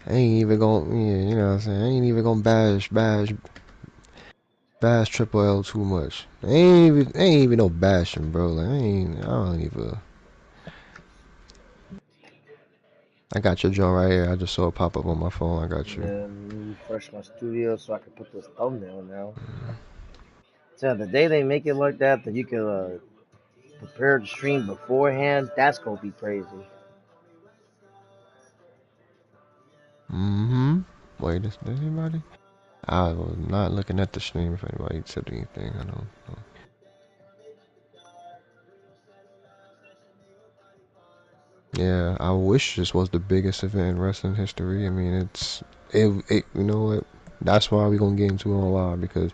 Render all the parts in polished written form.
I ain't even gonna, yeah, you know what I'm saying? I ain't even gonna bash Triple L too much. Ain't even no bashing, bro. Like I don't even. I got your joint right here. I just saw it pop up on my phone. I got you. Then refresh my studio so I can put this thumbnail now. So the day they make it like that you can prepare the stream beforehand, that's gonna be crazy. Mm-hmm. Wait, is there anybody? I was not looking at the stream if anybody said anything. I don't know. Yeah, I wish this was the biggest event in wrestling history. I mean, it you know what? That's why we gonna get into it on live because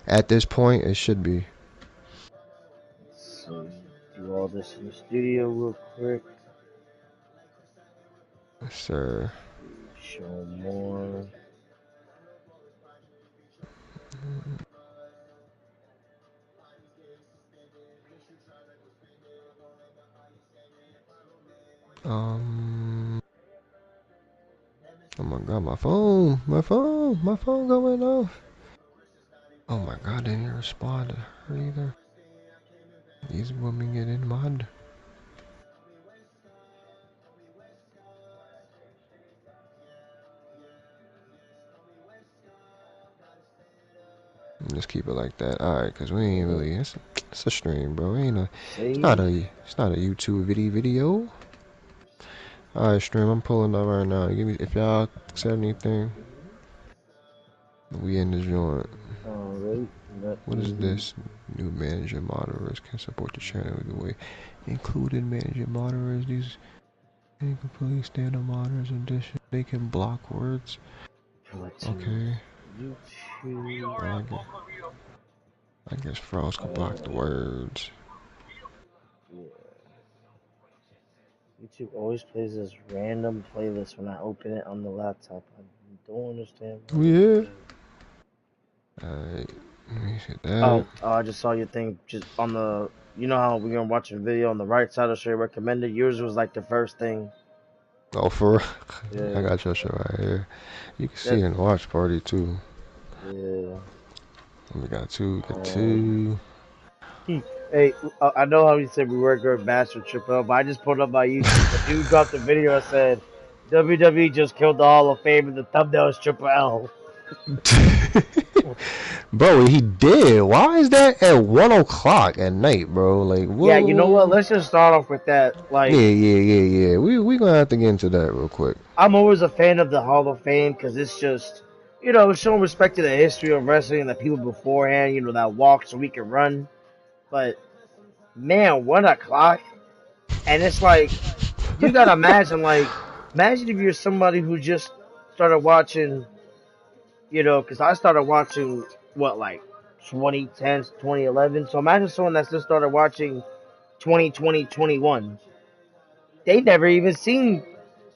at this point it should be. So do all this in the studio real quick. Yes, sir. Show more. Um. Oh my god, my phone going off. Oh my god, didn't even respond to her either. These women get in mud. Just keep it like that. Alright, cause we ain't really it's a stream, bro. Save. It's not a YouTube video. Alright, stream, I'm pulling up right now. Give me if y'all said anything. We in the joint. Alright, let What is me. this? New manager moderators can support the channel either way. Included manager moderators, these incomplete standard moderators in addition. They can block words. Okay. YouTube. Well, I guess Frost can block the words. Yeah. YouTube always plays this random playlist when I open it on the laptop. I don't understand why they do Yeah. that. Alright. Let me see that. I just saw your thing just on the. You know how we're gonna watch a video on the right side of show recommended. Yours was like the first thing. Oh, for real? I Yeah. got your show right here. You can see That. it in the watch party too. Yeah. We got two. We got Um. two. Hey, I know how you said we were good bastard Triple L, but I just pulled up my YouTube. A dude dropped a video that said WWE just killed the Hall of Fame, and the thumbnail is Triple L. Bro, he did. Why is that at 1 o'clock at night, bro? Like, Yeah, you know what? whoa. Let's just start off with that. Yeah, Like, yeah. We gonna have to get into that real quick. I'm always a fan of the Hall of Fame because it's just, showing respect to the history of wrestling and the people beforehand, that walked so we can run. But, man, 1 o'clock? And it's like, you gotta imagine if you're somebody who just started watching, because I started watching, what, like 2010, 2011. So imagine someone that's just started watching 2020, 21. They never even seen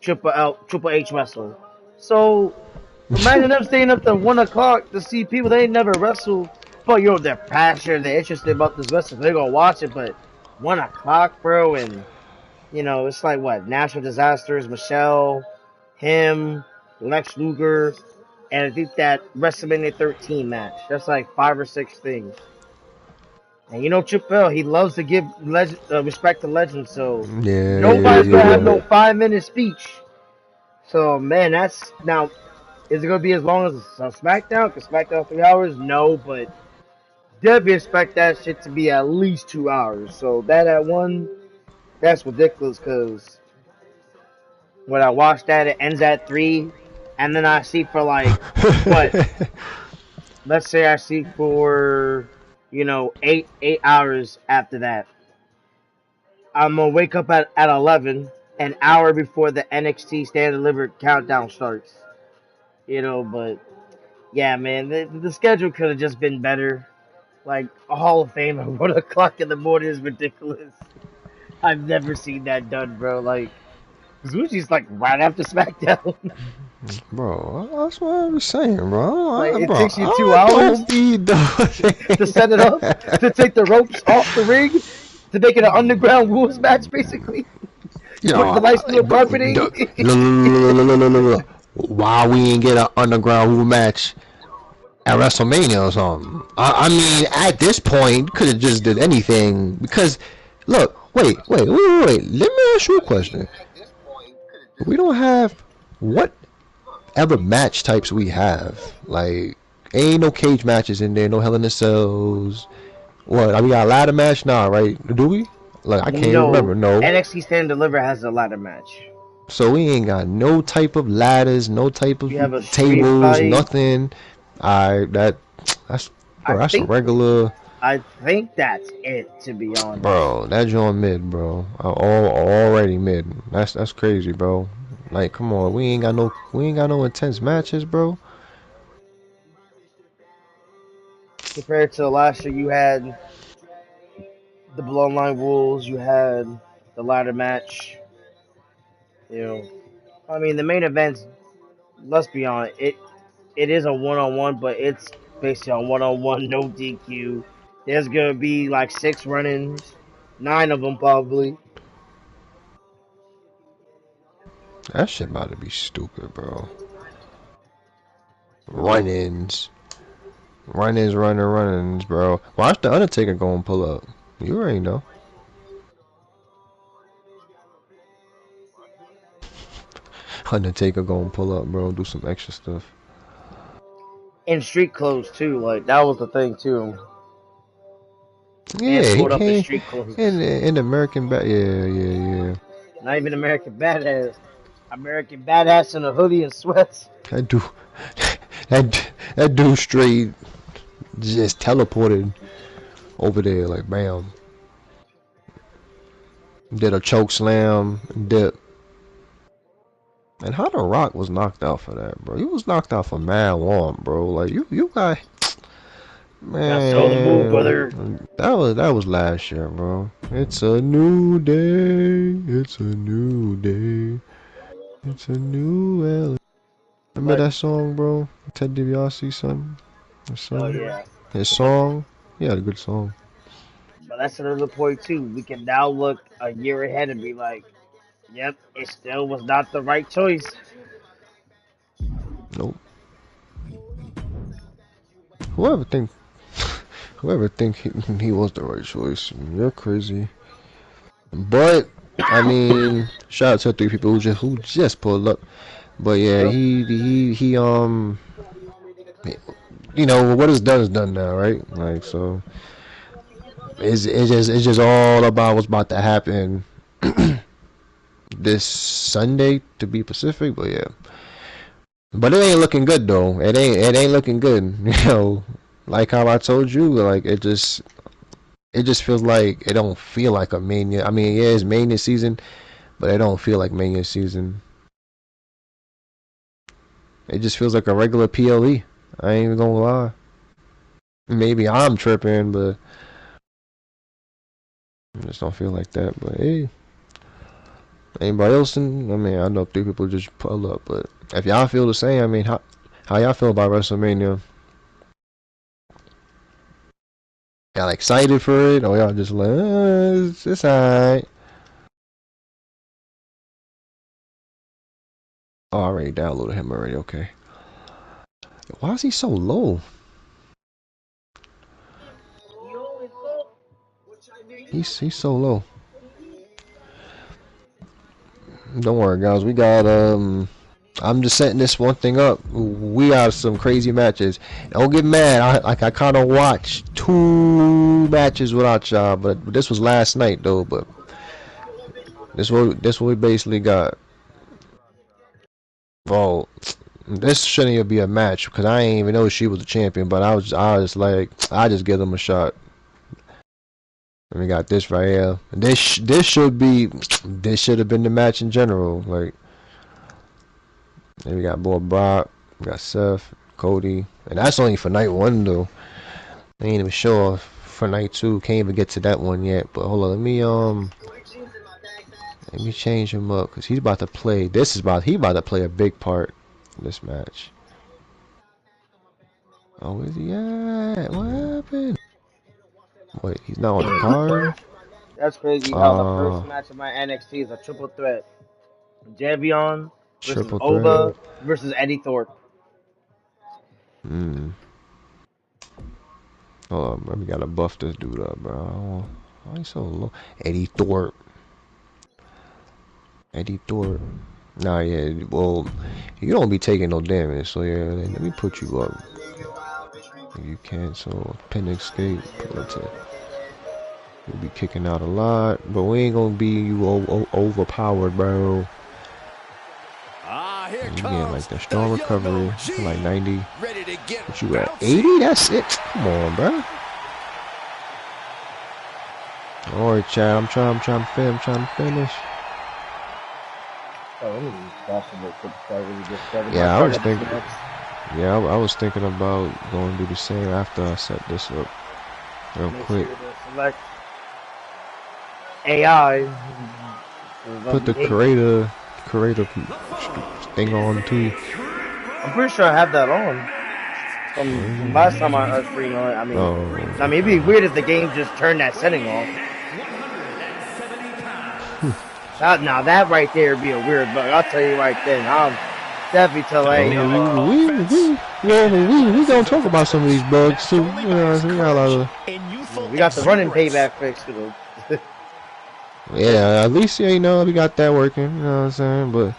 Triple H wrestle. So imagine them staying up to 1 o'clock to see people they ain't never wrestled, but they're passionate, they're interested about this wrestling, they're gonna watch it. But 1 o'clock, bro, and it's like what natural disasters, Michelle, him, Lex Luger, and I think that WrestleMania 13 match. That's like 5 or 6 things. And Triple L, he loves to give respect to legends, so nobody's gonna have no Yeah. 5 minute speech. So man, that's now. Is it gonna be as long as SmackDown? Cause SmackDown 3 hours? No, but definitely expect that shit to be at least 2 hours. So that at one, that's ridiculous. Cause when I watch that, it ends at 3, and then I see for like what? Let's say I see for 8 hours after that. I'm gonna wake up at 11, an hour before the NXT Stand Delivered countdown starts. But yeah, man, the schedule could have just been better. Like a Hall of Fame at 1 o'clock in the morning is ridiculous. I've never seen that done, bro. Like Zuchi's like right after SmackDown. Bro, that's what I was saying, Like bro. it Bro, takes you two I hours don't be to set it up, to take the ropes off the ring, to make it an underground rules match, basically. Yo, Put the lights through the bro, carpeting. no. why we ain't get an underground rule match at WrestleMania or something. I mean, at this point, could have just did anything because, look, wait. Let me ask you a question. We don't have whatever match types we have. Like, ain't no cage matches in there, no Hell in the Cells. What? We got a ladder match now, right? Do we? Like, I can't even No, remember. No. NXT Stand and Deliver has a ladder match. So we ain't got no type of ladders, no type of You have a street tables, fight. nothing. That's bro, that's a regular. I think that's it, to be honest. Bro, that joint mid, bro. Already mid. That's crazy, bro. Like, come on, we ain't got no intense matches, bro. Compared to last year, you had the Bloodline Rules, you had the ladder match. You know, I mean, the main events. Let's be honest, it is a one-on-one, but it's basically on one-on-one, no DQ. There's gonna be like 6 run-ins, 9 of them probably. That shit about to be stupid, bro. Run-ins, run-ins, bro. Watch the Undertaker go and pull up. You already know. Undertaker go and pull up, bro. Do some extra stuff. In street clothes too, like that was the thing too. Yeah, he Up in came street clothes. in American Yeah. Not even American Badass. American Badass in a hoodie and sweats. That dude, that dude straight just teleported over there like bam. Did a choke slam, dip. And how The Rock was knocked out for that, bro? He was knocked out for mad long, bro. Like you got, man. That's the move, brother. That was last year, bro. It's a new day. It's a new day. It's a new LA. Remember that song, bro? Ted DiBiase, son. Oh yeah. His song. He had a good song. But that's another point too. We can now look a year ahead and be like, yep, it still was not the right choice. Nope. Whoever think he was the right choice, you're crazy. But I mean, shout out to 3 people who just pulled up. But yeah, he you know what is done now, right? Like so, it's just all about what's about to happen this Sunday to be Pacific. But yeah, but it ain't looking good though. It ain't looking good. You know, like how I told you, like it just feels like it don't feel like a Mania. I mean, yeah, it's Mania season, but it don't feel like Mania season. It just feels like a regular PLE. I ain't even gonna lie. Maybe I'm tripping, but I just don't feel like that. But hey, anybody else? I mean, I know 3 people just pull up, but if y'all feel the same, I mean, how y'all feel about WrestleMania? Y'all excited for it, or y'all just like, it's alright? Oh, I already downloaded him already. Okay. Why is he so low? He's so low. Don't worry, guys. We got I'm just setting this one thing up. We got some crazy matches. Don't get mad. I kind of watched 2 matches without y'all, but this was last night though. But this what we basically got. Well, this shouldn't even be a match because I ain't even know she was the champion. But I was like, I just give them a shot. And we got this right here. This should have been the match in general. Like, then we got boy Brock, we got Seth, Cody, and that's only for night 1 though. I ain't even sure for night 2. Can't even get to that one yet. But hold on, let me change him up because he's about to play. He about to play a big part in this match. Oh, where's he at? What happened? Wait, he's not on the card? That's crazy how the first match of my NXT is a triple threat. Javion, versus Triple Ova threat. versus Eddie Thorpe. Hmm. Hold on, bro. We gotta buff this dude up, bro. Why he so low? Eddie Thorpe. Eddie Thorpe. Nah, yeah. Well, you don't be taking no damage, so yeah. Let me put you up. If you cancel pin escape, put it to. You'll be kicking out a lot, but we ain't gonna be you overpowered, bro. Here You comes getting like the strong recovery, like 90. ready to get But you at 80? That's it. Come on, bro. Alright, Chad. I'm trying to finish. Yeah, I was thinking. Yeah, I was thinking about going to do the same after I set this up real quick. Select AI. Put the creator thing on too. I'm pretty sure I have that on. From last time I streamed on it. I mean, I mean, it'd be weird if the game just turned that setting off. Now that right there would be a weird bug. I'll tell you right then. I'll definitely tell we gonna talk about some of these bugs too. You know, we got the running payback fix too. Yeah, at least you know we got that working. You know what I'm saying? But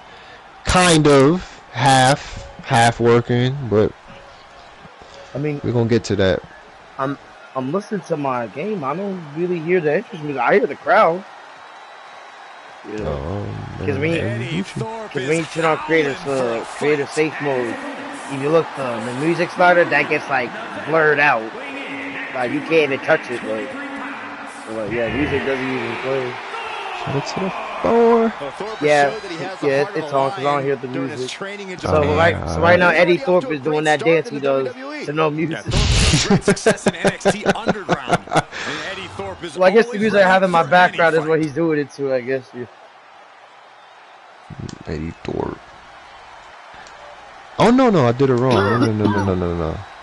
kind of half working. But I mean, we're gonna get to that. I'm listening to my game. I don't really hear the interest music. I hear the crowd. Because when you turn on creative safe mode, if you look the music slider, that gets like blurred out. Like you can't even touch it. Like yeah, music doesn't even play. Shut it to the floor. Yeah, it's on because I don't hear the music. So right now Eddie Thorpe is doing that dance he does to no music. Well, I guess the music I have in my background is what he's doing it to. I guess. Yeah. Eddie Thorpe. Oh no, I did it wrong.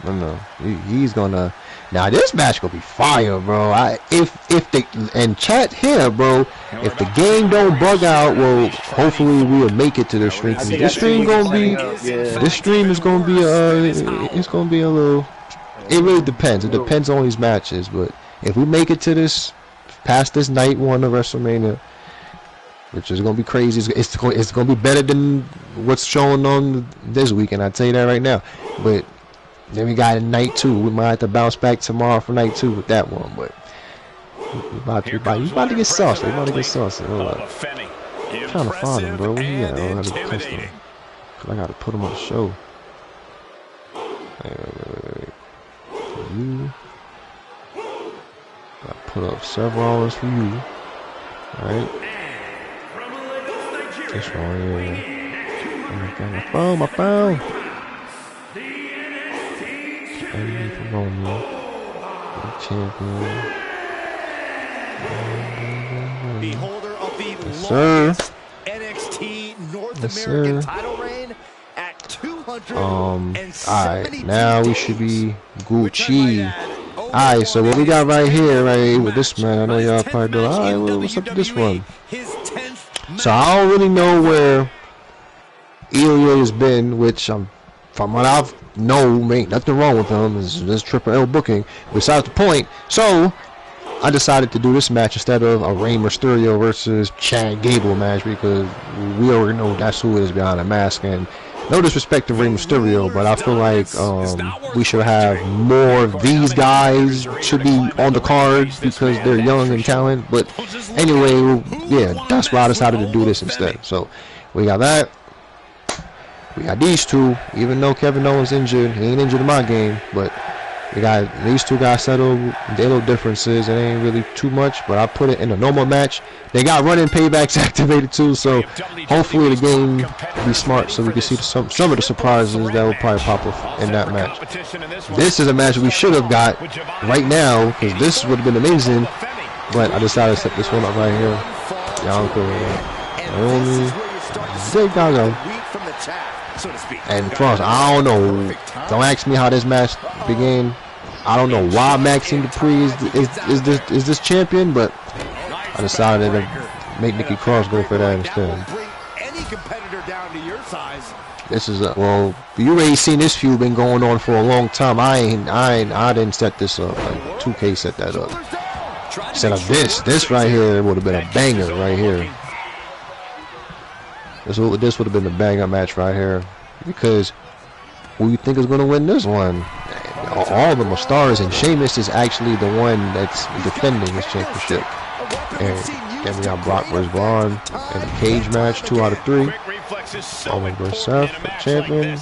No. He's gonna. Now this match gonna be fire, bro. If the and chat here, bro. If the game don't bug out, well, hopefully we'll make it to the stream. This stream gonna be. This stream is gonna be it's gonna be a little. It really depends. It depends on these matches, but if we make it to this, past this night one of WrestleMania, which is gonna be crazy, it's gonna be better than what's showing on this weekend. I tell you that right now. But then we got night 2. We might have to bounce back tomorrow for night 2 with that one. But you about to get saucy. Hold up. I'm trying to find him, bro. Yeah, I gotta put him on the show. Wait. You. I put up several hours for you. Alright. This one, yeah. My phone. Eddie Romeo, champion. Beholder of the longest NXT North American title reign at 200. Alright, now we should be Gucci. Alright, so what we got right here, with this man, I know y'all probably do. Alright, what's up with this one? So I don't really know where Ilya has been, which from what I've known, ain't nothing wrong with him. It's just Triple L booking. Besides the point, so I decided to do this match instead of a Rey Mysterio versus Chad Gable match because we already know that's who it is behind the mask. And no disrespect to Rey Mysterio, but I feel like we should have more of these guys should be on the card because they're young and talented. But anyway, yeah, that's why I decided to do this instead. So we got that. We got these two, even though Kevin Owens injured, he ain't injured in my game, but we got these two guys settled their little differences. It ain't really too much, but I put it in a normal match. They got running paybacks activated too, so hopefully the game will be smart so we can see some of the surprises that will probably pop up in that match. This is a match we should have got right now because this would have been amazing, but I decided to set this one up right here. And Frost, I don't know. Don't ask me how this match began. I don't know why Maxine Dupree is this champion, but I decided to make Nikki Cross go for that instead. This is well, you already seen this feud been going on for a long time. I didn't set this up. Like 2K set that up. Set up this right here would have been a banger right here. This would have been the banger match right here, because who you think is gonna win this one? All of them are stars, and Sheamus is actually the one that's defending his championship. And then we got Brock versus Braun in a cage match, 2 out of 3. Roman versus Seth, the champion.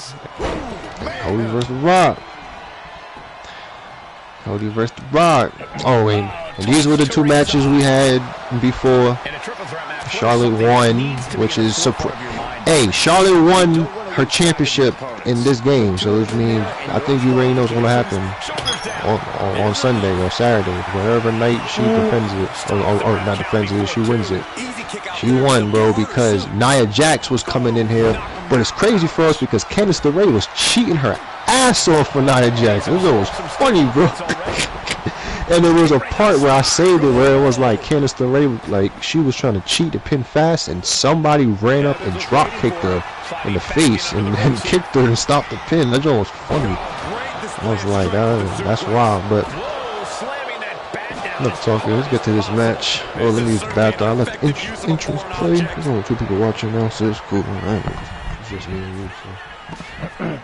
Cody versus Brock. Cody versus Brock. Oh, and these were the 2 matches we had before. Charlotte won, which is surprise. Hey, Charlotte won her championship in this game, so it means I think you already know what's gonna happen on Sunday or Saturday, whatever night she defends it, or not defends it, she wins it. She won, bro, because Nia Jax was coming in here, but it's crazy for us because Candice LeRae was cheating her ass off for Nia Jax. It was funny, bro. And there was a part where I saved it where it was like Candice LeRae, like she was trying to cheat to pin fast, and somebody ran up and drop kicked her in the face and then kicked her and stopped the pin. That joke was funny. I was like, that's wild. But enough talking. Let's get to this match. Oh, let me use the bathroom. I let the entrance play. There's only 2 people watching now, so it's cool. It's just me and you. So.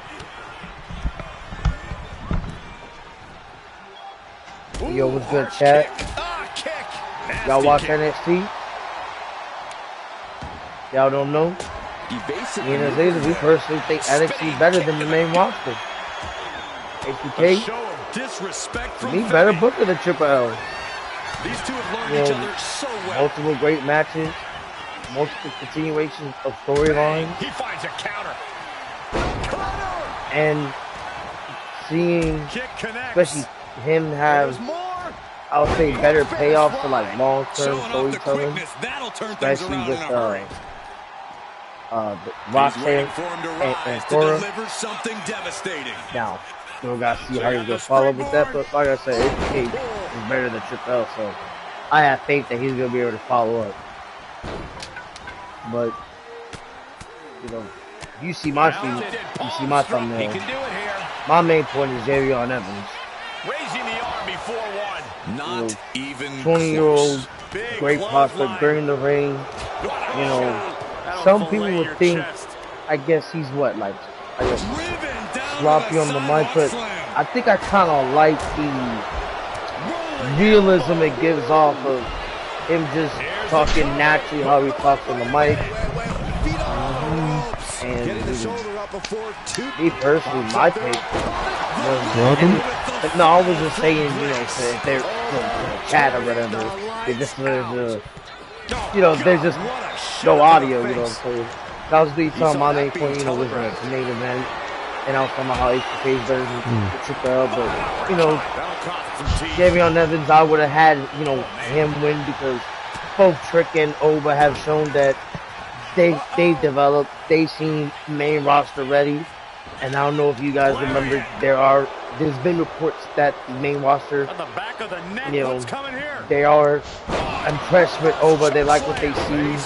Yo, what's good, chat? Y'all watch NXT? Y'all don't know? Me and Azazel, we personally think NXT better than the main roster. HBK, me better booker than Triple L. These two have learned each other so well. Multiple great matches, multiple continuations of storylines. He finds a counter. And seeing, especially him have, I would say, better payoffs for like long-term storytelling, especially with Roxanne and Cora. Now, we gotta see how he's gonna follow with that, but like I said, HBK is better than Triple L, so I have faith that he's gonna be able to follow up. But you know, if you see my feed, you see my thumbnail. My main point is Xavier Evans. Raising the arm before one. Not even 20-year-old, great prospect during the ring. You know, some people would think, I guess he's what, like, I guess sloppy on the mic, but I think I kind of like the realism it gives off of him just talking naturally how he talks on the mic. And me personally, my take was, no, I was just saying, you know, if they're chat or whatever, they just there's just no audio, you know what I'm saying. That was the time my main point, you know, was the main event, and I was talking about how HBK is better than Triple L, but, you know, Xavier Evans, I would have had, you know, him win because both Trick and Oba have shown that they've developed, they've seen main roster ready, and I don't know if you guys remember, there's been reports that the main roster, you know, they are impressed with Oba, they like what they see,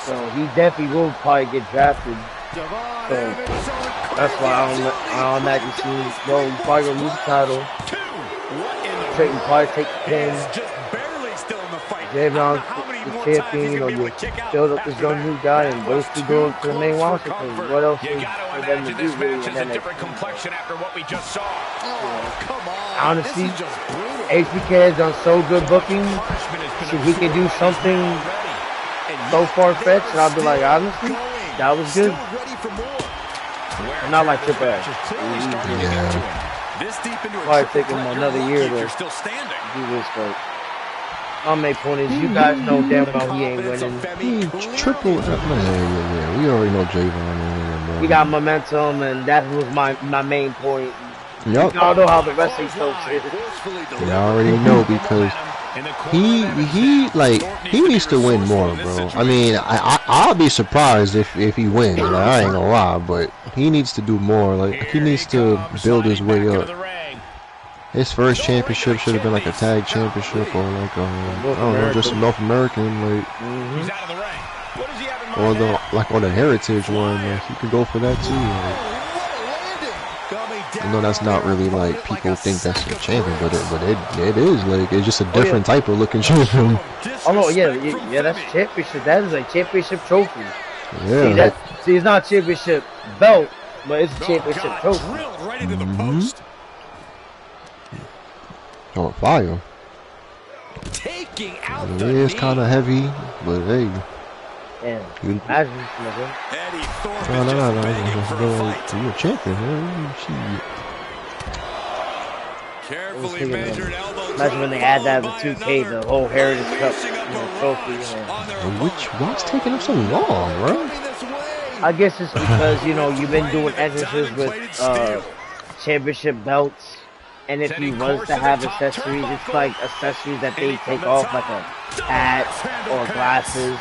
so he definitely will probably get drafted. So that's why I don't imagine seeing, well, he's probably gonna lose the title. Trick will probably take the pin. Xavier's the champion, you know, you build up this young new guy and basically go to the main roster, because what else is for them to do really in that next honestly, HBK has done so good booking, so he can do something so far-fetched, and I'll be like, honestly, that was good. And not like Triple H. Probably take him another year to do this, but my main point is, you guys know damn well he ain't winning. Triple, yeah, we already know Javon. He got momentum, and that was my main point. Yep. Y'all know how the wrestling folks is. Y'all already know, because he needs to win more, bro. I mean, I'll be surprised if he wins. Like, I ain't gonna lie, but he needs to do more. Like, he needs to build his way up. His first championship should have been like a tag championship or like I don't know, just a North American. Like, or the on the Heritage one. Like, you could go for that too. Like, I know that's not really like people think that's a champion, but it is like it's just a different type of looking champion. Oh no, yeah, that's championship. That is a championship trophy. Yeah. See, it's not a championship belt, but it's a championship trophy. Right into the post. On fire. Taking out It is kind of heavy, but hey. Yeah. No. You're a champion, man. Carefully measured elbow. Imagine when they add that to 2K, the whole Heritage Cup trophy. What's taking up so long, bro? I guess it's because, you've been doing entrances with championship belts. And if you was to have accessories, it's like accessories that they take off, like a hat or glasses.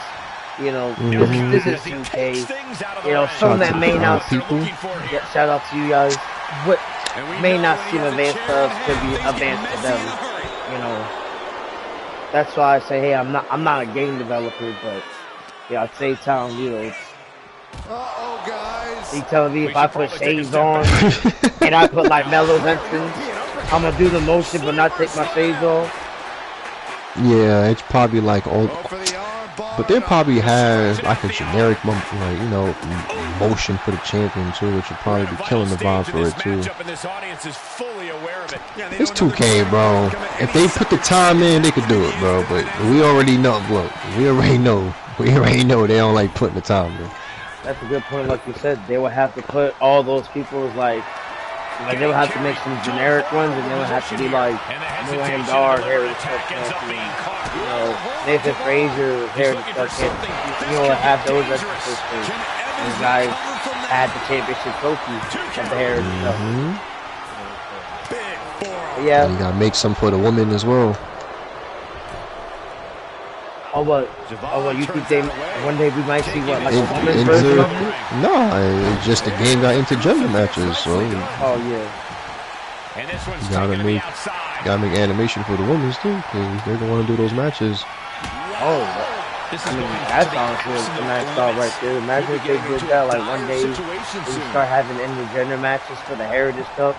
This is 2K. Some that may not see. Shout out to you guys. What may not seem advanced to us could be advanced to them. That's why I say, hey, I'm not a game developer, but at the same time, it's. He telling me if I put shades on and I put like Melo's entrance, I'm gonna do the motion but not take my shades off. Yeah, it's probably like old, but they probably have like a generic, motion for the champion too, which would probably be killing the vibe for it too. It's 2K, bro. If they put the time in, they could do it, bro. But we already know. Look, we already know they don't like putting the time in. That's a good point. Like you said, they would have to put all those people's like they would have to make some generic ones, and they would have to be like Noam Dar, Heritage Cup champion, Nathan Frazier, Heritage Cup champion. Have those extras. These guys had the championship trophy of the Heritage Cup. Yeah. And you gotta make some for the women as well. Oh, what you think one day we might see what, like a women's version of it? No, it's just the game got intergender matches, so. Oh yeah. You gotta make animation for the women's too, because they're gonna want to do those matches. Oh, that's honestly a nice thought right there. Imagine if they did that, like one day we start having intergender matches for the Heritage Cup.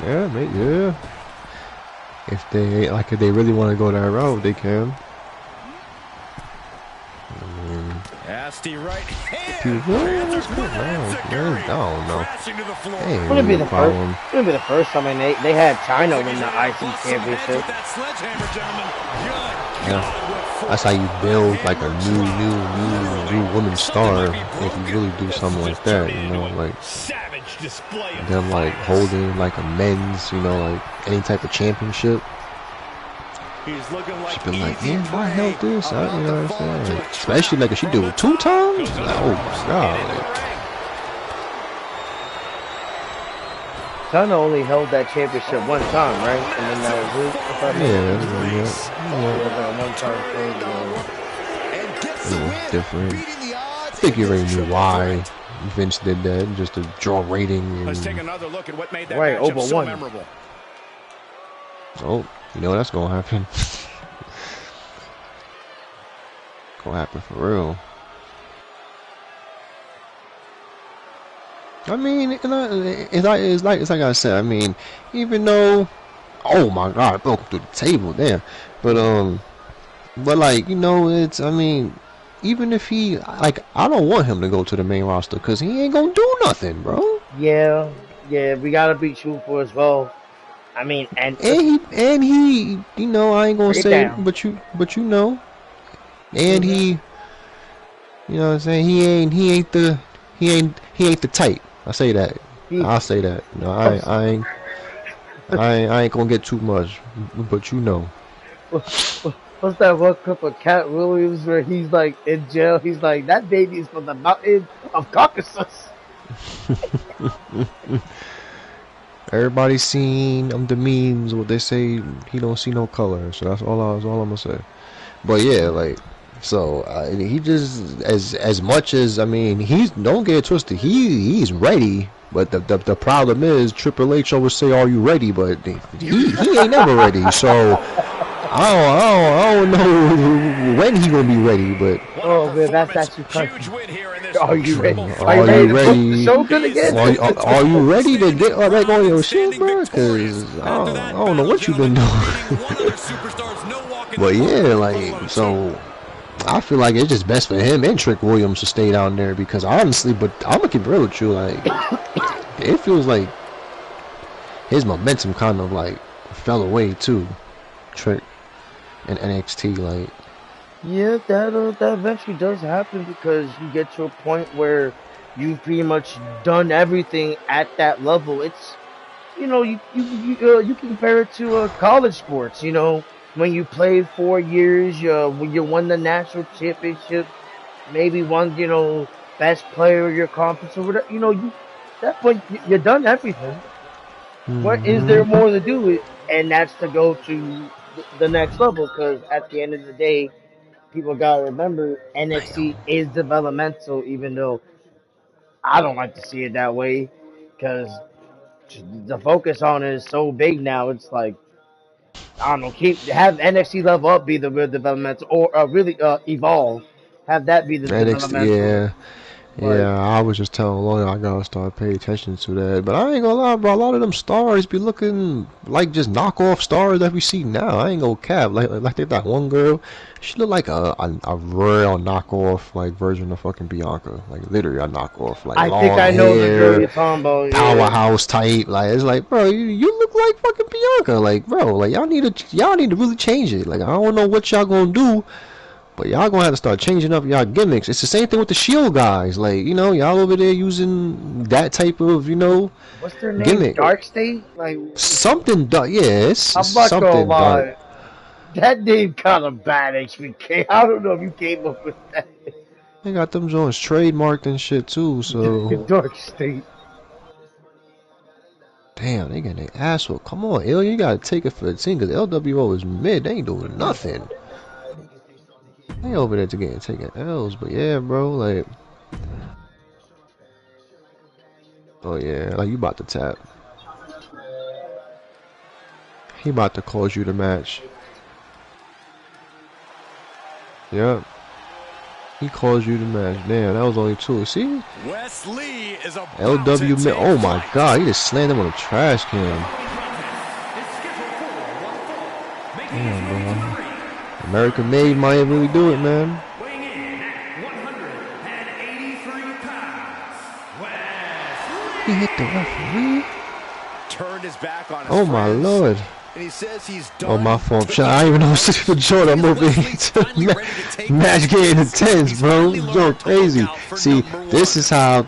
Yeah, maybe, yeah. If they really want to go that route, they can. Nasty right hand. I don't know. Wouldn't be the first. I mean, they had China win the IC championship. Yeah, that's how you build like a new woman star. If you really do something like that, like them like holding like a men's, like any type of championship. She's been like, yeah, I held this. You know what I'm saying? Like, especially like if she do it 2 times. Like, oh my god. China only held that championship 1 time, right? And then that was it. Yeah. Different. I think you already knew why Vince did that, just to draw ratings. Let's take another look at what made that matchup so memorable. Oh. You know that's gonna happen. Gonna happen for real. I mean, it's like I said. I mean, even though, oh my god, I broke through the table there. But like it's. I mean, even if he I don't want him to go to the main roster because he ain't gonna do nothing, bro. Yeah, we gotta be truthful as well. I mean, and he, I ain't gonna say, but you and he, what I'm saying, he ain't the type. I say that. I'll say that. I ain't gonna get too much, but What's that one clip of Cat Williams where he's like in jail? He's like, that baby is from the mountain of Caucasus. Everybody's seen the memes. What they say, he don't see no color. So that's all I'm gonna say. But yeah, like, so he just as much as he's don't get it twisted. He's ready. But the problem is Triple H always say, "Are you ready?" But he ain't never ready. So I don't know when he gonna be ready, but Oh man, that's actually Huge win here in this Are you ready? triple Are you Are ready you to ready? post the show good again? are you ready to get back on your shit, bro? Cause I don't know what you've been doing. But yeah, like, so I feel like it's just best for him and Trick Williams to stay down there because honestly, but I'm gonna keep real with you, like, it feels like his momentum kind of like fell away too, Trick and NXT, like. Yeah, that eventually does happen because you get to a point where you've pretty much done everything at that level. It's you compare it to college sports. You know, when you played 4 years, when you won the national championship, maybe won best player of your conference or whatever. That point you're done everything. What is there more to do? And that's to go to the next level because at the end of the day, people gotta remember NXT is developmental, even though I don't like to see it that way because the focus on it is so big now. It's like I don't know, have NXT level up be the real developmental, or really evolve. Have that be the NXT, developmental. yeah. But Yeah, I was just telling Lawyer I gotta start paying attention to that. But I ain't gonna lie, bro. A lot of them stars be looking like just knockoff stars that we see now. I ain't gonna cap. Like that one girl, she look like a real knockoff like version of fucking Bianca. Like literally a knockoff. Like I long think I know the girl hair, you're talking about. Yeah. powerhouse type. Like it's like, bro, you look like fucking Bianca. Like, bro, like y'all need to really change it. Like I don't know what y'all gonna do. But y'all gonna have to start changing up y'all gimmicks. It's the same thing with the Shield guys. Like, y'all over there using that type of, What's their name? gimmick. Dark State? Like Something dark. Yeah, it's I'm not gonna something dark. lie. That name kind of bad, HBK. I don't know if you came up with that. They got them joints trademarked and shit too, so. Dark State. Damn, they getting their ass whooped. Come on, Ill, you gotta take it for the team, because LWO is mid. They ain't doing nothing. They over there taking L's, but yeah, bro, like. Oh yeah, like you about to tap. He about to cause you the match. Yep. He caused you the match. Damn, that was only two. See? Wes Lee is a LW. Oh my god, he just slammed him on a trash can. Damn, bro. American made might really do it, man. He hit the referee. Turned his back on his Oh my friends, lord. and he says he's done. Oh my fault. I didn't even know it was for Jordan. I'm over here. Match getting intense, bro. You're crazy. See, this is how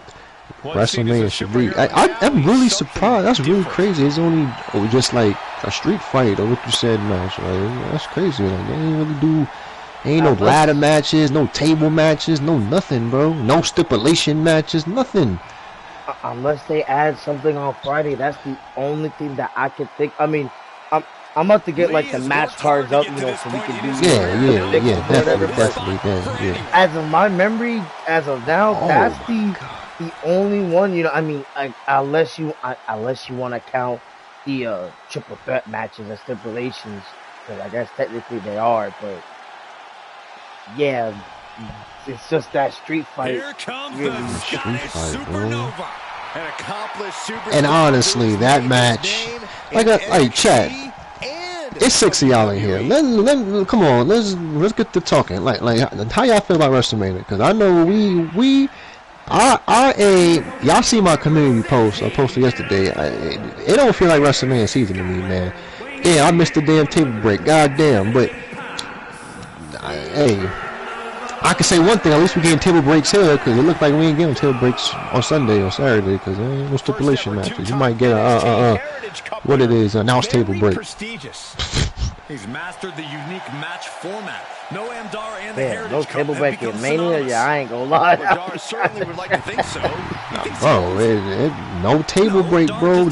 WrestleMania should be. I'm really surprised. That's really crazy. It's only just like a street fight or what you said match. Like, that's crazy. Like, they ain't really do. Ain't no ladder matches, no table matches, no nothing, bro. No stipulation matches, nothing. Unless they add something on Friday, that's the only thing that I can think. I mean, I'm about to get like the match cards up, so we can do. Yeah, definitely, yeah. As of my memory, as of now, that's the only one. I mean, unless you want to count the triple threat matches and stipulations, because I guess technically they are, but yeah. It's just that street fight. Here comes really. the Scottish Supernova. An accomplished super. And honestly, that match, like chat, it's 6 of y'all in here. Come on, let's get to talking. Like how y'all feel about WrestleMania? Because I know y'all see my community post I posted yesterday. It don't feel like WrestleMania season to me, man. Yeah, I missed the damn table break. Goddamn, but hey. I can say one thing, at least we're getting table breaks here, because it looked like we ain't getting table breaks on Sunday or Saturday, because there ain't no stipulation matches. You might get what it is, announced table break. He's mastered the unique match format. No Amdara and the Heritage no table break in Mania? Yeah, I ain't gonna lie. Amdara certainly would like to think so. Bro, no table break, bro.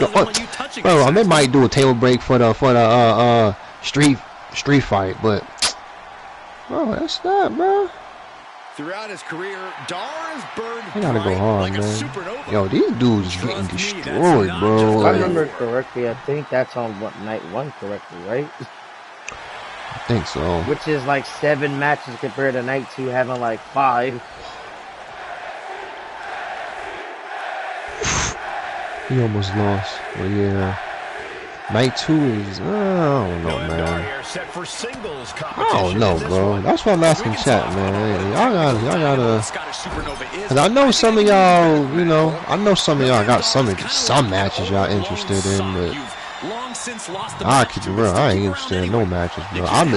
Bro, they might do a table break for the street fight, but bro, that's that, bro. Throughout his career, Dar has burned. They gotta go hard, like man. Yo, these dudes getting destroyed, bro. If I remember correctly, I think that's on night one correctly, right? think so. Which is like 7 matches compared to night 2 having like 5. He almost lost. But yeah. Night 2 is, I don't know, man. I don't know, bro. That's what I'm asking chat, man. Y'all gotta. Cause I know some of y'all, you know, I know some of y'all got some matches y'all interested in, but I keep it real. I ain't interested in no matches, bro. I'm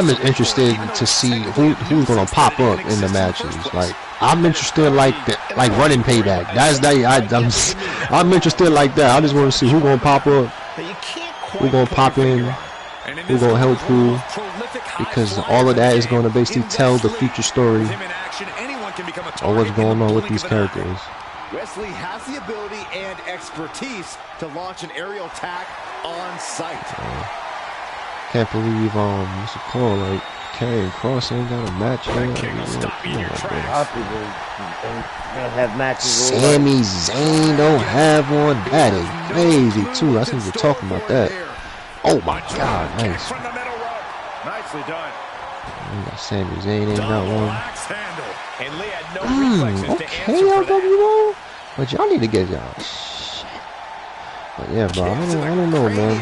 as interested to see who's gonna pop up in the matches. Like I'm interested like running payback. I'm interested like that. I just want to see who's gonna pop up. We're gonna pop in, we're gonna help who, because all of that is gonna basically tell the future story of what's going on with these characters. Wesley has the ability and expertise to launch an aerial attack on sight. Can't believe what's it called, like Karrion Kross ain't got a match yet. Have matches. Sami Zayn don't have one. That is crazy too. I think we're talking about that. Oh my God, nice. Nicely done. Sami Zayn ain't got one. Okay, LWO. But y'all need to get y'all shit. But yeah, bro, I don't know, man.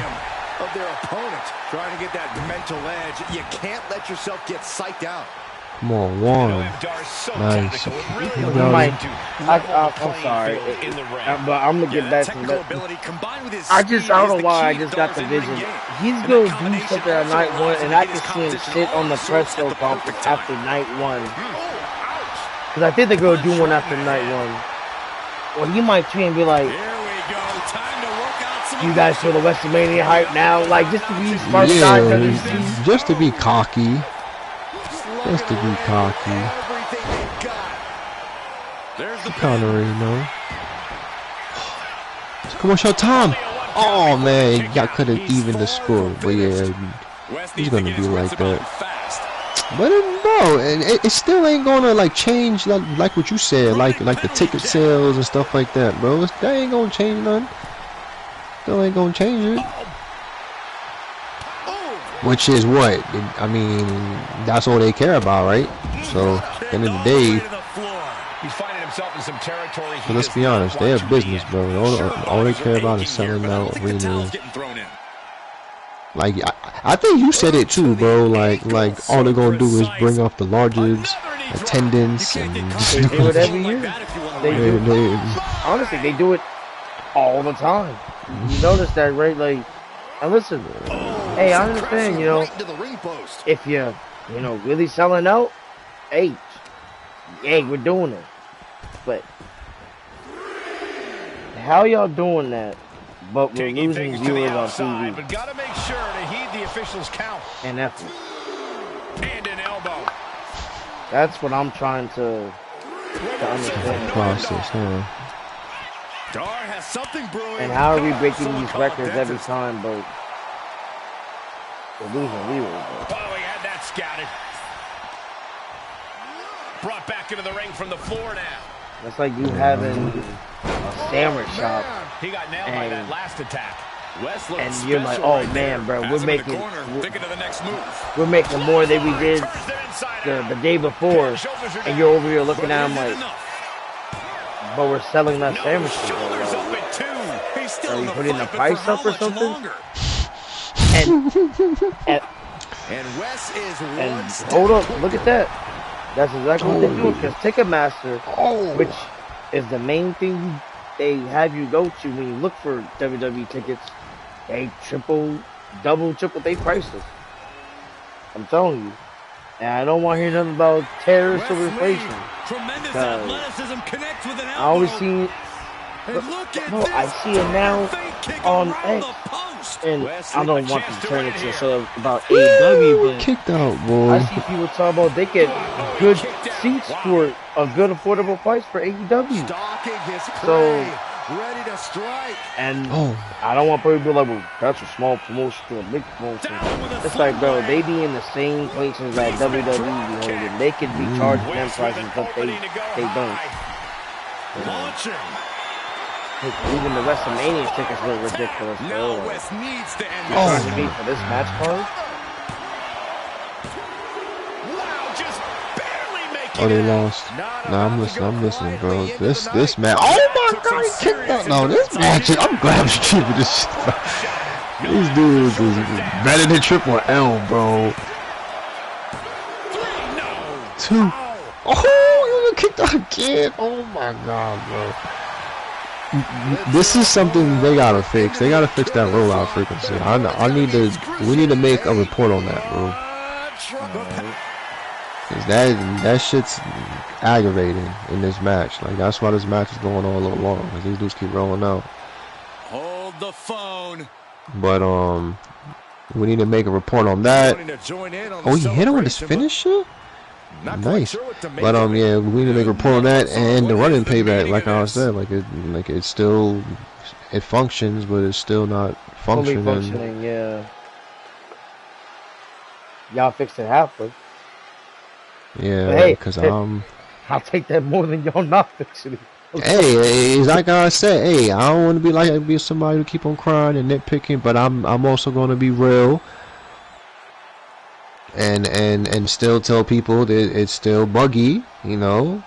Of their opponent, trying to get that mental edge. You can't let yourself get psyched out. Come on, one. Nice. I'm sorry, but I'm gonna get back to that. I don't know why I just got the vision. He's gonna do something on night 1, and I can see him sit on the press conference after night 1. Because I think they're gonna do one after night 1. Or he might tweet and be like, "You guys feel the WrestleMania hype now?" Like just to be smart, just to be cocky. Just to be cocky. You kind of already know. Come on, Showtime. Oh man, y'all could have evened the score, but yeah, he's gonna be like that. But no, it still ain't gonna like change like what you said, like the ticket sales and stuff like that, bro. That ain't gonna change nothing. Still ain't gonna change it. Which is what? I mean, that's all they care about, right? So, at the end of the day, so let's be honest, they have business, bro. All they care about is selling out arenas. Like, I think you said it too, bro. Like all they're gonna do is bring up the largest attendance and they do it every year. Honestly, they do it all the time. You notice that, right? Like, and listen, hey, I understand, you know, if you're, really selling out, hey, we're doing it. But how y'all doing that? But we're losing viewers on TV. But gotta make sure to heed the officials' count and effort. And an elbow. That's what I'm trying to understand. Process, huh? Dar has something brewing. And how are we breaking these records every time, but we're losing viewers. Oh, we had that scouted. Brought back into the ring from the floor now. It's like you having a sandwich shop. He got nailed by that last attack. And you're like, oh man, bro, we're making more than we did the day before, and you're over here looking at him like, but we're selling that sandwiches. Are you putting the price up or something? And Wes is hold up, look at that. That's exactly what they're doing, because Ticketmaster, which is the main thing they have you go to when you look for WWE tickets, they double, triple they prices. I'm telling you. And I don't want to hear nothing about terrorists or inflation. I always see I see it now on X. And I don't want to turn it to show about AEW, but kicked out, boy. I see people talk about they get good seats for a good affordable price for AEW. So, and I don't want people to be like, well, that's a small promotion to a big promotion. It's like, bro, they be in the same places that WWE be holding. They could be charging them prices, but they don't. Even the WrestleMania tickets were ridiculous, bro. You're trying to pay for this match card? Oh, they lost. Nah, I'm listening, bro. This match. Oh my God, he kicked that. No, this match. I'm glad we keeping this shit, bro. These dudes is better than Triple L, bro. 2. Oh, you kicked out again. Oh my God, bro. This is something they gotta fix. They gotta fix that rollout frequency. We need to make a report on that, bro. Cause that shit's aggravating in this match. Like, that's why this match is going on a little long. Cause these dudes keep rolling out. Hold the phone. But we need to make a report on that. Oh, he hit him with his finisher? Nice. But yeah, we need to make a report on that and the running payback. Like I said, it still functions, but it's still not functioning. Fully functioning, yeah. Y'all fixed it halfway. Yeah, because I'll take that more than y'all not fixing it. Hey, like I said, hey, I don't want to be somebody who keep on crying and nitpicking, but I'm also going to be real and still tell people that it's still buggy, you know.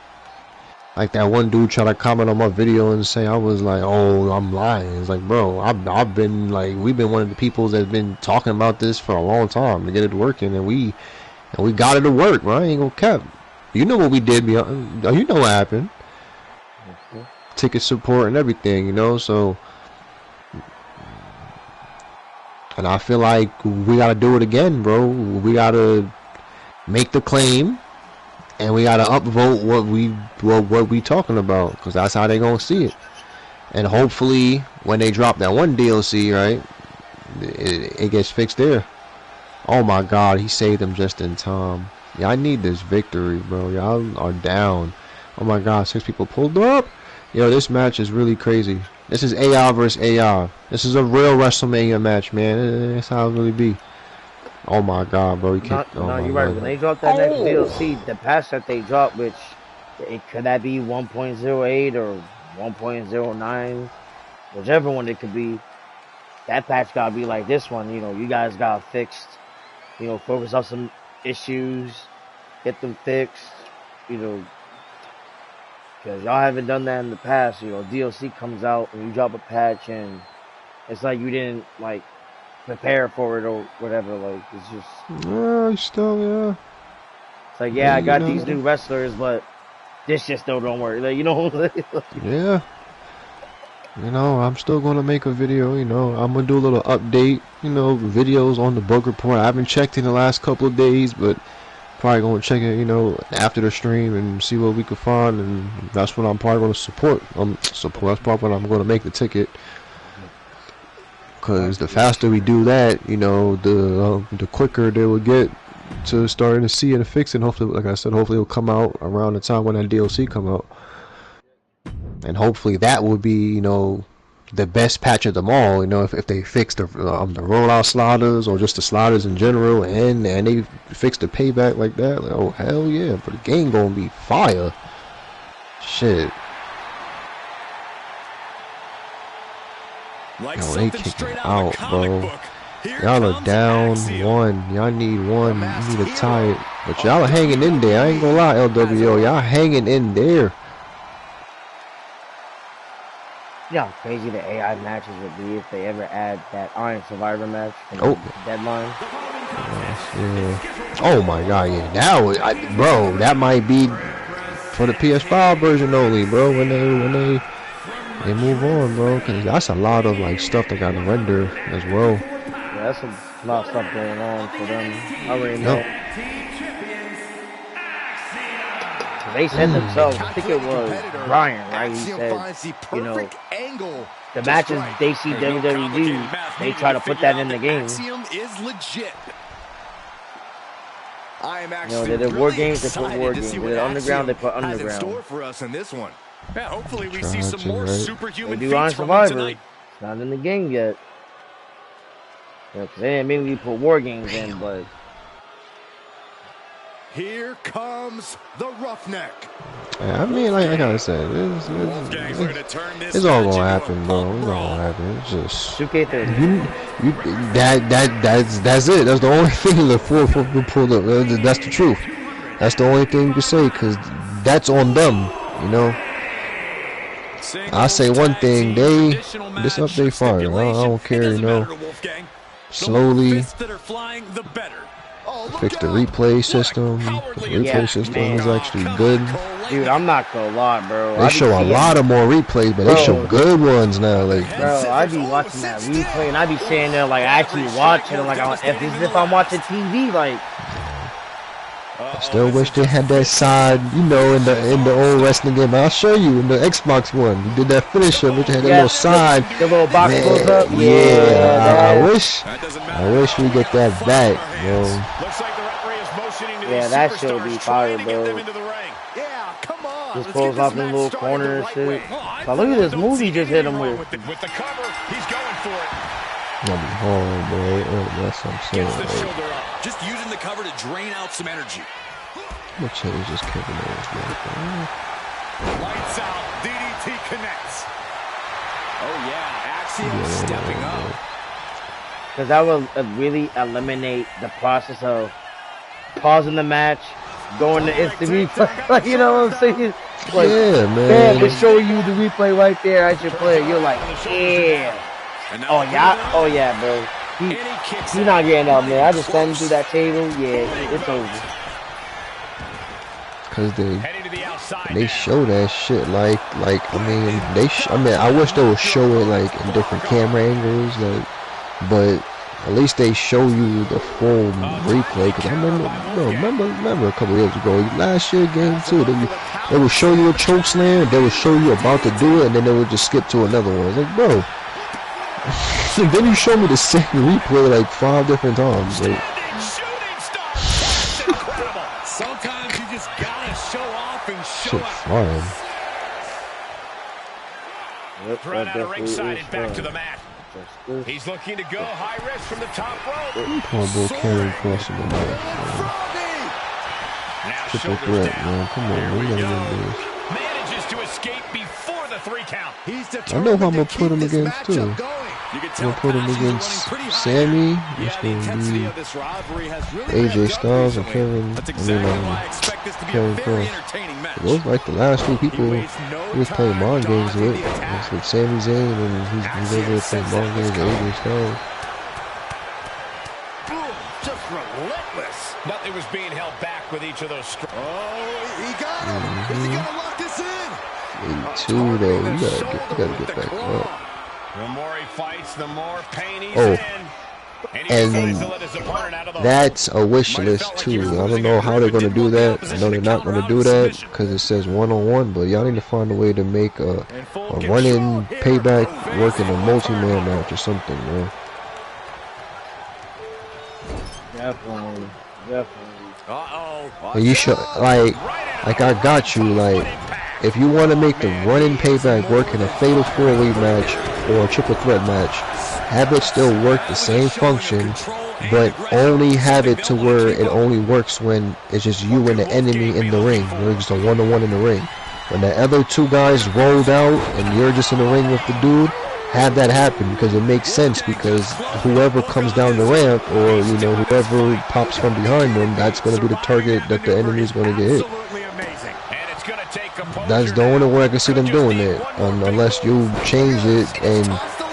Like that one dude tried to comment on my video and say I was like, oh, I'm lying. It's like, bro, I've been like, we've been one of the people that's been talking about this for a long time to get it working, and we got it to work, bro. I ain't gonna cap. You know what we did, you know what happened. Ticket support and everything, you know, so, and I feel like we gotta do it again, bro. We gotta make the claim and we gotta upvote what we talking about, because that's how they gonna see it. And hopefully when they drop that one DLC, right, it gets fixed there. Oh my God, he saved them just in time. Yeah, I need this victory, bro. Y'all are down. Oh my God, 6 people pulled up. Yo, this match is really crazy. This is AI versus AI. This is a real WrestleMania match, man. That's how it really be. Oh my God, bro. No, you're right. When they drop that next DLC, the patch that they drop, which could that be 1.08 or 1.09, whichever one it could be, that patch gotta be like this one. You know, you guys got fixed. You know, focus on some issues, get them fixed. You know. Because y'all haven't done that in the past. You know, DLC comes out and you drop a patch and it's like you didn't, like, prepare for it or whatever. Like, it's just... Yeah, yeah. It's like, yeah, I got these new wrestlers, but this just still don't work. Like, you know what I'm saying? Yeah. You know, I'm still going to make a video, you know. I'm going to do a little update, you know, videos on the bug report. I haven't checked in the last couple of days, but... probably gonna check it, you know, after the stream and see what we can find, and that's what I'm probably gonna support. That's probably when I'm gonna make the ticket, because the faster we do that, you know, the quicker they will get to starting to see it and fix it. Hopefully, like I said, hopefully it'll come out around the time when that DLC come out, and hopefully that will be, you know, the best patch of them all, you know, if they fix the rollout sliders or just the sliders in general, and they fix the payback like that, like, oh hell yeah, but the game gonna be fire. Shit. Like yo, they kicking out, bro. Y'all are down 1. Y'all need 1. You need to tie it, but y'all are hanging in there. I ain't gonna lie, LWO, y'all hanging in there. You know how crazy the AI matches would be if they ever add that Iron Survivor match from Deadline. Yeah. Oh my God, yeah. Now, bro, that might be for the PS5 version only, bro. When they move on, bro, because that's a lot of like stuff they got to render as well. Yeah, that's a lot of stuff going on for them. I already know. They said themselves, I think it was Brian, right? He said, you know, the matches they see WWE do, they try to put that in the game. You know, they did war games, they put war games. They did underground, they put underground. Hopefully we see some more superhuman feats. They do Iron Survivor. It's not in the game yet. Yeah, cause they didn't maybe put war games in, but. Here comes the Roughneck. Yeah, I mean, like I said, it's all gonna happen, bro. It's all gonna happen. It's just that's it. That's the only thing to pull up. That's the truth. That's the only thing you can say, because that's on them, you know. I say one thing, this update fire. I don't care, you know. Slowly fix the replay system. The replay system is actually good. Dude, I'm not gonna lie, bro. They show a lot of more replays, but they show good ones now. Like, bro, I be watching that replay and I be sitting there like actually watching it, like if I'm watching TV, like. I still wish they had that side, you know, in the old wrestling game. I'll show you in the Xbox one. You did that finisher, but you had that little side. The little box goes up. Yeah, I wish we get that back, yo. Yeah, that should be fire, bro. Just pulls off in the little corner and shit. So look at this move he just hit him with. With the cover, he's going for it. That'd be hard, bro. That's what I'm saying. Just using the cover to drain out some energy. I'm gonna change this Kevin Owens, man. Lights out. DDT connects. Oh yeah, Axiom stepping up. Because that will really eliminate the process of pausing the match, going to instant replay. Like, you know what I'm saying? Like, yeah, man. They show you the replay right there as you play. You're like, yeah. Oh yeah, bro. He's not getting up, man. I just sent him through that table. Yeah, it's over. Cause they show that shit like I mean I wish they would show it like in different camera angles, like, but at least they show you the full replay. Cause I remember a couple years ago, last year game 2, they would show you a choke slam, they would show you about to do it, and then they would just skip to another one. It's like, bro. Then you show me the same replay like 5 different times. Like, sometimes you just gotta show off and show shit up. flying. Run out of ringside and back to the mat. He's looking to go high risk from the top rope. Poor boy carrying crossing the mat. Triple threat, man. Come on, we gotta win this. Manages to escape before the 3 count. I know who I'm gonna put him against too. I'm gonna put him against Sammy. It's gonna be AJ Styles and Kevin Cross. Those like the last 2 people he was playing mind games with. It's like Sami Zayn, and he's over there playing mind games with AJ Styles. Just relentless. Nothing was being held back with each of those. Oh, he got him. Is he gonna lock this in? 82 though, you gotta get back up. The more he fights, the more pain he's in. And that's a wish list too. I don't know how they're gonna do that. I know they're not gonna do that because it says one-on-one, but y'all need to find a way to make a run-in payback work in a multi-man match or something, man. Definitely. And you should like I got you. Like, if you want to make the run-in payback work in a fatal 4-way match or a triple threat match, have it still work the same function, but only have it to where it only works when it's just you and the enemy in the ring. You're just a one-on-one in the ring. When the other 2 guys rolled out and you're just in the ring with the dude, have that happen, because it makes sense, because whoever comes down the ramp, or you know, whoever pops from behind them, that's going to be the target that the enemy is going to get hit. That's the only way I can see them doing it, unless you change it and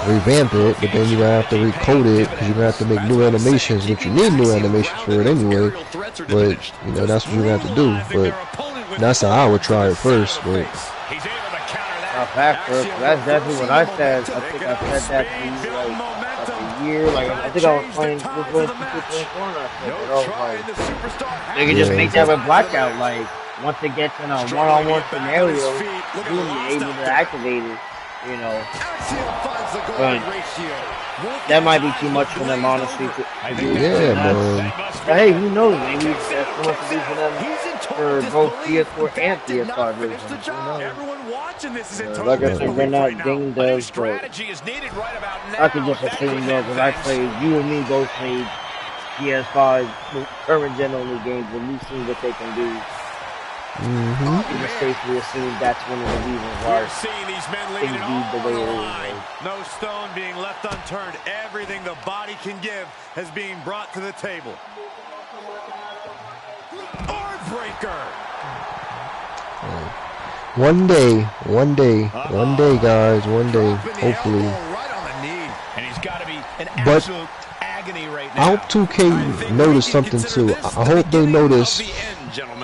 revamp it, but then you're going to have to recode it, because you're going to have to make new animations, which you need new animations for it anyway, but you know, that's what you're going to have to do. But that's how I would try it first. But that's definitely what I said. I think I said that to you like a year. Like, I think I was playing this one, they can just make that a blackout. Like, once it gets in a one-on-one scenario, you'll be able to activate it. You know, but that might be too much for them, honestly. Yeah, man. But hey, who knows? Maybe that's too much to do for them for both PS4 and PS5 versions. Who knows? Like I said, we're not game devs, but I could just assume though, because I played, you and me both played PS5 current gen only games, and we've seen what they can do. You can safely assume that's one of the reasons why things be the way it is. No stone being left unturned. Everything the body can give is being brought to the table. breaker. One day, guys, one day, hopefully. Right on the knee. And he's got to be in But absolute agony right I now. hope 2K noticed something too. I hope they notice,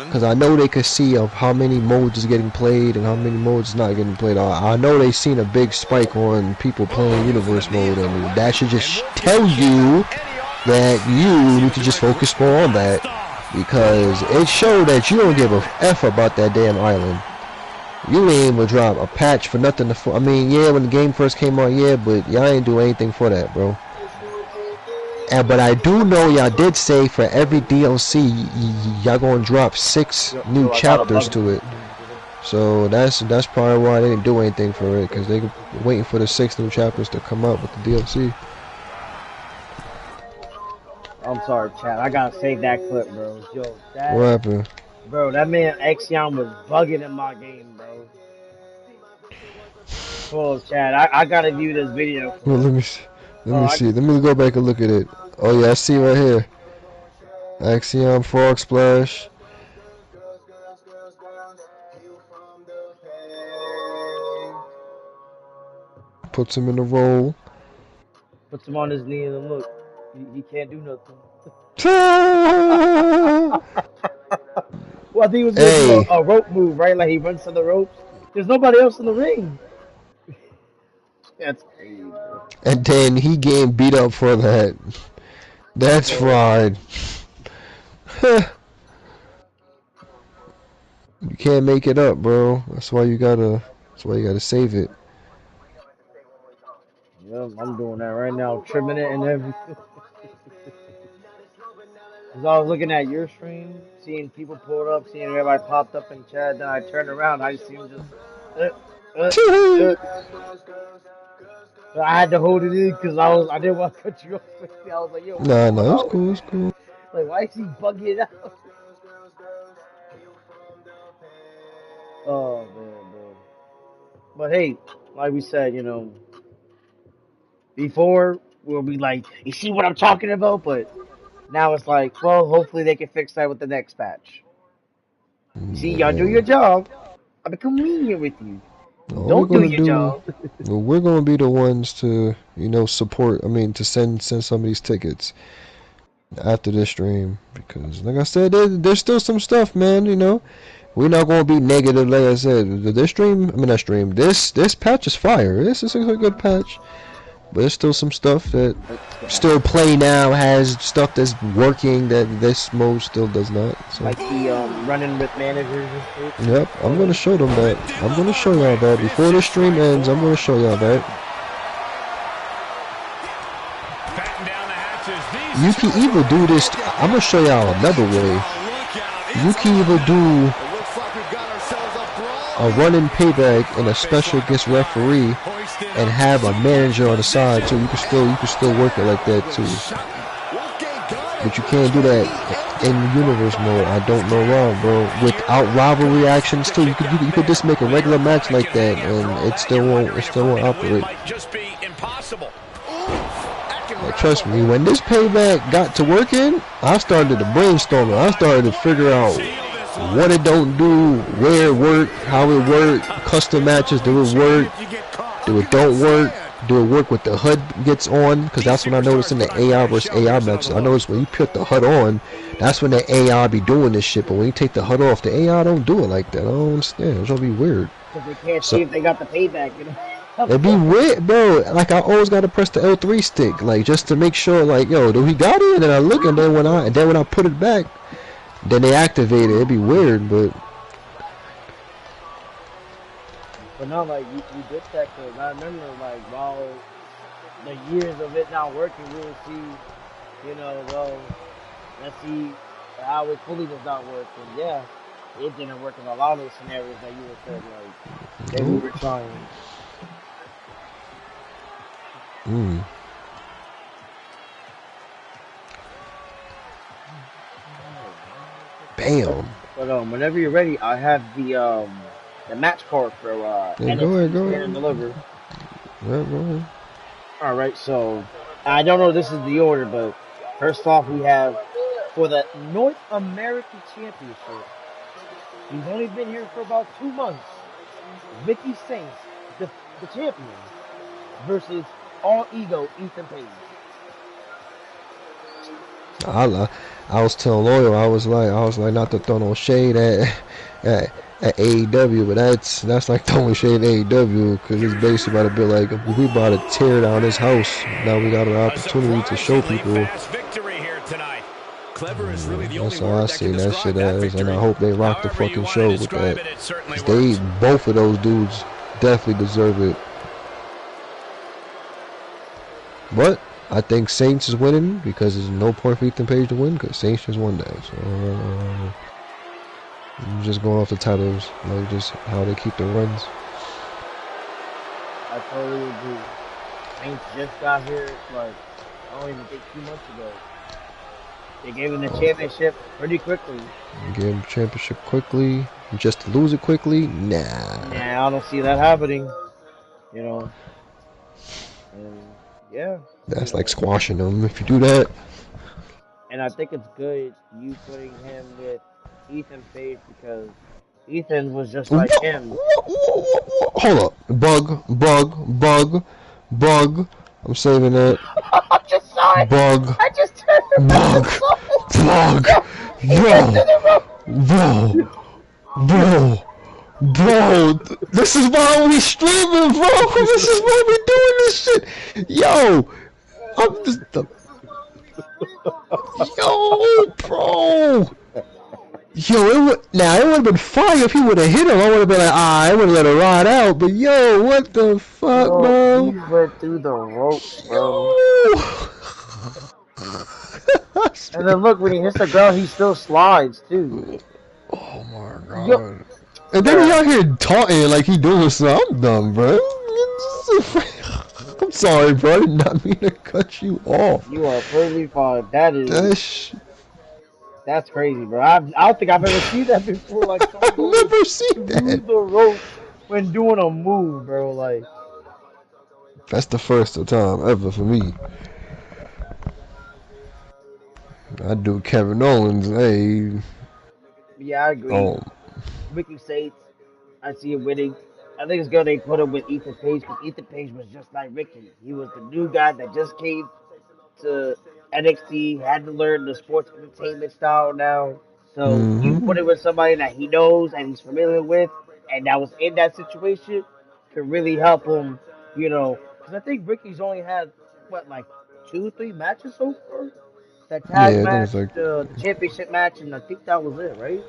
because I know they could see of how many modes is getting played and how many modes is not getting played. I know they seen a big spike on people playing Universe mode, and that should just tell you that you need to just focus more on that, because it showed that you don't give a F about that damn island. You ain't even drop a patch for nothing to. I mean, yeah, when the game first came out, yeah, but y'all ain't do anything for that, bro. But I do know y'all did say for every DLC, y'all gonna drop 6 new chapters to it. So that's probably why they didn't do anything for it, because they were waiting for the 6 new chapters to come out with the DLC. I'm sorry, Chad. I gotta save that clip, bro. Yo, that. What happened? Bro, that man Exion was bugging in my game, bro. Hold on, Chad. I gotta view this video. Well, let me see. Let me go back and look at it. Oh yeah, I see right here. Axiom Frog Splash. Puts him in the roll. Puts him on his knee and look. He can't do nothing. Well, I think he was doing a rope move, right? Like he runs to the ropes. There's nobody else in the ring. That's crazy, bro. And then he getting beat up for that. That's fried. You can't make it up, bro. That's why you gotta save it. Yeah, I'm doing that right now, trimming it and everything. Cause I was looking at your stream, seeing people pull it up, seeing everybody popped up in chat. Then I turned around, I see him just. I had to hold it in because I didn't want to cut you off. I was like, yo. Nah, it's cool, it's cool. Like, why is he bugging out? Oh man, bro. But hey, like we said, you know, before we'll be like, you see what I'm talking about? But now it's like, well, hopefully they can fix that with the next patch. See, y'all do your job. I become lenient with you. Don't do your job. Well, we're gonna be the ones to, you know, support. I mean, to send some of these tickets after this stream, because, like I said, there's still some stuff, man. You know, we're not gonna be negative. Like I said, this patch is fire. This is a good patch. But there's still some stuff that still Play Now has stuff that's working that this mode still does not. So. Like the running with managers and stuff. Yep, I'm gonna show them that. I'm gonna show y'all that before the stream ends. I'm gonna show y'all that. You can even do this. I'm gonna show y'all another way. You can even do a running payback and a special guest referee, and have a manager on the side too. You can still work it like that too. But you can't do that in Universe mode. I don't know why, bro. Without rivalry actions too, you could just make a regular match like that, and it still won't operate. Like, trust me, when this payback got to working, I started to brainstorm. I started to figure out what it don't do, where it work, how it work, custom matches, do it work, do it don't work, do it work with the HUD gets on, because that's when I noticed in the AI versus AI matches, I noticed when you put the HUD on, that's when the AI be doing this shit, but when you take the HUD off, the AI don't do it like that. I don't understand, it's gonna be weird. Because they can't see if they got the payback, you know? It'd be weird, bro. Like, I always gotta press the L3 stick, like, just to make sure, like, yo, do he got it? And then I look, and then when I put it back, then they activate it. It'd be weird, but not like you did that, because I remember, like, while the years of it not working, we would see, you know, well, let's see how it fully does not work. And yeah, it didn't work in a lot of those scenarios that you were said, like, they were trying. Bam. But whenever you're ready, I have the match card for yeah, go ahead. Deliver. Yeah, go ahead. All right, so I don't know if this is the order, but first off, we have for the North American Championship, He's only been here for about 2 months. Ricky Saints, the champion, versus all ego Ethan Page. I was telling Loyal, I was like not to throw no shade at AEW, but that's like throwing shade at AEW, because it's basically about to be like, we about to tear down this house. Now we got an opportunity to show people. Clever is really the That's only all I word see that that shit as, and I hope they rock the However fucking show with that. Both of those dudes definitely deserve it. But I think Saints is winning, because there's no point for Ethan Page to win, because Saints just won that. So I'm just going off the titles, like just how they keep the runs. I totally agree. Saints just got here, like, I don't even think 2 months ago. They gave him the championship pretty quickly. Gave him the championship quickly, just to lose it quickly? Nah. Nah, I don't see that happening. You know. And yeah. That's like squashing them if you do that. And I think it's good you putting him with Ethan Page, because Ethan was just like him. Hold up. Bug. I'm saving it. I'm just sorry. Bug. I just turned Bug. Bro, this is why we streaming, bro. This is why we doing this shit. Yo, I'm just yo, bro. Yo, it would have been fire if he would have hit him. I would have been like, I would have let it ride out. But yo, what the fuck, bro? He went through the ropes, bro. And then look, when he hits the ground, he still slides too. Oh my god. Yo. And then he out here taunting like he doing something. I'm done, bro. I'm sorry, bro. I did not mean to cut you off. You are perfectly fine. That's crazy, bro. I don't think I've ever seen that before. Like, I've never seen that. The rope when doing a move, bro. Like, that's the first time ever for me. I do Kevin Owens. Hey. Yeah, I agree. Ricky Saints, I see him winning. I think it's good they put him with Ethan Page, because Ethan Page was just like Ricky. He was the new guy that just came to NXT, had to learn the sports entertainment style now. So you put it with somebody that he knows and he's familiar with, and that was in that situation, could really help him, you know. Because I think Ricky's only had, like 2-3 matches so far? That tag match, like the championship match, and I think that was it, right?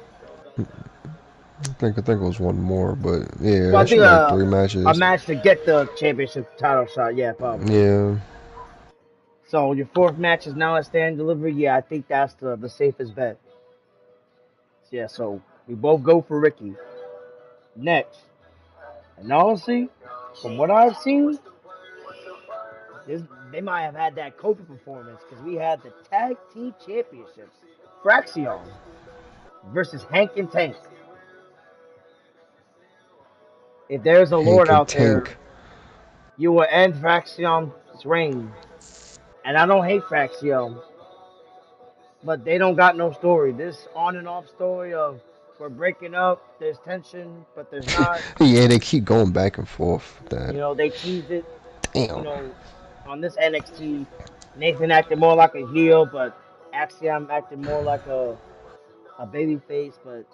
I think it was one more, but yeah, well, I think like 3 matches. A match to get the championship title shot, yeah, probably. Yeah. So your 4th match is now a stand delivery. Yeah, I think that's the safest bet. Yeah, so we both go for Ricky. Next, and honestly, from what I've seen, they might have had that Kofi performance, because we had the tag team championships, Fraxion versus Hank and Tank. If there's a Lord out there, you will end Fraxion's reign. And I don't hate Fraxion, but they don't got no story. This on and off story of we're breaking up, there's tension, but there's not. Yeah, they keep going back and forth. You know, they teased it. Damn. You know, on this NXT, Nathan acted more like a heel, but Axiom acted more like a baby face. But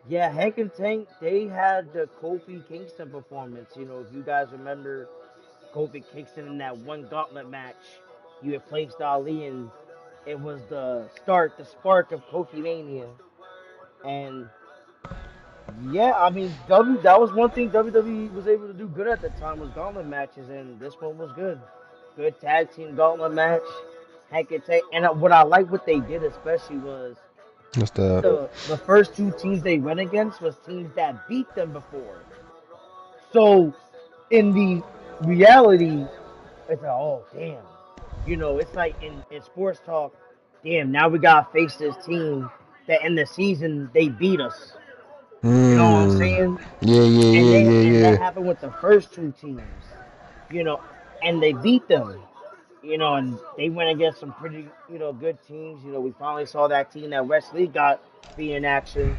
yeah, Hank and Tank, they had the Kofi Kingston performance. You know, if you guys remember Kofi Kingston in that one gauntlet match, you had placed Ali, and it was the spark of Kofi Mania. And yeah, I mean, that was one thing WWE was able to do good at the time, was gauntlet matches, and this one was good. Good tag team gauntlet match. Hank and Tank, and what I like what they did especially was the first 2 teams they went against was teams that beat them before. So in the reality, it's like, oh damn, you know, it's like in sports talk, damn, now we gotta face this team that in the season they beat us. You know what I'm saying? Yeah. That happened with the first 2 teams, you know, and they beat them, you know, and they went against some pretty, you know, good teams. You know, we finally saw that team that Wesley got be in action.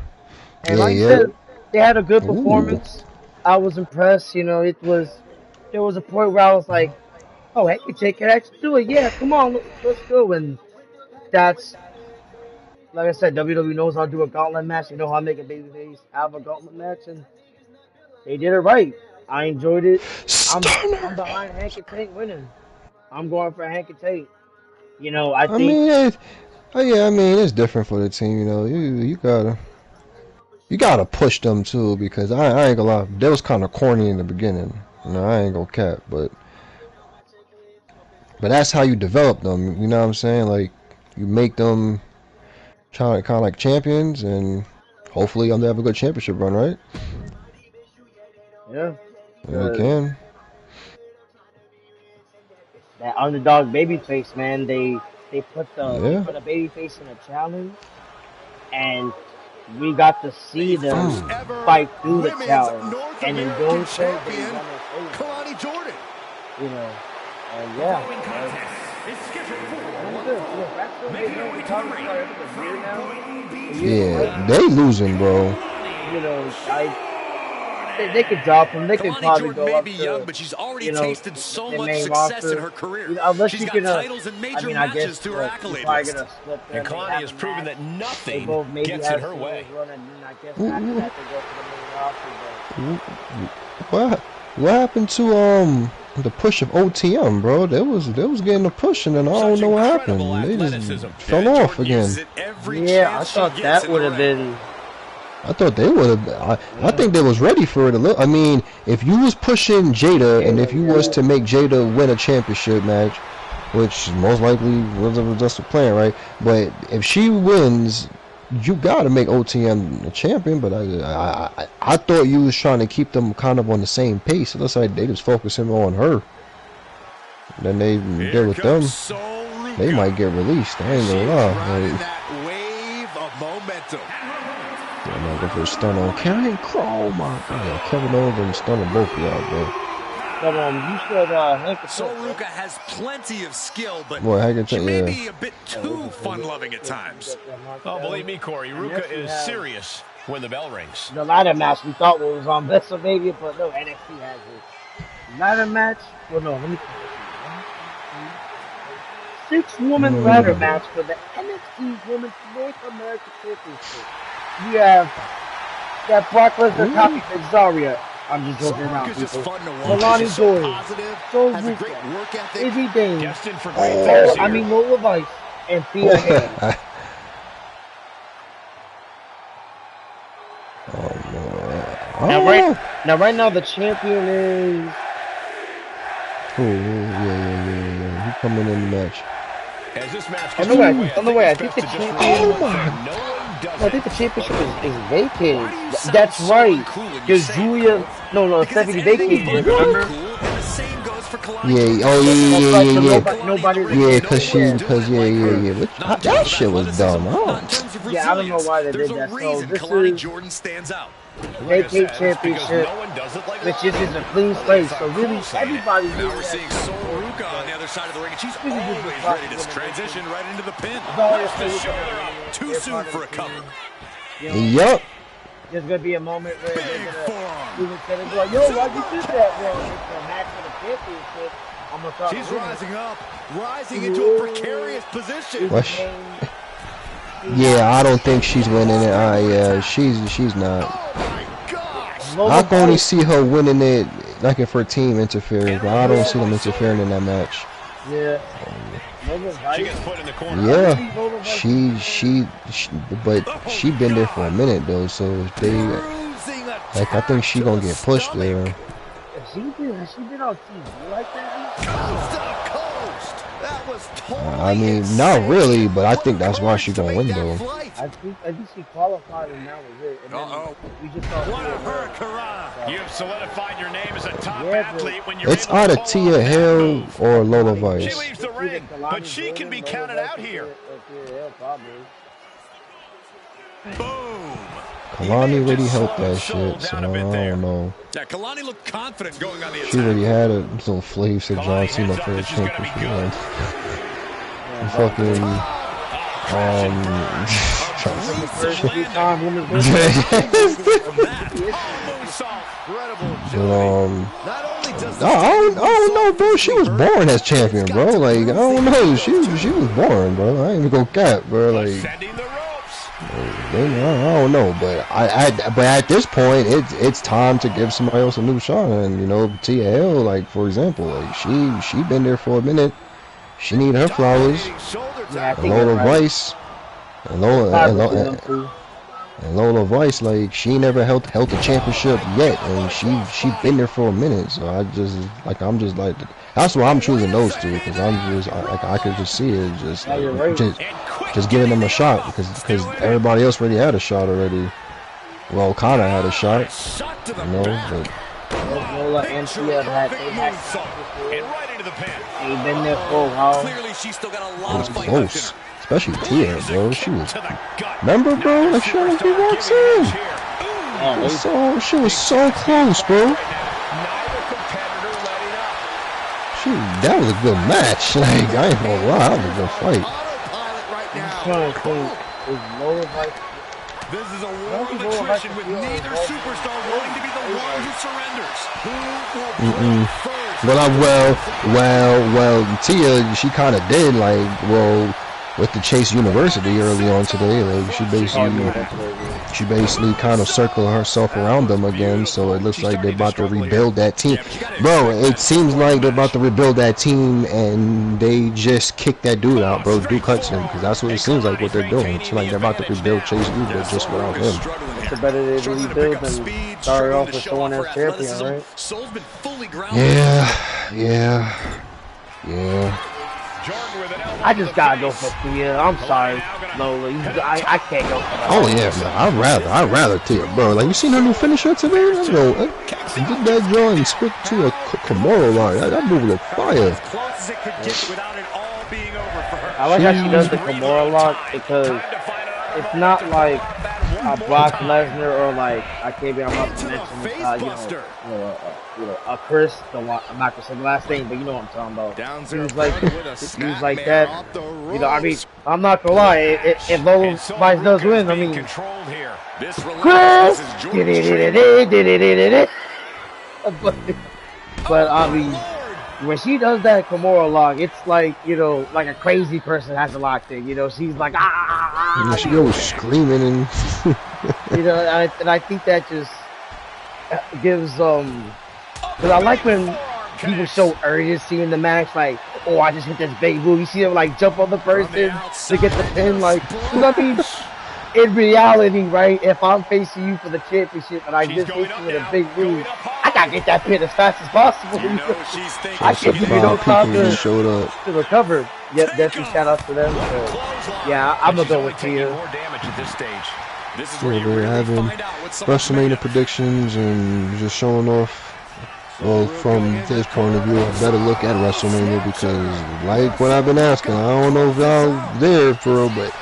And Yeah, like you yeah. said, they had a good Ooh. performance. I was impressed. You know, there was a point where I was like, oh, hey, can actually do it. Yeah, come on, let's go. And that's like I said, WWE knows how to do a gauntlet match. They know how to make a babyface have a gauntlet match, and they did it right. I enjoyed it. I'm Stunner. behind Hank and Tank winning. I'm going for Hank and Tank. You know, I I think mean, oh yeah, I mean, it's different for the team, you know. You gotta push them too because I ain't gonna lie, they was kind of corny in the beginning. You know, I ain't gonna cap, but that's how you develop them. You know what I'm saying? Like you make them try to kind of like champions, and hopefully they have a good championship run, right? yeah, And they because can. that underdog babyface man, they Yeah. put a babyface in a challenge, and we got to The see them first ever fight through the Women's challenge, North and in American doing so, they Champion, won us over. Kalani Jordan. You know, and yeah, it was good. You know, Braxton been here in college for I think a year now, a year and a Yeah, half. they losing, bro. You know, they could drop him. They could Kalani probably Jordan go may up be young, to, but she's already you know, tasted so the much main success in roster. her career. You know, unless She's you got can, titles and I major mean, I guess matches to her you're accolade probably list. gonna split And them. They Kalani have has a proven match. that They nothing both maybe gets in have her way. singles run, and then I guess after that they go to the main roster. What what happened to the push of OTM, bro? They was getting a push, and then I don't Such know what incredible happened. They just athleticism. fell And off Jordan uses again. it every But yeah, I chance she thought gets that in the would have ring. been. I thought they would have. I Yeah, think they was ready for it a little. I mean, if you was pushing Jada, and if you was yeah. to make Jada win a championship match, which most likely was just a plan, right? But if she wins, you gotta make OTM a champion. But I thought you was trying to keep them kind of on the same pace. It looks like they just focusing on her. Then they deal Here with comes them. Sol They might Ruca. get released. I ain't She gonna is lie. riding Like, that wave of momentum. I'm not going for a stun on Karen Crow. My God, Kevin Owens and stunning both of y'all, bro. But you said Hank and Sol Tank, right? Ruca has plenty of skill, but Boy, I can she tell may yeah. be a bit too fun-loving at times. Oh, believe me, Corey, And Ruka next we is have serious when the bell rings. the ladder match we thought was on WrestleMania, but no, NXT has it. Ladder match? Well, no, let me count this. 6-woman ladder match for the NXT Women's North American Championship. We have that Brock Lesnar copy Zaria. I'm just joking around, Ruca's just people. fun to watch. Milani She's so Doyle, positive, Sol has a great Ruca, work ethic. Izzy Dane, Destined for great things here. Lola Vice, and Thea Hale. Right now the champion is. Yeah. He coming in the match. As this match On gets the way, underway, on the way. I think the it's best to champion. just remember one thing. No one does I think the it championship like is vacated. Why do you sound That's so right. uncool when you Because say it, Julia, no, Because Stephanie it's anything vacated but it. Remember? uncool, and the same goes for Kalani Yeah. Jordan. Oh yeah. But nobody. Yeah, cause Yeah. Which, Not in terms that of shit was athleticism, dumb. not in terms of Yeah, I don't know resilience. why they There's did a that. So reason this Kalani is Jordan stands out. Like I vacate said, it's because championship, no one does it like which that. is a clean slate. So really, everybody Now here we're seeing Sol Ruca on the other side of the ring, and she's This is always just ready to possible transition right into the pin. Zaria Just Sol show Ruca. her up. Too They're soon part of for the a cover. team. You know, Yup. there's gonna be a moment where Big they're gonna forearm. even say, like, "Yo, why'd you do that?" Well, it's a match for the championship. I'm gonna start. She's rising up, rising into a precarious position. What? Yeah, I don't think she's winning it. Yeah, she's not. Oh my gosh! I can only see her winning it, like if her team interferes, but I don't see them interfering in that match. Yeah. She gets put in the corner. Yeah, but she been there for a minute though, so they, like, I think she gonna get pushed there. Has she been on TV like that? Coast to coast. That was totally I mean, not really, but I think that's why she gonna win though. I think she qualified and that was it. And then we just saw What a hurricane! You've solidified your name as a top Yeah, athlete when you're It's able to either pull Tia off that Hill move. or Lola She Vice. leaves the ring, but she can be counted out here. Boom! Kalani already helped that shit, so I don't know. Yeah, Kalani looked confident going on the attack. She already had a little flave to John Cena for the championship. Fucking, First two-time women's But, I don't know, bro. She was born as champion, bro. Like, I don't know. She was born, bro. I ain't even gonna cap, bro. Like, I don't know, but but at this point, it's time to give somebody else a new shot. And you know, Tia Hill, like for example, like she been there for a minute. She need her flowers. And Lola Vice, and Lola Vice, like she never held the championship yet, and she been there for a minute. So I'm just like that's why I'm choosing those two, because I could just see it just giving them a shot, because everybody else already had a shot already. Well, kind of had a shot, you know, but. Lola and Tia had they've been there for a while. It was close, especially Tia, bro. She was. Remember, bro? Like she walks in. She was so close, bro. That was a good match. Like I ain't gonna lie, that was a good fight. This is a war of attrition with neither superstar willing to be the one who surrenders. Who will first? Well, Tia, she kind of did, like, well, with the Chase University early on today, like, she basically kind of circled herself around them again, so it looks like they're about to rebuild that team. Bro, it seems like they're about to rebuild that team, and they just kicked that dude out, bro, Duke Hudson, because that's what it seems like what they're doing. It's like they're about to rebuild Chase U, but just without him. It's better to rebuild than start off with someone as champion, right? Yeah. I just gotta go for Tia. I'm sorry, Lola. I can't go for that. Oh yeah, man. I'd rather Tia, bro. Like you seen her new finisher today? Let's go. Get that jaw and split to a Kimura line. That move was fire. I like how she does the Kimura lock, because it's not like a Brock Lesnar or like I'm not to mention a Chris. I'm not gonna say the last name, but you know what I'm talking about. He was like that. You know, I mean, I'm not gonna lie. If Lola Vice does win, I mean, Chris. But I mean, when she does that Kimura lock, it's like, you know, like a crazy person has a lock thing. You know, she's like she goes screaming and you know, and I think that just gives because I like when people show urgency in the match, like, oh, I just hit this big move. You see them like jump on the person to get the pin, like, you know what I mean? In reality, right, if I'm facing you for the championship and I just hit you with a big move, I gotta get that pin as fast as possible. I can't give you no time to recover. Yep, definitely shout out to them. So, yeah, I'm gonna go with Tia. We're having WrestleMania predictions and just showing off. Well, from this point of view, I better look at WrestleMania, because, like what I've been asking, I don't know if y'all there for real, but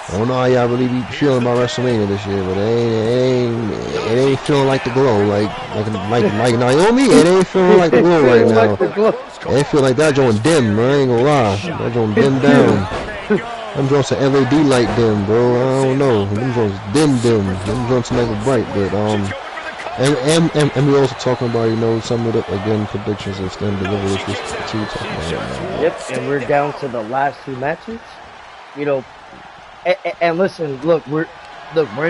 I don't know how y'all really be feeling about WrestleMania this year, but it ain't feeling like the glow, like Naomi. It ain't feeling like the glow right now. It ain't feel like that joint dim, bro. I ain't gonna lie, that joint dim down. Them joints are LED light dim, bro. I don't know. Them joints dim. Them joints never bright, but and we also talking about, you know, some of the again predictions of Stand Deliver, which was two talking about. Yep, and we're down to the last two matches. You know. And listen, look, we're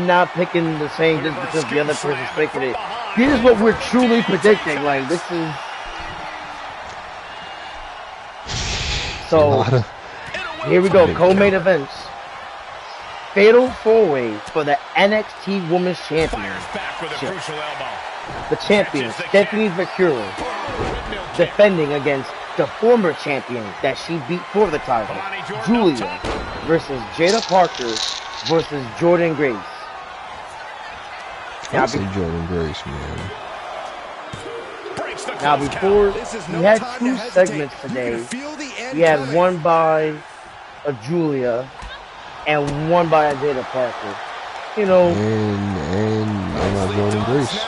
not picking the same just because the other person's picking it. This is what we're truly predicting. Like, this is so. Here we go. Co-main events. Fatal 4-way for the NXT Women's Championship. The champion, Stephanie Vaquero, defending against the former champion that she beat for the title, Julia, versus Jada Parker versus Jordynne Grace. Now, Jordynne Grace, man. Now, before, we had two segments today. We had one by Julia and one by Jada Parker. You know. And Jordynne Grace.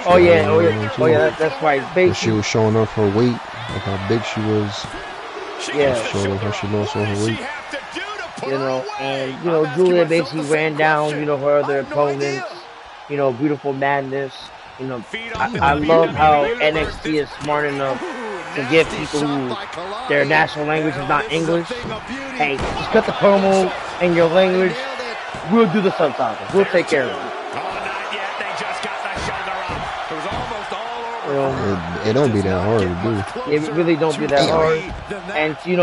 Oh yeah, that's right. She was showing off her weight, like how big she was. Yeah. Showing off how she lost all her weight. And Julia basically ran down, her other opponents, Beautiful Madness. I love how NXT is smart enough to give people who their national language is not English. Hey, just cut the promo in your language. We'll do the subtitles. We'll take care of it. It don't be that hard to do. It really don't be that hard. And she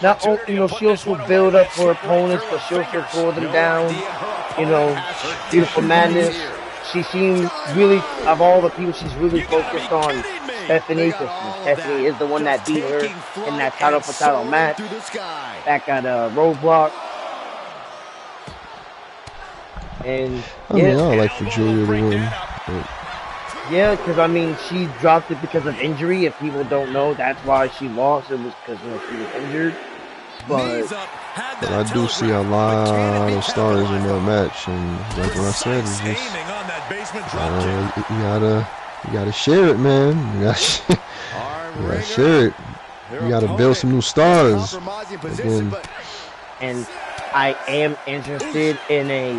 not only she also build up her opponents, but she also pull them down. Beautiful Madness. She seemed really, of all the people, she's really focused on Stephanie, because Stephanie is the one that beat her in that title for title match back at Roadblock. And I like for Julia to win. Yeah, because she dropped it because of injury. If people don't know, that's why she lost. It was because she was injured. But I do see a lot of stars in that match, and like what I said, it's just you gotta share it, man. You gotta share it. You gotta build some new stars. And I am interested in a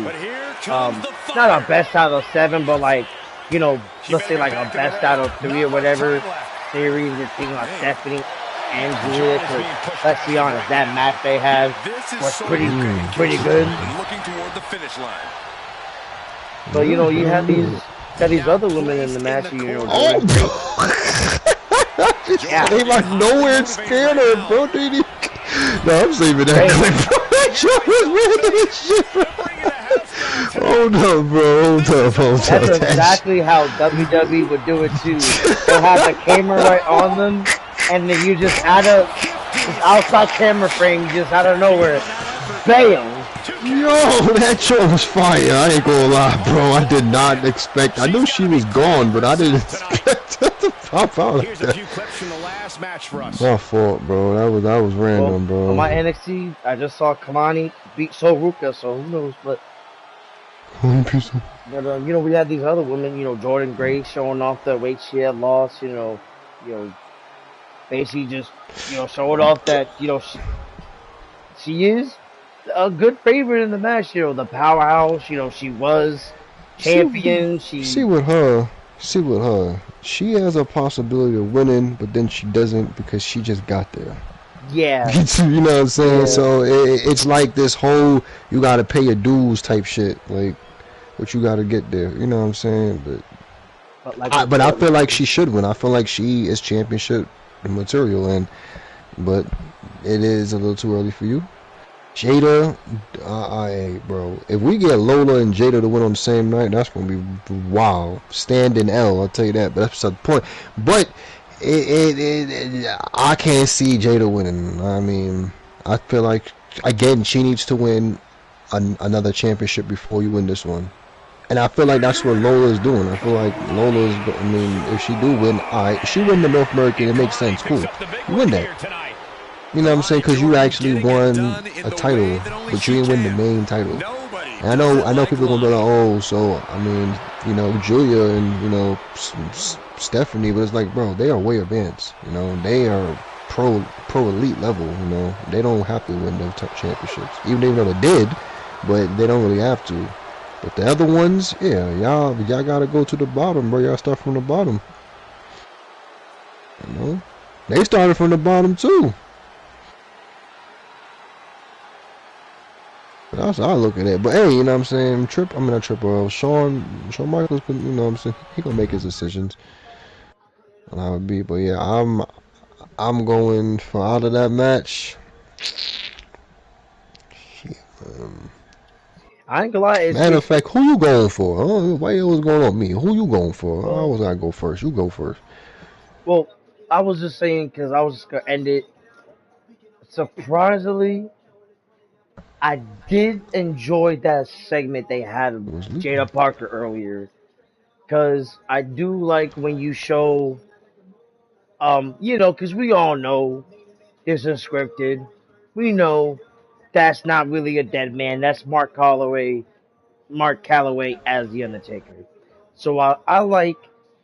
not a best out of 7, but like let's say like a best out of 3 or whatever series. It's thinking like Stephanie and Julia, because let's be honest, that match they have was pretty good. But you have these other women in the match. Yeah, they like nowhere and scared her, bro. No, I'm saving that clip. Hold up, bro. Hold up. That's exactly how WWE would do it too. They'll have the camera right on them, and then you just add a outside camera frame just out of nowhere. Bam! Yo, that show was fire. I ain't gonna lie, bro. I did not expect. I knew she was gone, but I didn't expect her to pop out like that. My fault, bro. That was random, bro. On my NXT, I just saw Kamani beat Soruka, so who knows? But we had these other women. Jordan Grace showing off the weight she had lost. Basically just showing off that she is a good favorite in the match. The powerhouse. She was champion. See with her. She has a possibility of winning, but then she doesn't because she just got there. Yeah. You know what I'm saying? Yeah. So it's like this whole you gotta pay your dues type shit. Like, what you gotta get there. You know what I'm saying? But I feel like she should win. I feel like she is championship material, but it is a little too early for you. Jada, bro. If we get Lola and Jada to win on the same night, that's gonna be wow. Standing L, I'll tell you that. But that's beside the point. But I can't see Jada winning. I feel like again she needs to win another championship before you win this one. And I feel like that's what Lola is doing. I feel like Lola is. If she do win, she win the North American. It makes sense. Cool, you win that. You know what I'm saying? Because you actually won a title, but you didn't win the main title. And I know people are gonna be like, oh, so Julia and Stephanie, but it's like, bro, they are way advanced. They are pro elite level. They don't have to win those championships, even though they did, but they don't really have to. But the other ones, yeah, y'all gotta go to the bottom, bro. Y'all start from the bottom. They started from the bottom too. That's how I look at it. But hey, you know what I'm saying? Shawn Michaels, you know what I'm saying? He gonna make his decisions. And I would be, but yeah, I'm going for out of that match. I ain't gonna lie. Matter of fact, who you going for? Oh, why you always going on me? Who you going for? I always gotta go first. You go first. Well, I was just saying because I was just gonna end it. Surprisingly, I did enjoy that segment they had with Jada Parker earlier, because I do like when you show, because we all know this is scripted. We know that's not really a dead man. That's Mark Calloway as the Undertaker. So I like,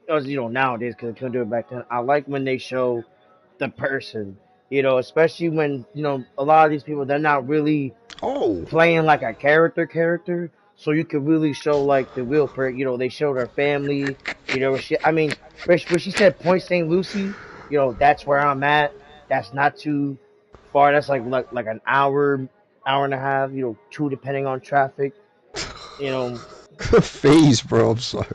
as nowadays, because I couldn't do it back then. I like when they show the person, especially when a lot of these people, they're not really playing like a character, so you could really show like the real per. You know, they showed her family. You know, I mean, when she said Point St. Lucie, you know, that's where I'm at. That's not too far. That's like an hour and a half. You know, two depending on traffic. You know. Phase, bro. I'm sorry.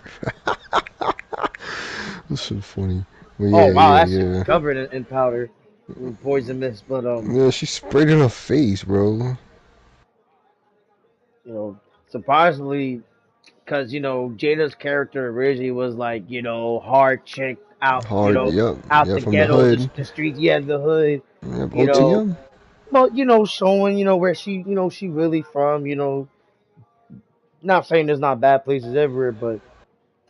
That's so funny. But Oh wow, that's yeah. covered in powder, poison mist. But Yeah, she sprayed in her face, bro. you know, surprisingly, because you know Jada's character originally was like you know hard chick out, you Hard, know, yep. out Yeah, the from the ghetto, hood. the street, yeah, the hood, Yep, you know. OTM. But you know, showing you know where she really from, you know. Not saying there's not bad places everywhere, but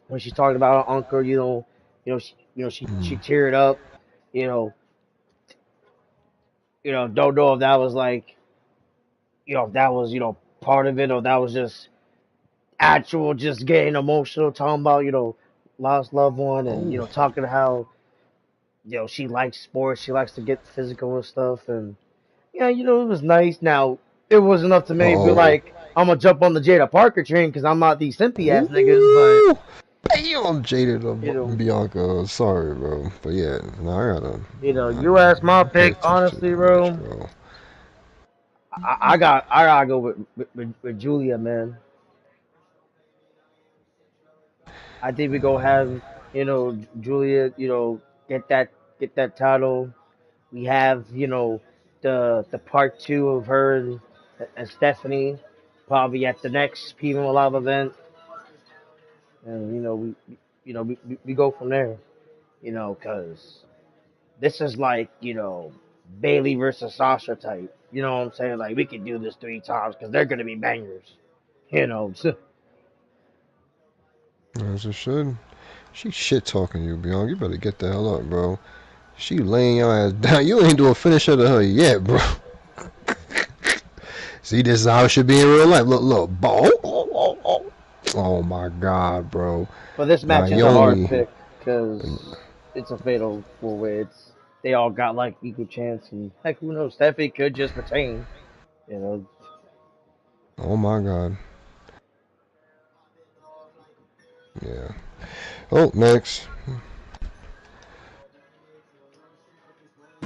when she's talking about her uncle, she teared up, you know, don't know if that was like, if that was part of it or that was just actual just getting emotional, talking about lost loved one and Oh. talking how she likes sports, she likes to get physical and stuff, and yeah, it was nice. Now it was enough to maybe be Oh. like, I'm gonna jump on the Jada Parker train because I'm not these simpy ass niggas, but Ooh. Bam! Jaded you know, Bianca. Sorry, bro. But yeah, now I gotta. you asked my Pay pick, attention to honestly, that match, bro. bro. I gotta go with Julia, man. I think we go have Julia, get that title. We have the part two of her and Stephanie probably at the next People Live event, and we go from there. Because this is like Bailey versus Sasha type. You know what I'm saying? Like we could do this 3 times because they're gonna be bangers. You know. As it should. She shit talking you, Bianca. You better get the hell up, bro. She laying your ass down. You ain't do a finisher to her yet, bro. See, this is how it should be in real life. Look. Oh my god, bro. But this match is a hard pick because it's a fatal 4-way. They all got like equal chance, and heck, who knows? Stephanie could just retain. You know. Oh my god. Yeah. Oh, next.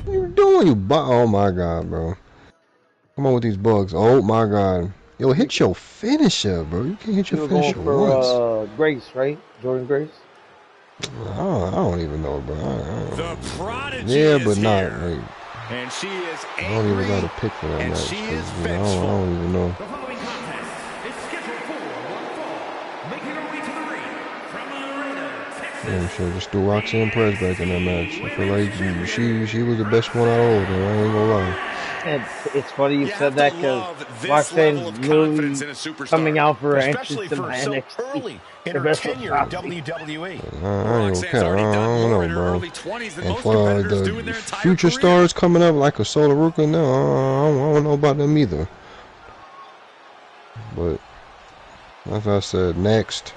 What you doing, you oh my god, bro. Come on with these bugs. Oh my god. Yo, hit your finisher, bro. You can't hit your finisher once. Grace, right? Jordan Grace. I don't even know, bro. The prodigy yeah, but is not here. like. And she is I don't even got a pick for that match. She is I don't even know. The following contest is scheduled for one fall. Making her way to the ring from Laredo, Texas. Yeah, sure. Just threw Roxanne Perez back in that match. I feel like she was the best one out of all of them. I ain't gonna lie. And it's funny you said that because Roxanne's literally coming out for her entrance to my so NXT. early in her tenure in WWE. I ain't okay. I don't know, bro. And for the future stars coming up like a Sola Ruka, no, I don't know about them either. But like I said, next,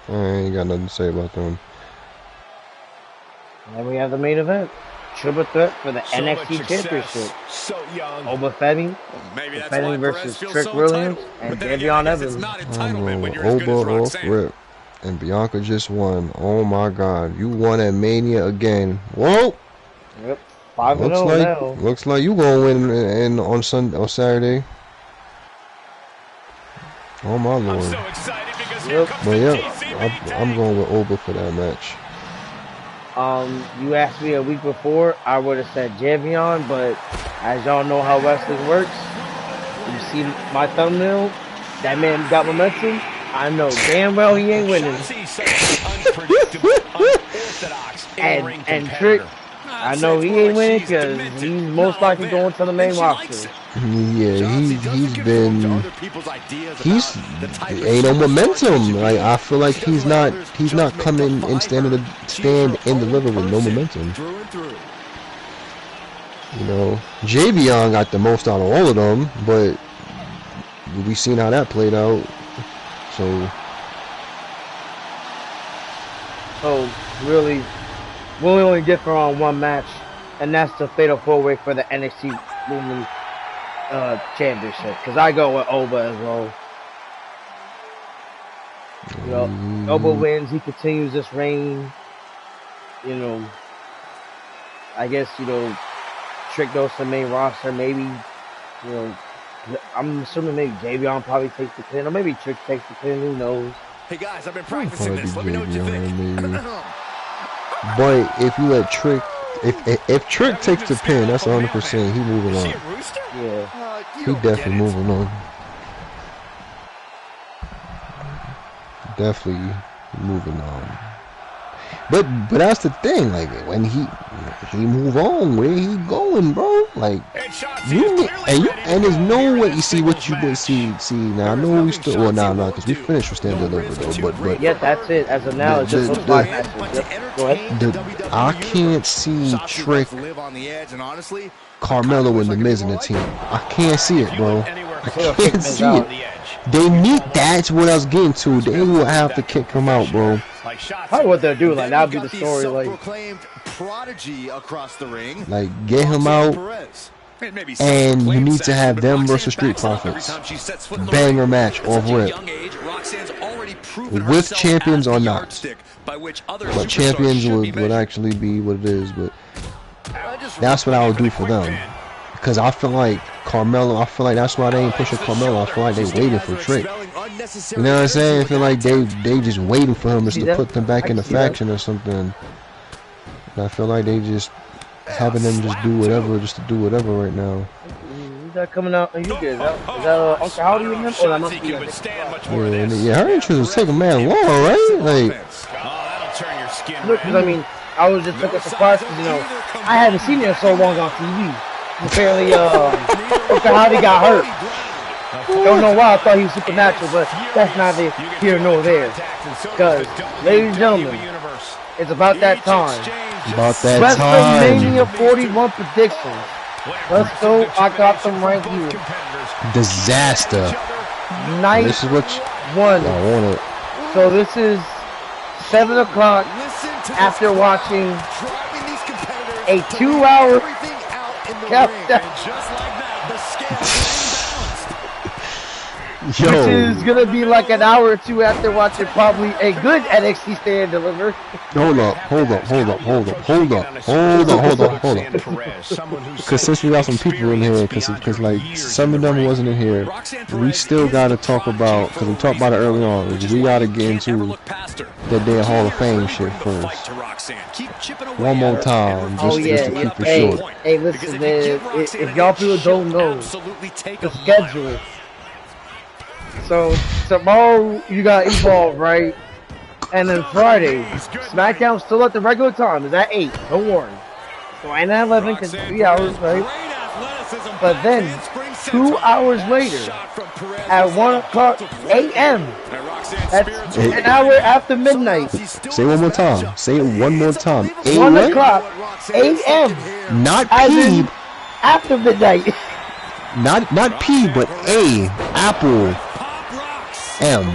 I ain't got nothing to say about them. And then we have the main event. Triple threat for the NXT Championship. So young. Oba Femi defending versus Trick Williams and Davion Evans. I'm going with Oba off rip. And Bianca just won. Oh my god. You won at Mania again. Whoa! Yep. 5-0 now. Looks like you gonna win on Saturday. Oh my lord. I'm so excited because here comes but yeah, I'm going with Oba for that match. You asked me a week before, I would have said Javion, but as y'all know how wrestling works, you see my thumbnail, that man got momentum. I know damn well he ain't winning. and Trick, I know he ain't winning because he's most likely going to the main roster. Yeah, he's ain't no momentum. Like I feel like he's not coming and stand and deliver with no momentum. You know, Javion got the most out of all of them, but we seen how that played out. So really, we only differ on one match, and that's the Fatal 4-Way for the NXT Women's championship because I go with Oba as well. You know, Oba wins. He continues this reign. You know, I guess Trick goes to the main roster. Maybe I'm assuming maybe Javion probably takes the pin, or maybe Trick takes the pin. Who knows? Hey guys, I've been practicing this. Let me know what you think. But if you let Trick, if Trick takes the pin, that's 100%. He moving on. Yeah, he definitely moving on. Definitely moving on. But that's the thing. Like when he move on, where he going, bro? Like and there's no way. You see what you did. See. Now I know we still. Well, nah, because we finished with Stand Deliver though. But yeah, that's it. As of now, it's just those 5 matches. Yep. Go ahead. I can't see Trick, Carmelo, and the Miz in the team. I can't see it, bro. I can't see it. They need. That's what I was getting to. They will have to kick him out, bro. Probably what they'll do. Like that would be the story. Like prodigy across the ring. Like get him out. And you need to have them versus Street Profits. Banger match off rip. With champions or not. But champions would actually be what it is. But that's what I would do for them. Because I feel like Carmelo, that's why they ain't pushing Carmelo. I feel like they waiting for Trick. You know what I'm saying? I feel like they just waiting for him just to put them back in the faction or something. And I feel like they just having them just do whatever, just to do whatever right now. Is that coming out? You good? Is that Uncle Howdy in him? Oh, that must be yeah, her interest was taking man long, right? Like, look, because I mean, I was just took a surprise because I haven't seen it so long on TV. Apparently, Uncle Howdy got hurt. Don't know why. I thought he was supernatural, but that's neither here nor there. Because, ladies and gentlemen, it's about that time. WrestleMania 41 predictions. Let's go. I got them right here. Disaster. Night this is what one. I want it. So this is 7 o'clock after watching a 2-hour countdown. Yo. Which is gonna be like an hour or two after watching probably a good NXT Stand Deliver. Hold up. Because since we got some people in here, because like some of them wasn't in here, we still gotta talk about, because we talked about it early on, we gotta get into that day Hall of Fame shit first. One more time, just to keep it short. Hey, listen, man, if y'all people don't know the schedule. So tomorrow you got Evolve, right? And then Friday, SmackDown's still at the regular time. It's at 8. Don't worry. So ain't at 11 because 3 hours, right? But then 2 hours later, at 1 o'clock a.m. That's an hour after midnight. Say it one more time. Say it one more time. 1 o'clock a.m. Not P. After midnight. Not P, but A. Apple. M.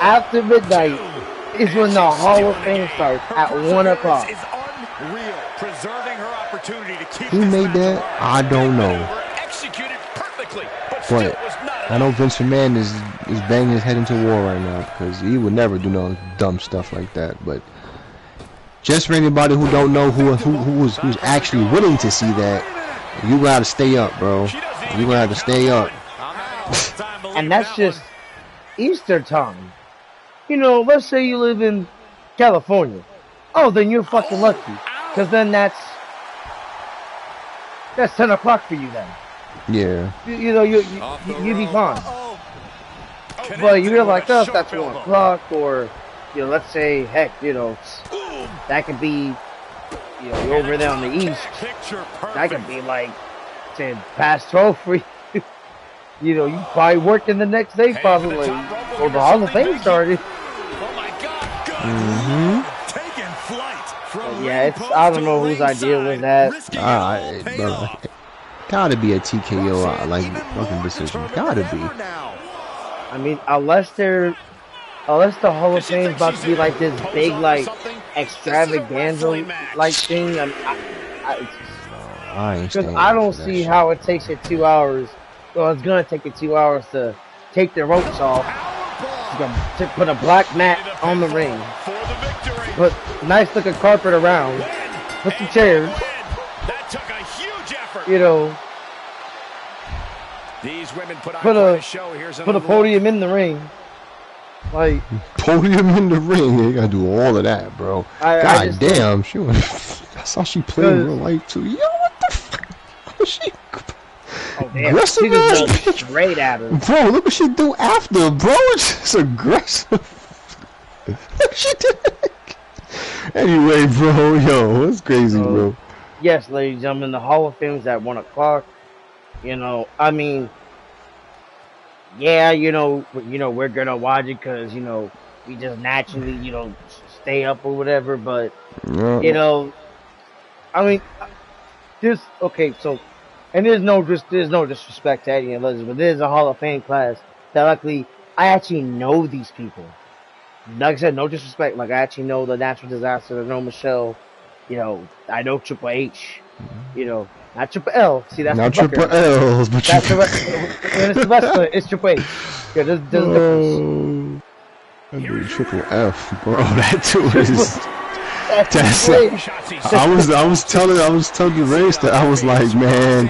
After midnight is when the Hall of Fame starts at 1 o'clock. Who made that? I don't know. But I know Vince McMahon is banging his head into a wall right now because he would never do no dumb stuff like that. But just for anybody who don't know who's actually willing to see that, you gotta stay up, bro. You gonna have to stay up. And that's just Easter time. Let's say you live in California. Oh, then you're fucking lucky. Because then that's 10 o'clock for you then. Yeah. You'd be fine. But you're like us, that's 1 o'clock, or, let's say, heck, that could be, you're over there on the east. That could be like, say, past 12 for you. You probably working the next day, probably. Or the Hall of Fame started. Yeah, I don't know whose idea was that. Gotta be a TKO, like, fucking decision. Gotta be. I mean, unless the Hall of Fame is about to be like this big, like, extravaganza, like, thing. I ain't Because staying I up don't for that see shit. how it takes it 2 hours. Well, it's gonna take it 2 hours to take the ropes off, to put a black mat on the ring, For the victory. put nice looking carpet around, put some chairs, That took a huge effort. you know, These women put on put quite a a show. Here's put a another podium in the ring. Like Podium in the ring. You gotta do all of that, bro. I God just damn, she was. That's how she played in Cause- real life too. Yo, what the fuck? Was she oh damn, aggressive she just ass walked bitch? straight at her. Bro, look what she do after, bro. It's just aggressive. Look she did. Anyway, bro, yo, it's crazy, So, bro. Yes, ladies and gentlemen, the Hall of Fame is at 1 o'clock. You know, I mean, yeah, we're gonna watch it because we just naturally, stay up or whatever. But Yeah. I mean, okay. So, and there's no disrespect to any of us, but there's a Hall of Fame class that luckily I actually know these people. Like I said, no disrespect. Like I actually know the Natural Disaster. I know Michelle. I know Triple H. Not Triple L. See, that's Not the Booker. triple L's, but That's you. when it's the wrestler, it's Triple H. Yeah, there's a difference. I do triple F, bro. That too is. That's Triple H. I was telling the race that I was like, man,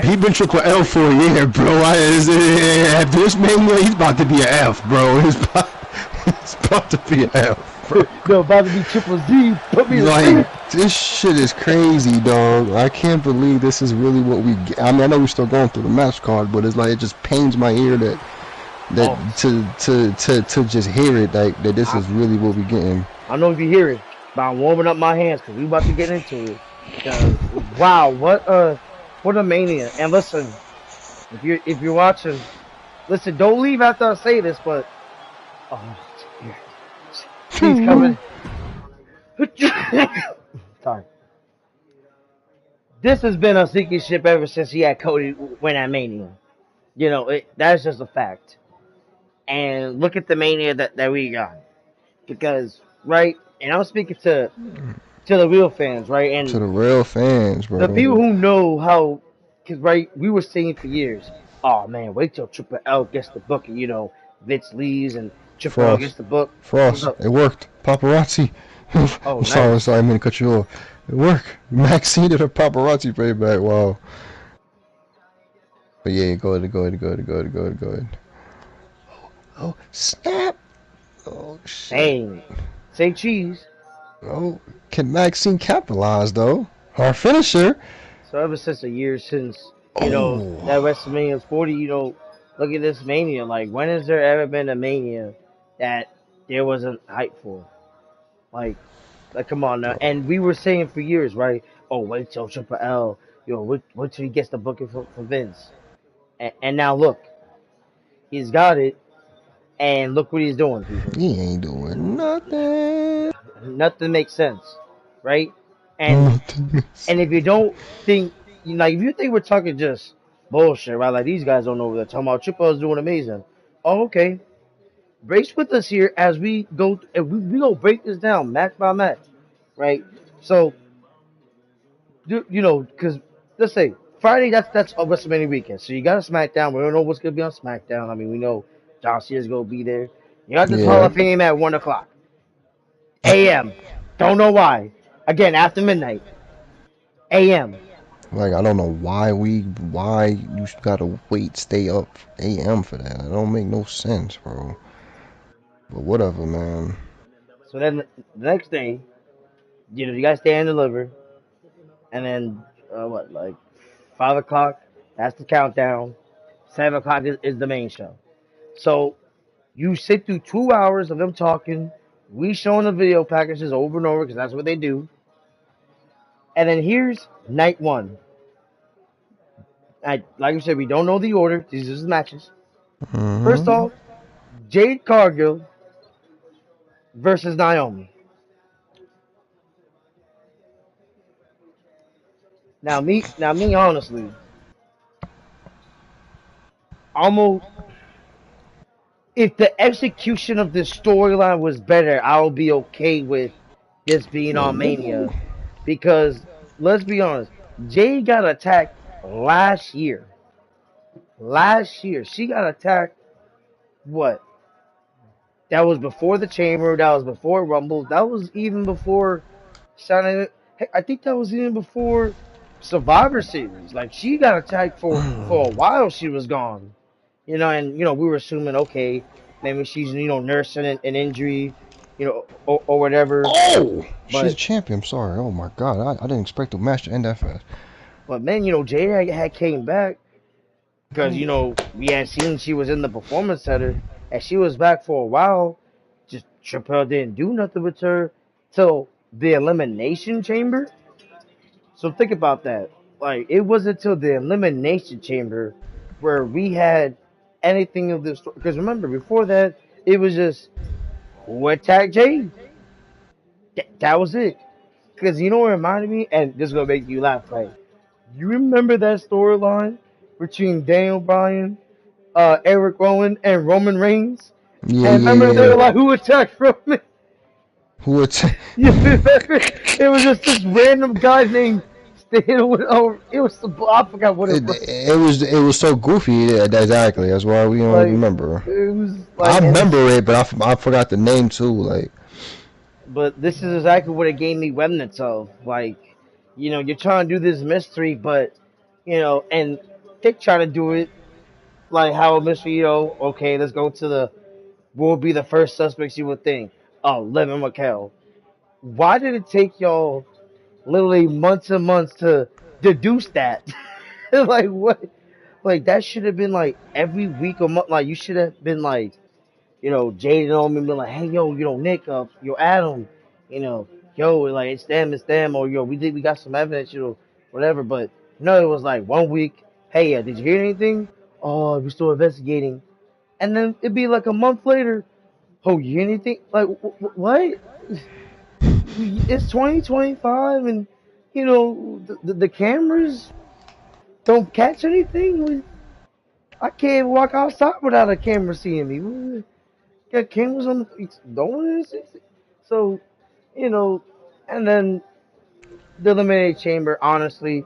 he been triple L for a year, bro. At this mania, he's about to be an F, bro. It's about to be an F, bro. No, about to be Triple Z. Put me Like, this shit is crazy, dog. I can't believe this is really what we get. I mean, I know we're still going through the match card, but it's like, it just pains my ear that to just hear it, like, that this is really what we getting. I don't know if you hear it, but I'm warming up my hands because we about to get into it. Because, wow, what a mania! And listen, if you're watching, listen, don't leave after I say this, but he's coming. Sorry. This has been a sinking ship ever since he had Cody win at Mania. That's just a fact. And look at the Mania that we got. Because, right, and I'm speaking to the real fans, right? And To the real fans, bro. the people who know how, because, right, we were saying for years, oh, man, wait till Triple L gets the book, and, Vince leaves and Triple L gets the book. Frost, it worked. Paparazzi. Oh, sorry, nice. I mean to cut you off. It worked. Maxine did a paparazzi payback. Wow. But yeah, go ahead. Oh, snap. Oh, shit. Say cheese. Oh, can Maxine capitalize, though? Her finisher. So ever since a year since, that WrestleMania 40, look at this Mania. Like, when has there ever been a Mania that there wasn't hype for? Like, come on now. And we were saying for years, right? Oh, wait till Triple L. Wait till he gets the booking for Vince. And now look, he's got it. And look what he's doing, people. He ain't doing nothing. Nothing makes sense, right? And if you don't think, if you think we're talking just bullshit, right? Like these guys don't know what they're talking about. Triple L is doing amazing. Oh, okay. Brace with us here as we go, and we gonna break this down match by match, right? So, because let's say Friday, that's a WrestleMania weekend. So you got a SmackDown. We don't know what's gonna be on SmackDown. I mean, we know John Cena's gonna be there. You got this Hall of Fame at 1 o'clock a.m. Don't know why. Again, after midnight a.m. Like, I don't know why you gotta stay up a.m. for that. That don't make no sense, bro. But whatever, man. So then the next day, you guys stay and deliver, and then 5 o'clock? That's the countdown. 7 o'clock is the main show. So you sit through 2 hours of them talking. We showing the video packages over and over because that's what they do. And then here's night one. Like I said, we don't know the order. These are the matches. Mm-hmm. First off, Jade Cargill versus Naomi. Now me, honestly, almost, if the execution of this storyline was better, I'll be okay with this being on Mania. Because let's be honest, Jade got attacked last year. Last year, she got attacked. What? That was before the Chamber. That was before Rumble. That was even before Shining. Hey, I think that was even before Survivor Series. Like she got attacked for a while. She was gone. And we were assuming okay, maybe she's nursing an injury, or whatever. Oh, she's a But champion. I'm sorry. Oh my God, I didn't expect the match to end that fast. man, Jade had came back because we had seen she was in the Performance Center and she was back for a while. Just Chappelle didn't do nothing with her till the Elimination Chamber. So think about that. Like it wasn't until the Elimination Chamber where we had anything of this. Because remember, before that, it was just who attacked Jade. That was it. Because what it reminded me, and this is gonna make you laugh, right? You remember that storyline between Daniel Bryan, Eric Rowan, and Roman Reigns? Yeah, And yeah, remember they were yeah. like, "Who attacked Roman?" Who attacked? You remember? It was just this random guy named Stan. It was I forgot what it was. It was so goofy. Yeah, exactly. That's why we don't Like remember. it was I like, remember it, but I forgot the name too. Like, but this is exactly what it gave me remnants of. Like, you're trying to do this mystery, but and they try to do it like how a mystery. Okay, let's go to the. Will be the first suspects you would think. Oh, Levin McHale. Why did it take y'all literally months and months to deduce that? Like what? Like that should have been like every week or month. Like you should have been like, Jaden on me, been like, hey yo, Nick, Adam, you know, yo, like it's them, or yo, we got some evidence, whatever. But no, it was like 1 week. Hey, did you hear anything? Oh, we're still investigating. And then it'd be like a month later. Oh, you hear anything? Like what? It's 2025, and the cameras don't catch anything. I can't even walk outside without a camera seeing me. Got cameras on the don't it? So, you know, and then the Eliminated Chamber, honestly,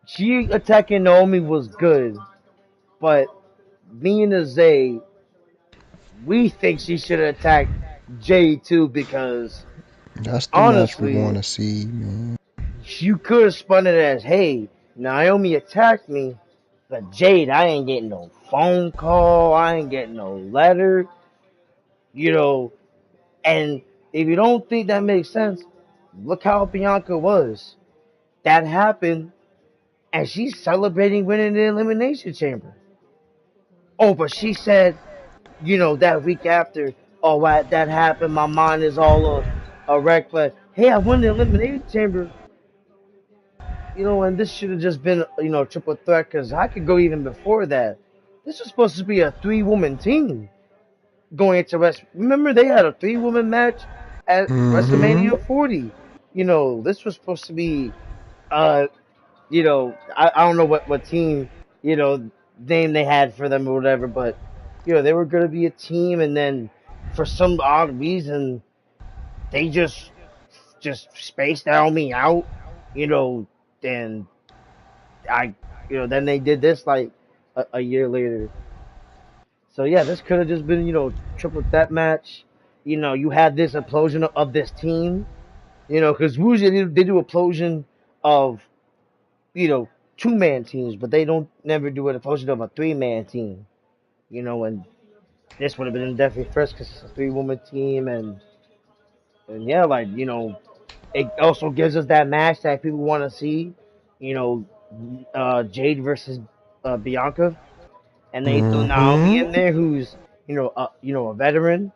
she attacking Naomi was good, but me and Zay, we think she should have attacked Jay too because that's the match we want honestly, to see, man. you could have spun it as, hey, Naomi attacked me, but Jade, I ain't getting no phone call, I ain't getting no letter, you know, and if you don't think that makes sense, look how Bianca was. That happened, and she's celebrating winning the Elimination Chamber. Oh, but she said, that week after, oh, that happened, my mind is all a wreck, but hey, I won the Elimination Chamber. And this should have just been, a triple threat, because I could go even before that. This was supposed to be a 3-woman team going into Remember, they had a 3-woman match at Mm-hmm. WrestleMania 40. This was supposed to be, I don't know what team, name they had for them or whatever, but, they were going to be a team, and then for some odd reason, they just spaced out me out, and I, then they did this like a year later. So yeah, this could have just been, triple threat match. You had this implosion of this team. Because usually they do implosion of, 2-man teams, but they don't never do an implosion of a 3-man team. And this would have been definitely first because it's a 3-woman team, and yeah, like it also gives us that match that people want to see. You know, Jade versus Bianca, and they threw Naomi Mm-hmm. in there, who's a veteran,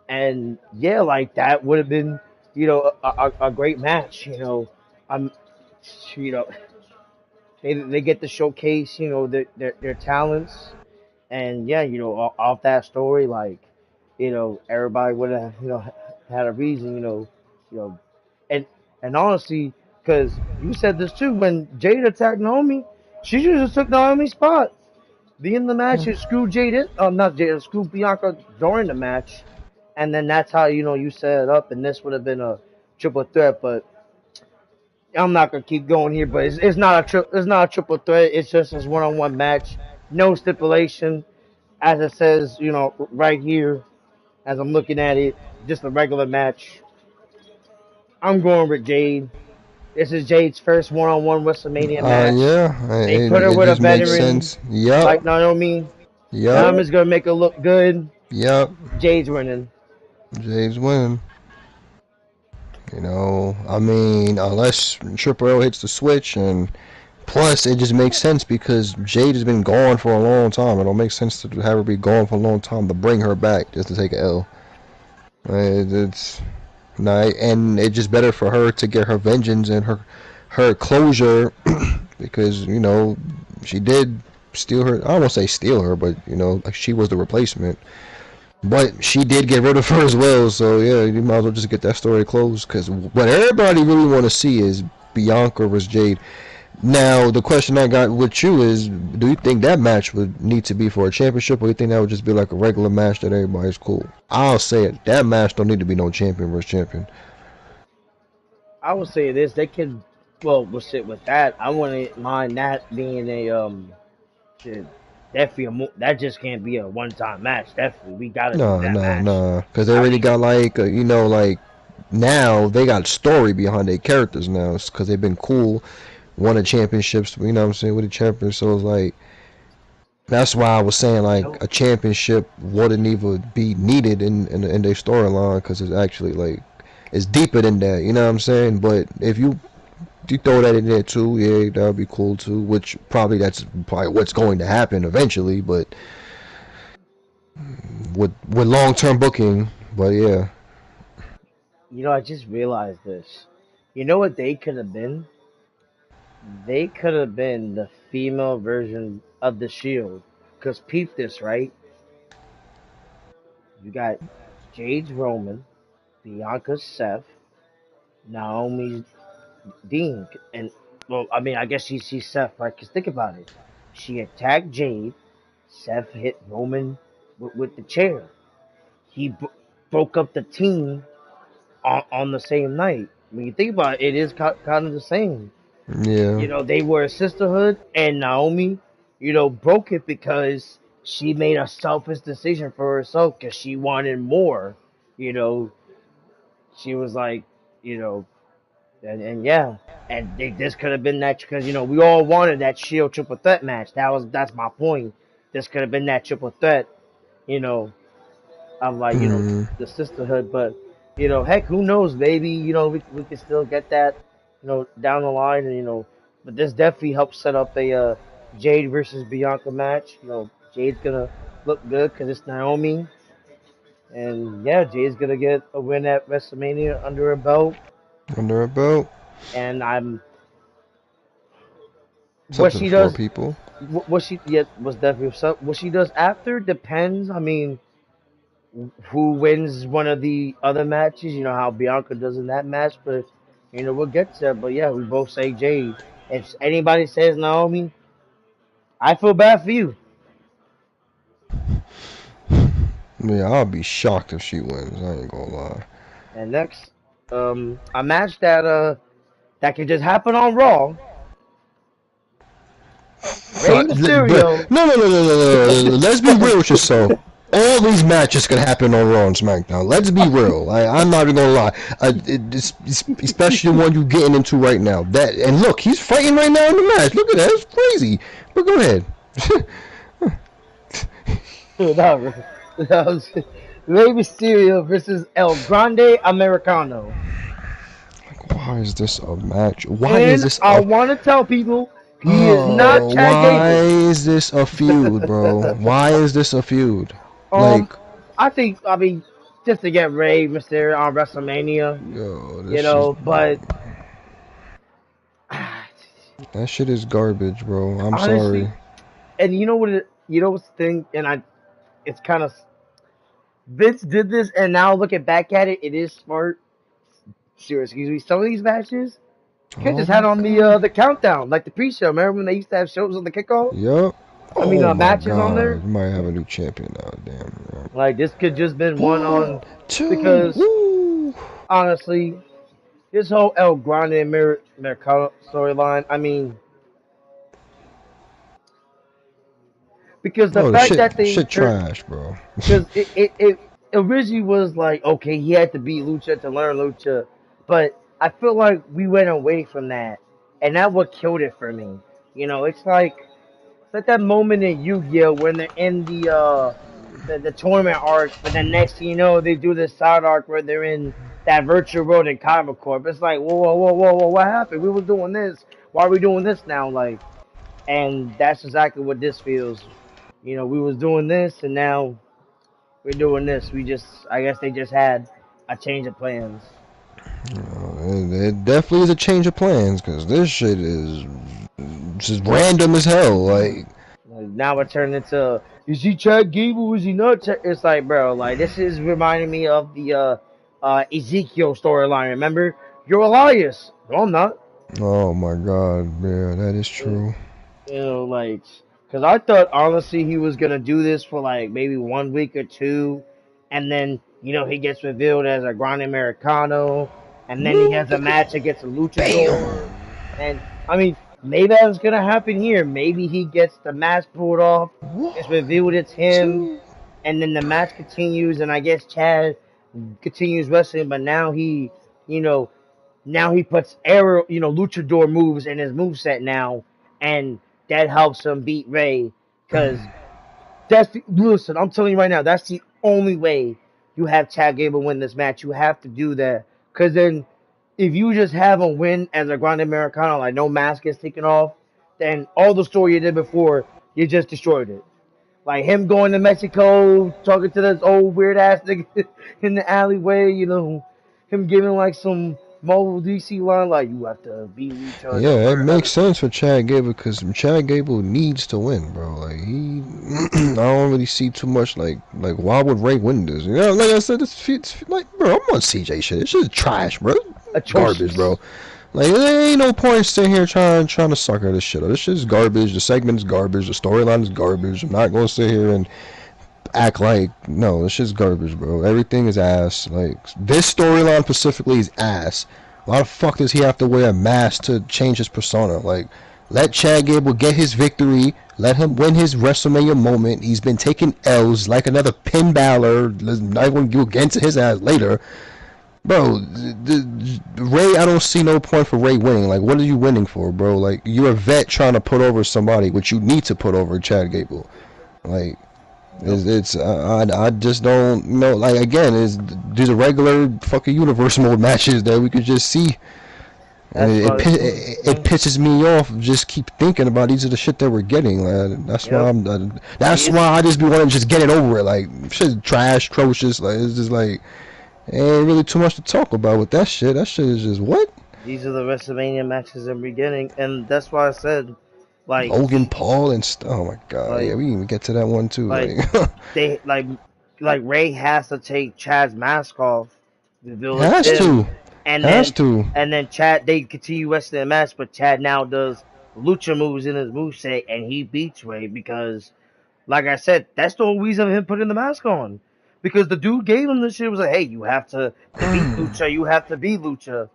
and yeah, like that would have been a great match. I'm you know they get to showcase their talents, and yeah, off that story, like everybody would have had a reason, you know, and honestly, because you said this too, when Jade attacked Naomi, she should have took Naomi's spot. Be in the match and screw Jade in, not Jade, screw Bianca during the match, and then that's how you set it up, and this would have been triple threat, but I'm not gonna keep going here. But it's not a triple threat. It's just a one-on-one match, no stipulation, as it says, right here as I'm looking at it, just a regular match. I'm going with Jade. This is Jade's first one-on-one WrestleMania match. Yeah, They put her it with a just makes veteran sense. Yep, like Naomi. yep, Naomi's gonna make her look good. yep. Jade's winning. Jay's winning. You know, I mean, unless Triple L hits the switch, and plus it just makes sense because Jade has been gone for a long time. It don't make sense to have her be gone for a long time to bring her back just to take an L. It's not, and it's just better for her to get her vengeance and her closure because she did steal her. I don't want to say steal her, but like she was the replacement. But she did get rid of her as well, so yeah, you might as well just get that story closed. Because what everybody really want to see is Bianca versus Jade. Now, the question I got with you is, do you think that match would need to be for a championship, or do you think that would just be like a regular match that everybody's cool? I'll say it, that match don't need to be no champion versus champion. I would say this. They could. Well, we'll sit with that. I wouldn't mind that being shit, definitely that just can't be a one-time match. Definitely, we gotta do that match. No, because they already got like, like now they got story behind their characters now, because they've been cool, won the championships, you know what I'm saying, with the champions. So it's like, that's why I was saying like a championship wouldn't even be needed in their storyline, because it's actually like it's deeper than that, you know what I'm saying. But if you throw that in there too, yeah, that would be cool too. Which that's probably what's going to happen eventually, but with long-term booking. But yeah, I just realized this. You know what they could have been? They could have been the female version of the Shield. Cause peep this, right? You got Jade's Roman, Bianca's Seth, Naomi's Dean, and well, I mean, I guess she's Seth, right? Cause think about it. She attacked Jade. Seth hit Roman with the chair. He broke up the team on the same night. When you think about it, it is kind of the same. yeah. They were a sisterhood, and Naomi, broke it because she made a selfish decision for herself because she wanted more. You know, she was like, and yeah, and this could have been that because we all wanted that Shield triple threat match. That's my point. This could have been that triple threat. You know, I'm like, Mm. the sisterhood, but heck, who knows? Maybe we can still get that, down the line, and but this definitely helps set up a Jade versus Bianca match. Jade's gonna look good because it's Naomi, and yeah, Jade's gonna get a win at WrestleMania under her belt, Under a belt. and I'm what Something she for does. people. What she was definitely what she does after depends. I mean, who wins one of the other matches. You know how Bianca does in that match, but we'll get to that. But yeah, we both say Jade. If anybody says Naomi, I feel bad for you. Yeah, I'll be shocked if she wins. I ain't gonna lie. And next, a match that could just happen on Raw. Rey Mysterio. No. Let's be real with yourself. All these matches could happen on Raw and SmackDown. Let's be real. I'm not even gonna lie. Especially the one you're getting into right now. And look, he's fighting right now in the match. Look at that. It's crazy. But go ahead. That was Rey Mysterio versus El Grande Americano. Why is this a match? I want to tell people he is not Chad Why Gable. is this a feud, bro? Why is this a feud? I mean, just to get Rey Mysterio on WrestleMania, but that shit is garbage, bro. I'm honestly, sorry. and what's the thing, and it's kind of Vince did this, and now looking back at it, it is smart. Sure, excuse me. Some of these matches, you could just had on the countdown, like the pre-show. Remember when they used to have shows on the kickoff? Yep. Matches on there. You might have a new champion now. Damn. Bro. Like this could just been one on two. because honestly, this whole El Grande Mercado storyline. I mean, because the Oh, the fact that they shit trash, bro. because it originally was like, okay, he had to beat Lucha to learn Lucha, but I feel like we went away from that, and that what killed it for me. You know, it's like that moment in Yu-Gi-Oh when they're in the tournament arc, but then next thing you know, they do this side arc where they're in that virtual world in Karma Corp. It's like, whoa, what happened? We was doing this. Why are we doing this now? Like, and that's exactly what this feels. You know, we was doing this, and now we're doing this. I guess they just had a change of plans. It definitely is a change of plans, because this shit is just random as hell. Like Now it turned into, is he Chad Gable? Is he not? It's like, bro, like this is reminding me of the Ezekiel storyline. Remember, you're Elias. No, I'm not. oh my god, yeah, that is true. You know, like, because I thought honestly he was gonna do this for like maybe 1 week or two, and then he gets revealed as a Grande Americano, and then he has a match against a Luchador, and I mean maybe that's gonna happen here. Maybe he gets the mask pulled off, it's revealed it's him, and then the match continues, and I guess Chad continues wrestling, but now now he puts luchador moves in his moveset now, and that helps him beat Ray. Because listen, I'm telling you right now, that's the only way you have Chad Gable win this match. You have to do that. Because then, if you just have him win as a Grande Americano, like no mask gets taken off, then all the story you did before, you just destroyed it. Like him going to Mexico, talking to this old weird ass nigga in the alleyway, him giving like some Marvel DC line, like you have to be Lucha. Yeah, it makes sense for Chad Gable, because Chad Gable needs to win, bro. Like I don't really see too much like why would Ray win this? Like I said, it's like, bro, I'm on CJ shit. It's just trash, bro. Garbage, bro. Like there ain't no point sitting here trying to sucker this shit up. This shit is garbage. The segment is garbage. The storyline is garbage. I'm not gonna sit here and act like no, this shit's garbage, bro. Everything is ass. Like this storyline specifically is ass. Why the fuck does he have to wear a mask to change his persona? Like, let Chad Gable get his victory. Let him win his WrestleMania moment. He's been taking L's like another Finn Balor. Not going to get into his ass later. Bro, Ray, I don't see no point for Ray winning. Like, what are you winning for, bro? Like, you're a vet trying to put over somebody, which you need to put over Chad Gable. Like, I just don't know. Like, again, these are regular fucking universe mode matches that we could just see. And it pisses me off. Just keep thinking about these are the shit that we're getting. That's why I just be wanting to just get it over it. Like, shit's trash, atrocious. Like, it's just like, ain't really too much to talk about with that shit. That shit is just what? These are the WrestleMania matches in the beginning, and that's why I said, like Logan Paul and oh my god, like, yeah, we didn't even get to that one too. They Ray has to take Chad's mask off. And then Chad, they continue wrestling the match, but Chad now does lucha moves in his moveset, and he beats Ray because, like I said, that's the whole reason of him putting the mask on. Because the dude gave him this shit, was like, hey, you have to beat Lucha, you have to be Lucha.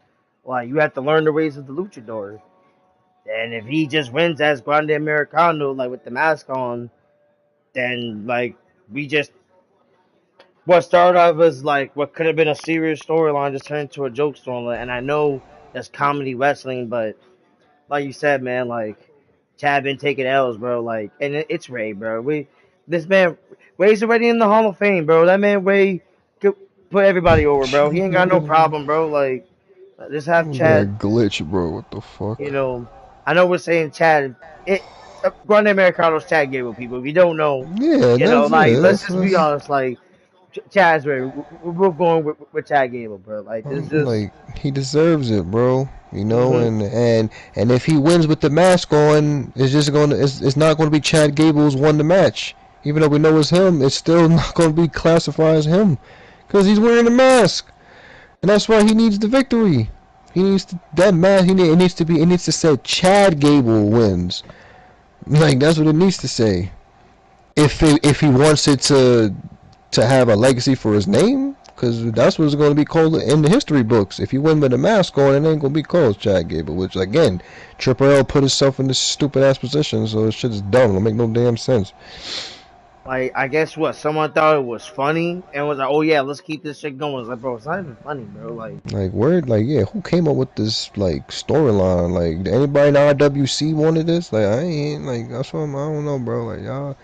Like, you have to learn the ways of the luchador. And if he just wins as Grande Americano, like, with the mask on, then, like, what started off as, like, what could have been a serious storyline just turned into a joke storyline. And I know that's comedy wrestling, but, like you said, man, like, Chad been taking L's, bro, like, and it's Ray, bro. This man, Ray's already in the Hall of Fame, bro. That man, Ray, could put everybody over, bro. He ain't got no problem, bro. Like, just have Chad. Glitch, bro. What the fuck? I know we're saying Chad. Grande Americano's Chad Gable, people. If you don't know, let's just be honest. Like, Chad's Ray. We're going with Chad Gable, bro. Like, this is like he deserves it, bro. And if he wins with the mask on, it's not going to be Chad Gable's won the match. Even though we know it's him, it's still not going to be classified as him because he's wearing a mask, and that's why he needs the victory. He needs that mask. It needs to say Chad Gable wins. Like, that's what it needs to say. If he wants it to have a legacy for his name, because that's what's going to be called in the history books. If you win with a mask on, it ain't going to be called Chad Gable. Which again, Triple L put himself in this stupid ass position, so this shit is dumb. It don't make no damn sense. Like, I guess what, someone thought it was funny and was like, oh yeah, let's keep this shit going. It's like, bro, it's not even funny, bro. Like where, like, yeah, who came up with this like storyline? Like, did anybody in RWC wanted this? Like, I ain't like that's what I don't know, bro. Like y'all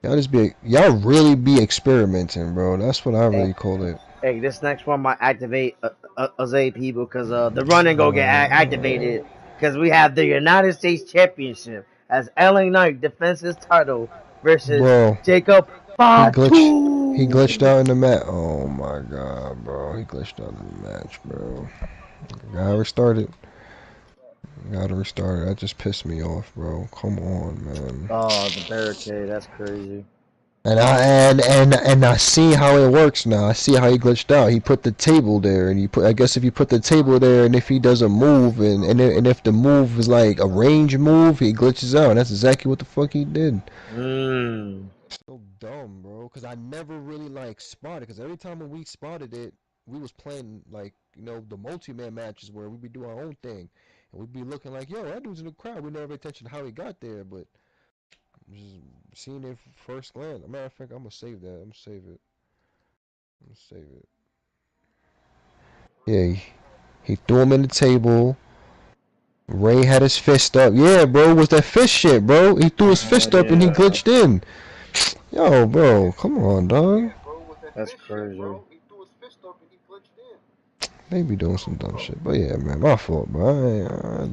just be y'all really be experimenting, bro. That's what I really call it. Hey, this next one might activate a people because the running go get activated because we have the United States Championship as LA Knight defends his title versus Jacob Fatu. He glitched out in the match. Oh my god, bro. He glitched out in the match, bro. Gotta restart it. That just pissed me off, bro. Come on, man. Oh, the barricade. That's crazy. And I see how it works now. I see how he glitched out. He put the table there, and I guess if you put the table there, and if he doesn't move, and if the move is like a range move, he glitches out. And that's exactly what the fuck he did. So dumb, bro. Cause I never really like spotted. Cause every time when we spotted it, we was playing like the multi-man matches where we'd be doing our own thing, and we'd be looking like, yo, that dude's in the crowd. We never paid attention to how he got there, but. Just seeing it first glance. As a matter of fact, I'm gonna save that. I'm gonna save it. Yeah, he threw him in the table. Ray had his fist up. Yeah, bro, was that fist shit, bro? He threw his fist up and he glitched in. Yo, bro, come on, dog. That's crazy. They be doing some dumb shit, but yeah, man, my fault, bro.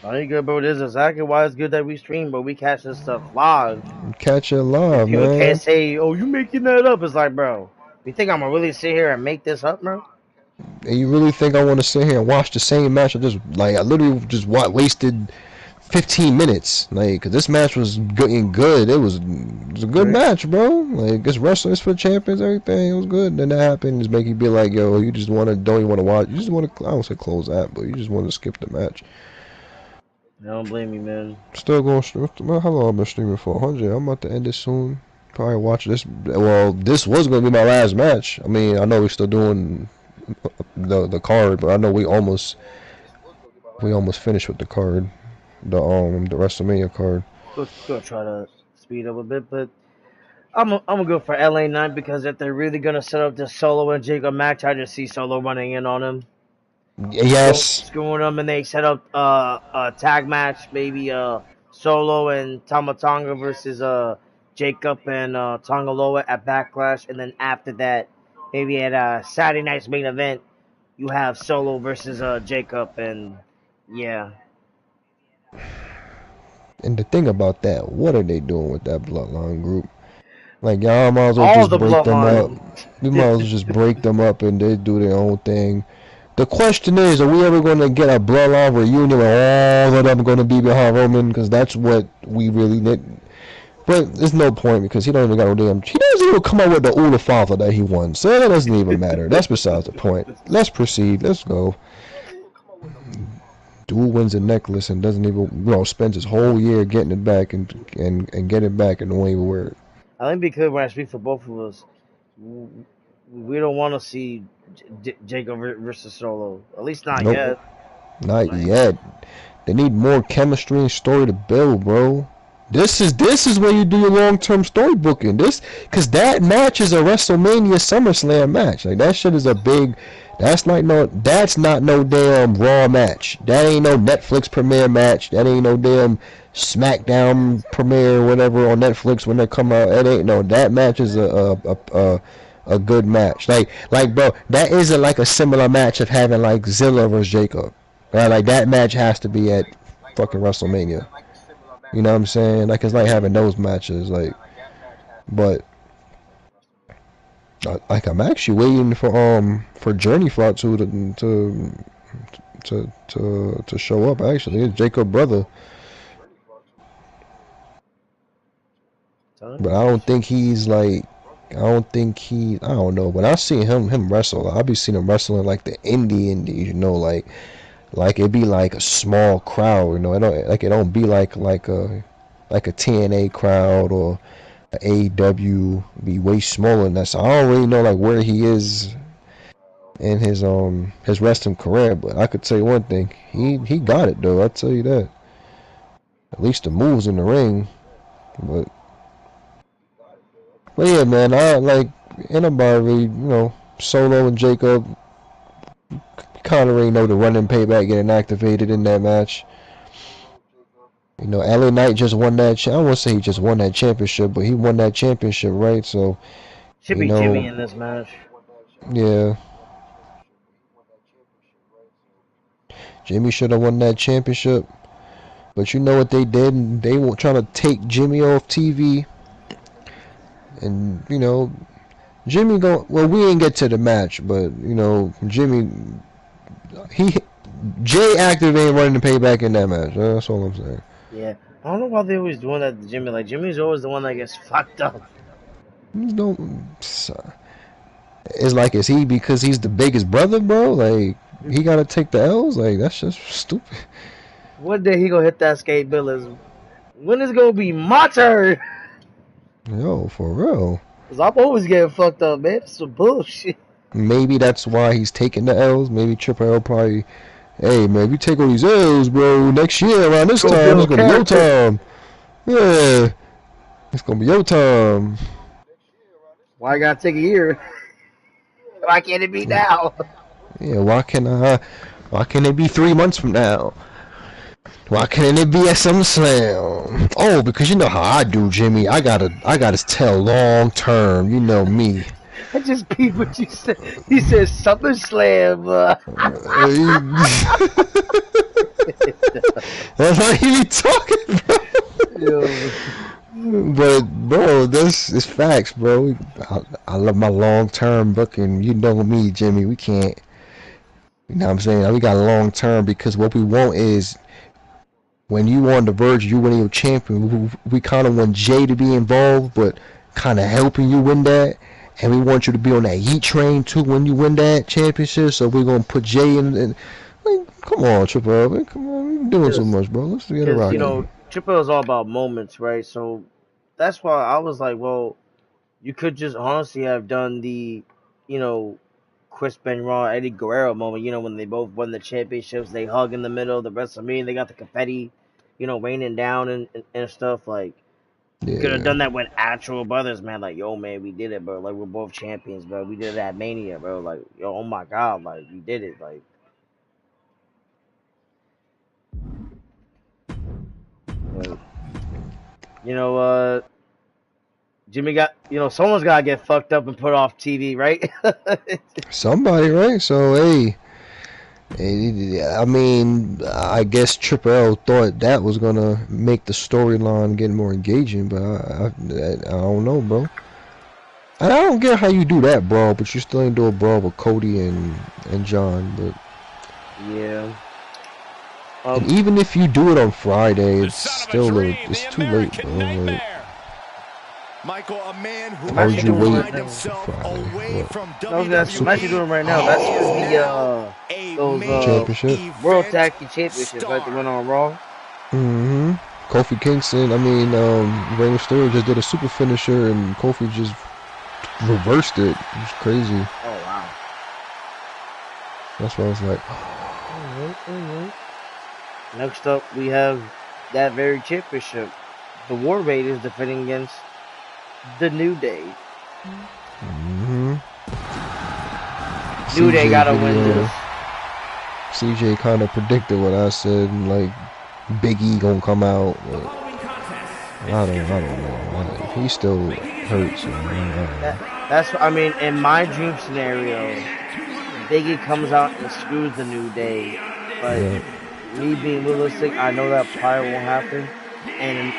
I ain't good, bro. This is exactly why it's good that we stream, but we catch this stuff live. Catch it live, people man. Can't say, "Oh, you making that up?" It's like, bro, you think I'm gonna really sit here and make this up, bro? And you really think I want to sit here and watch the same match? I literally just wasted 15 minutes. Like, cause this match was good. It was a good match, bro. Like, it's wrestling, it's for champions, everything. It was good. Then that happened, just make you be like, yo, you just don't even want to watch. You just want to, I don't say close that, but you just want to skip the match. Don't blame me, man. Still going. How long I've been streaming for? 100. I'm about to end it soon. Probably watch this. Well, this was gonna be my last match. I mean, I know we're still doing the card, but I know we almost finished with the card, the WrestleMania card. Go try to speed up a bit, but I'm gonna go for LA Knight because if they're really gonna set up this Solo and Jacob match, I just see Solo running in on him. Yes. Screwing them, and they set up a tag match, maybe Solo and Tama Tonga versus Jacob and Tonga Loa at Backlash, and then after that, maybe at Saturday night's main event, you have Solo versus Jacob, and yeah. And the thing about that, what are they doing with that Bloodline group? Like, y'all might as well just break them up. You might as well just break them up and they do their own thing. The question is, are we ever going to get a Bloodline reunion where all of them going to be behind Roman? Because that's what we really need. But there's no point because he don't even got no damn. He doesn't even come up with the Ula Father that he won. So that doesn't even matter. That's besides the point. Let's proceed. Let's go. Dude wins a necklace and doesn't even, spends his whole year getting it back and get it back and don't even wear it. I think because when I speak for both of us, we don't want to see Jacob versus Solo. At least not yet. Not yet. They need more chemistry and story to build, bro. This is where you do your long-term story booking. Because that match is a WrestleMania SummerSlam match. Like, that shit is a big. That's not no damn Raw match. That ain't no Netflix premiere match. That ain't no damn SmackDown premiere or whatever on Netflix when they come out. That match is a good match. Like bro, that isn't like a similar match of having like Zilla versus Jacob. Right? Like, that match has to be at fucking WrestleMania. You know what I'm saying? Like, it's like having those matches, like, but like, I'm actually waiting for Journey Fatu to show up. Actually, it's Jacob's brother, but I don't think he's like. I don't know. But I see him wrestle. I be seeing him wrestling like the indies, like it'd be like a small crowd, it don't be like a TNA crowd or AEW be way smaller than that. So I don't really know like where he is in his wrestling career, but I could tell you one thing, he got it though. I'll tell you that. At least the moves in the ring, but yeah, man, I like anybody really, Solo and Jacob kind of already know the running payback getting activated in that match. LA Knight just won that. I won't say he just won that championship, but he won that championship, right? So Should be Jimmy in this match. Yeah. Jimmy should have won that championship. But you know what they did? They were trying to take Jimmy off TV. And, Jimmy well, we didn't get to the match, but, Jimmy, Jay activated running the payback in that match. That's all I'm saying. Yeah. I don't know why they always doing that to Jimmy. Like, Jimmy's always the one that gets fucked up. It's like, is he because he's the biggest brother, bro? Like, he got to take the L's? Like, that's just stupid. One day he gonna hit that skate Billis. When is it gonna be my turn? Yo, for real. Cause I'm always getting fucked up, man. It's some bullshit. Maybe that's why he's taking the L's. Maybe Triple L probably, hey, man, if you take all these L's, bro, next year around this time, it's gonna be your time. Yeah. It's gonna be your time. Why I gotta take a year? Why can't it be now? Yeah, why can't it be 3 months from now? Why can't it be at SummerSlam? Oh, because you know how I do, Jimmy. I gotta tell long term. You know me. I just peeped what you said. He said SummerSlam. That's how he be talking, bro. But bro, this is facts, bro. I love my long term booking. You know me, Jimmy. We can't. You know what I'm saying? We got long term because what we want is when you on the verge of you winning your champion, we kind of want Jay to be involved, but kind of helping you win that. And we want you to be on that Heat train too when you win that championship. So we're gonna put Jay in. Like, come on, Triple L. Man. Come on, you're doing so much, bro. Let's get it right. Triple L is all about moments, right? So that's why I was like, well, you could just honestly have done the, Chris Benoit, Eddie Guerrero moment. When they both won the championships, they hug in the middle of the WrestleMania. They got the confetti, raining down and stuff. Like, you could have done that with actual brothers, man. Like, yo, man, we did it, bro. Like, we're both champions, bro. We did it at Mania, bro. Like, yo, oh my God, like, we did it. Like, Jimmy got, someone's got to get fucked up and put off TV, right? Somebody, right? So, hey, I mean, I guess Triple L thought that was going to make the storyline get more engaging, but I don't know, bro. And I don't get how you do that brawl, but you still ain't do a brawl with Cody and John, but... Yeah. And even if you do it on Friday, it's still it's too late, bro. Like, Michael, a man who how would you wait himself away from WWE. I'm actually doing it right now. That's those championship, World Tag Team Championships, like the one on Raw. Kofi Kingston. I mean, Rey Mysterio just did a super finisher, and Kofi just reversed it. It was crazy. Oh wow. That's why I was like. Next up, we have that very championship. The War Raiders defending against the New Day. New Day gotta win this. CJ kind of predicted what I said, like Big E gonna come out. But I don't know. He still hurts. In my dream scenario, Big E comes out and screws the New Day, but. Me being realistic, I know that probably won't happen. And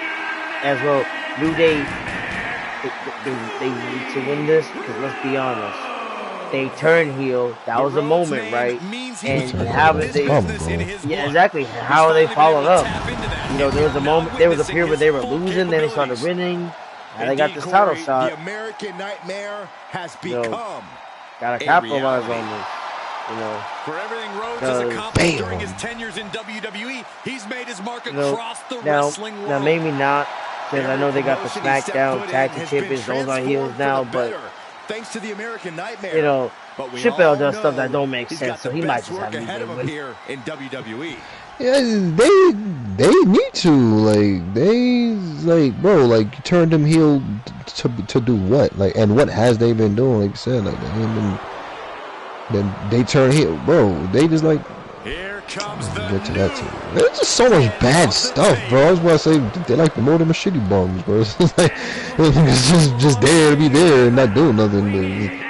as well, New Day, they need to win this because let's be honest, they turn heel. That was a moment, right? And how did they? Yeah, exactly. How are they followed up? There was a moment, there was a period where they were losing, then they started winning, and they got this title shot. The American Nightmare has become. Gotta capitalize on this. For everything Rhodes has accomplished during his tenures in WWE, he's made his mark across the wrestling world. Now maybe not because I know they got the SmackDown Tag Team Champions. Those are heels now, but thanks to the American Nightmare. you know, Chappelle does stuff that don't make he's sense, got so the he might best just work have ahead of him win. here in WWE. Yeah, they need to, like, they, like, bro, like, you turned them heel to do what? Like, and what has they been doing? Like you said, like, they ain't been, then they turn heel, bro. They just, like, Here comes the get to that too. There's just so much bad stuff, bro. I was about to say, they like the more than shitty bums, bro. It's like, it's just there to be there and not doing nothing.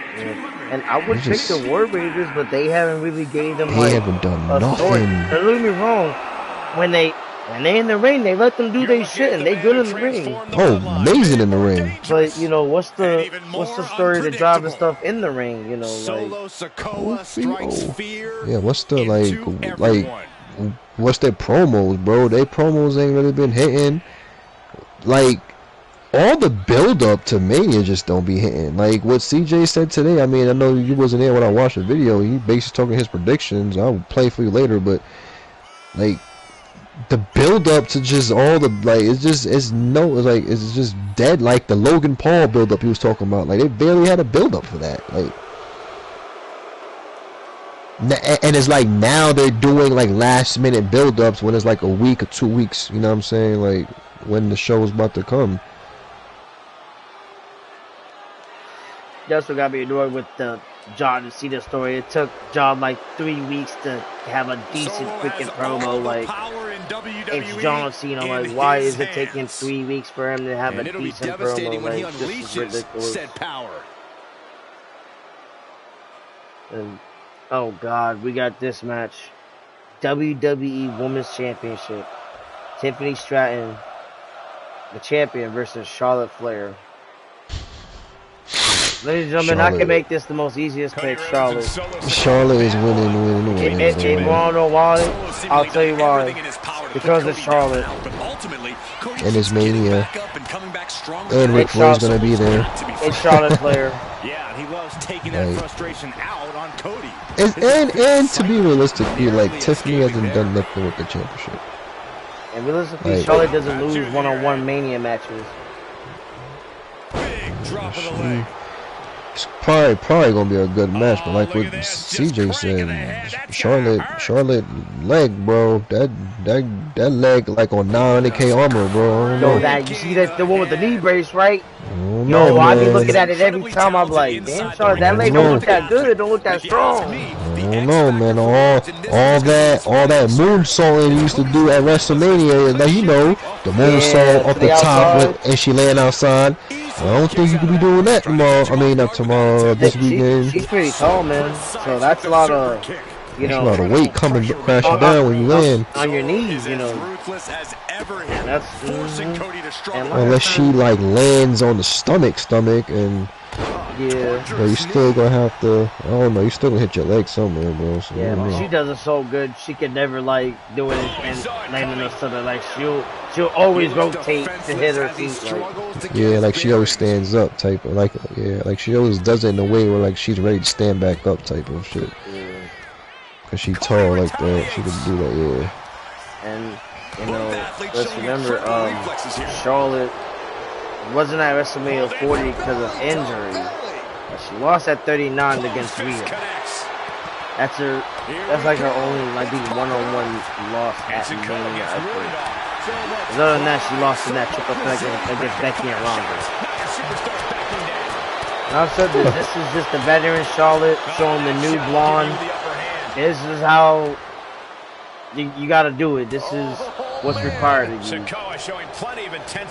And I would pick the War Raiders, but they haven't really gave them They like haven't done a story. nothing. Don't get me wrong. When they in the ring, they let them do their shit, and they good in the ring. Oh, amazing in the ring. But you know, what's the story to drive the stuff in the ring? You know, Solo Sikoa strikes fear. Yeah, what's the into like what's their promos, bro? Their promos ain't really been hitting. Like, all the build up to Mania just don't be hitting. Like what CJ said today, I mean, I know you wasn't there when I watched the video. He basically talking his predictions. I'll play for you later, but like the build up to just all the, like, it's just dead. Like the Logan Paul build up he was talking about. Like they barely had a build up for that. Like, and it's like now they're doing like last minute build ups when it's like a week or 2 weeks. You know what I'm saying? Like when the show's about to come. That's what got me annoyed with the John Cena story. It took John like 3 weeks to have a decent freaking promo. Like, it's John Cena. Like, why is it taking 3 weeks for him to have a decent promo? Like, this is ridiculous. Said power. And oh god, we got this match. WWE Women's Championship. Tiffany Stratton, the champion, versus Charlotte Flair. Ladies and gentlemen, I can make this the most easiest pick. Charlotte. Charlotte is winning. If you want to know why, I'll tell you why. Because it's Charlotte. And it's Mania. And Ric Flair's gonna be there. It's Charlotte Flair. Yeah, he loves taking that frustration out on Cody. And to be realistic, like Tiffany hasn't done nothing with the championship. And realistically, Charlotte doesn't lose one-on-one Mania matches. Big drop of the leg. It's probably gonna be a good match, but like what CJ said, Charlotte leg, bro, that leg like on 900K armor, bro. I don't know. That you see that the one with the knee brace, right? No, I be looking at it every time. I'm like, damn, Charlotte, that leg don't look that good. It don't look that strong. I don't know, man. All that moonsault they used to do at WrestleMania, like, you know, the moonsault up the top, and she laying outside. I don't think you could be doing that tomorrow. I mean, not tomorrow. This weekend. She's pretty tall, man. So that's a lot of, you know, a lot of weight coming crashing down when you land on your knees. You know, that's unless she like lands on the stomach, and. Yeah. But you still gonna have to, I don't know, you still gonna hit your leg somewhere, bro. So yeah, but she does it so good. She can never like do it and land on her stomach. Like she'll always rotate to hit her feet. Like. Yeah, like she always stands up type of, like, yeah, like she always does it in a way where like she's ready to stand back up type of shit. Yeah. Cause she tall like that, she can do that, yeah. And you know, let's remember, Charlotte wasn't at WrestleMania 40 because of injury. She lost at 39 against Rhea. That's like her only, like, one-on-one loss at Mania, I think. Other than that, she lost in that triple threat against Becky and Ronda. And I've said this is just the veteran Charlotte showing the new blonde. This is how you got to do it. This is what's required of you.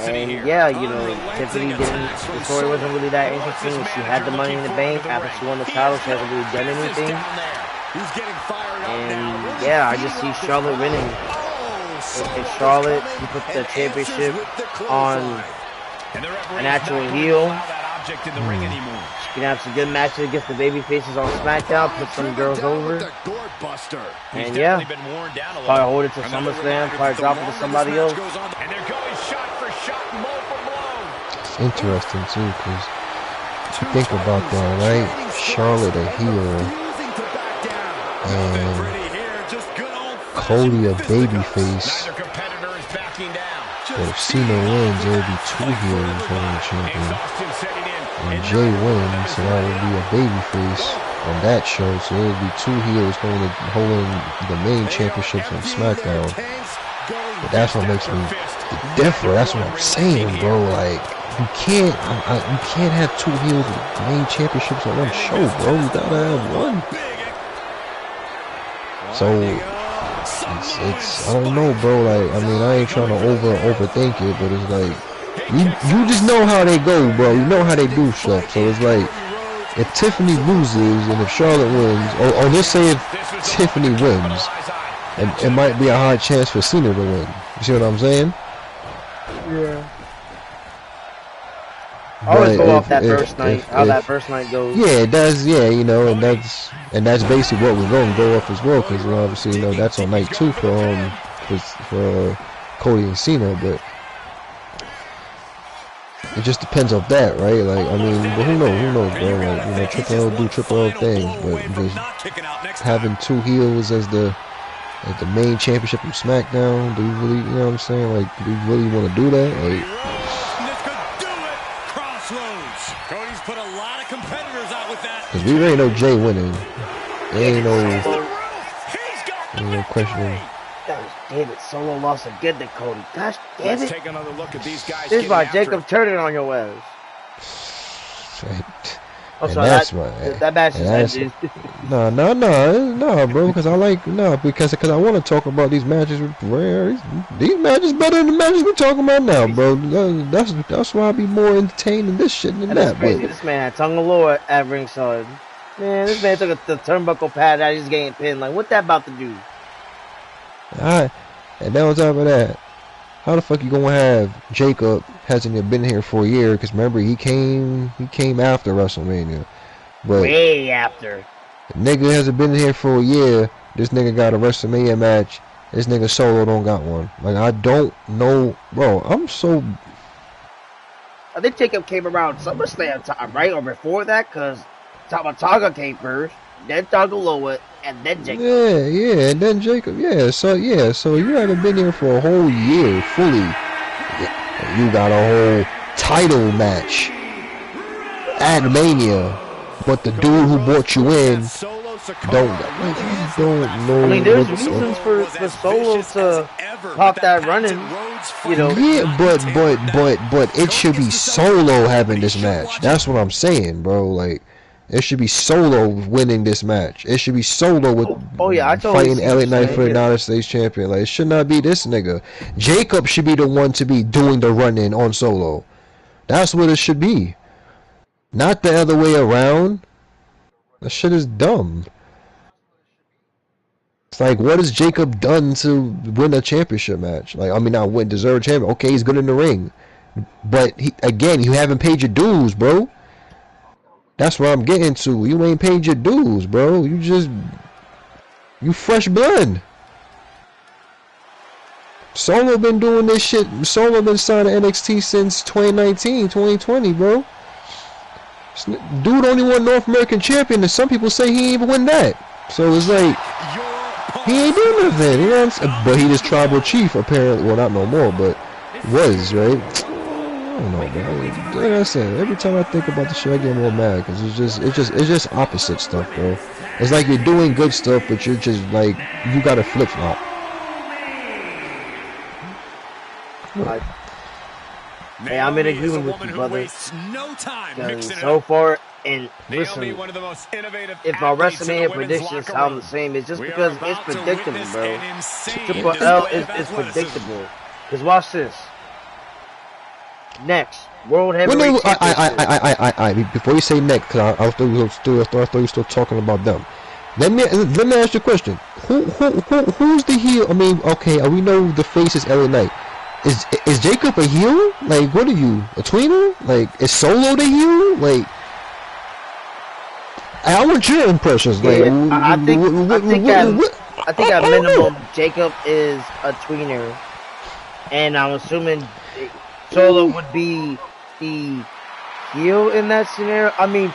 And yeah, you know, Tiffany the story wasn't really that interesting. She had the Money in the Bank after she won the title. She hasn't really done anything. And yeah, I just see Charlotte winning. If Charlotte, you put the championship on an actual heel, she can have some good matches against the baby faces on SmackDown, put some girls over. And yeah, probably hold it to SummerSlam, probably drop it to somebody else. It's interesting too, because think about that, right? Charlotte a heel, and Cody a babyface. But if Cena wins, it would be 2 heels holding the champion. And Jay wins, so that would be a babyface on that show. So it would be 2 heels holding the main championship from SmackDown. But that's what makes me differ. That's what I'm saying, bro. Like, you can't have 2 heels with the main championships on one show, bro. You gotta have one. So it's I don't know, bro. Like, I mean, I ain't trying to overthink it, but it's like you just know how they go, bro. You know how they do stuff. So it's like, if Tiffany loses and if Charlotte wins, or let's say if Tiffany wins, and it might be a high chance for Cena to win. You see what I'm saying? Yeah. I always go off that first night, how that first night goes. Yeah, that's you know, and that's basically what we're going to go off as well, because obviously, you know, that's on night 2 for Cody and Cena, but it just depends on that, right? Like, I mean, but who knows, bro? Like, you know, Triple L do Triple L things, but just having 2 heels as the main championship from SmackDown, do you really, you know what I'm saying? Like, do you really want to do that? Like, Cody's put a lot of competitors out with that. because we already know Jay winning. There ain't no questioning. Gosh damn it, Solo lost again to Cody. Gosh damn Let's it. take another look at these guys. This is why Jacob turning on your ass. I'm sorry, that match is ended. No, bro. Because because I want to talk about these matches. These matches better than the matches we're talking about now, bro. That's why I be more entertained in this shit than that. Crazy. This man had tongue of lore at ringside. Man, this man took the turnbuckle pad out. He's getting pinned. Like, what that about to do? Alright, and then on top of that, how the fuck you gonna have Jacob hasn't even been here for a year? Because remember, he came after WrestleMania, but way after. The nigga hasn't been here for a year. This nigga got a WrestleMania match. This nigga Solo don't got one. Like, I don't know, bro. I think Jacob came around SummerSlam time, right, or before that, because Tama Tonga came first, then Tonga Loa, and then Jacob. Yeah, and then Jacob. So you haven't been here for a whole year fully. You got a whole title match at Mania, but the dude who brought you in don't know. I mean, there's reasons for Solo to pop that running, you know. Yeah, but it should be Solo having this match. That's what I'm saying, bro. Like, it should be Solo winning this match. It should be Solo with fighting LA Knight for the United States champion. Like, it should not be this nigga. Jacob should be the one to be doing the run-in on Solo. That's what it should be. Not the other way around. That shit is dumb. It's like, what has Jacob done to win a championship match? Like, I mean, not win, deserve champion. Okay, he's good in the ring. But, again, you haven't paid your dues, bro. That's what I'm getting to. You ain't paid your dues, bro. You fresh blood. Solo been doing this shit. Solo been signing NXT since 2019, 2020, bro. Dude only won North American champion, and some people say he ain't even win that. So it's like, he ain't doing nothing. You know what I'm saying? But he is tribal chief, apparently. Well, not no more, but was, right? I don't know, bro. Like I said, every time I think about the shit, I get more mad because it's just opposite stuff, bro. It's like you're doing good stuff, but you're just like, you gotta flip flop. Hey, I'm in agreement with you, brother. So far, and listen, if my WrestleMania predictions sound the same, it's just because it's predictable, bro. Triple L is predictable. Because watch this. Next, World Heavyweight Championship. Before you say next, because I thought you were still talking about them. Let me ask you a question. Who's the heel? I mean, okay, we know the face is LA Knight. Is Jacob a heel? Like, what are you, a tweener? Like, is Solo the heel? Like, I want your impressions. Like, I think at minimum Jacob is a tweener, and I'm assuming Solo would be the heel in that scenario. I mean,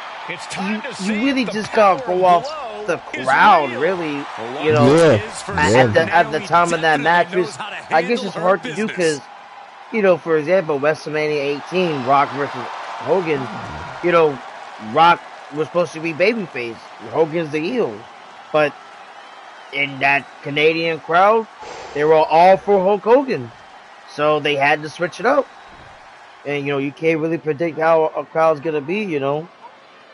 you really just gotta go off the crowd, really. You know, at the time of that match, I guess it's hard to do because you know, for example, WrestleMania 18, Rock versus Hogan, you know, Rock was supposed to be babyface. Hogan's the heel. But in that Canadian crowd, they were all for Hulk Hogan. So they had to switch it up. And, you know, you can't really predict how a crowd's going to be, you know,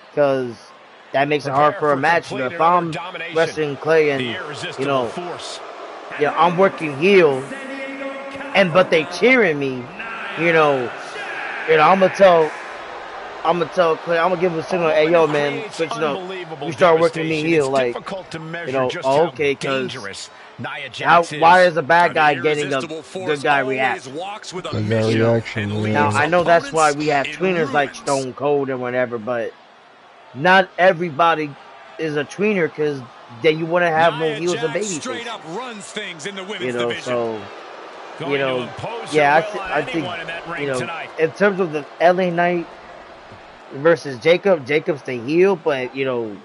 because that makes it hard for a match. You know, if I'm wrestling Clay and, you know, I'm working heel, but they cheering me, you know, I'm gonna tell Clay, I'm gonna give him a signal, hey yo man, switch it up. You start working me heel, like, you know, okay, because why is a bad guy getting a good guy reaction? Now I know that's why we have tweeners like Stone Cold and whatever, but not everybody is a tweener, because then you want to have no heels and babyface. You know, so, you know, yeah, I think, you know, in terms of the LA Knight versus Jacob's the heel, but, you know,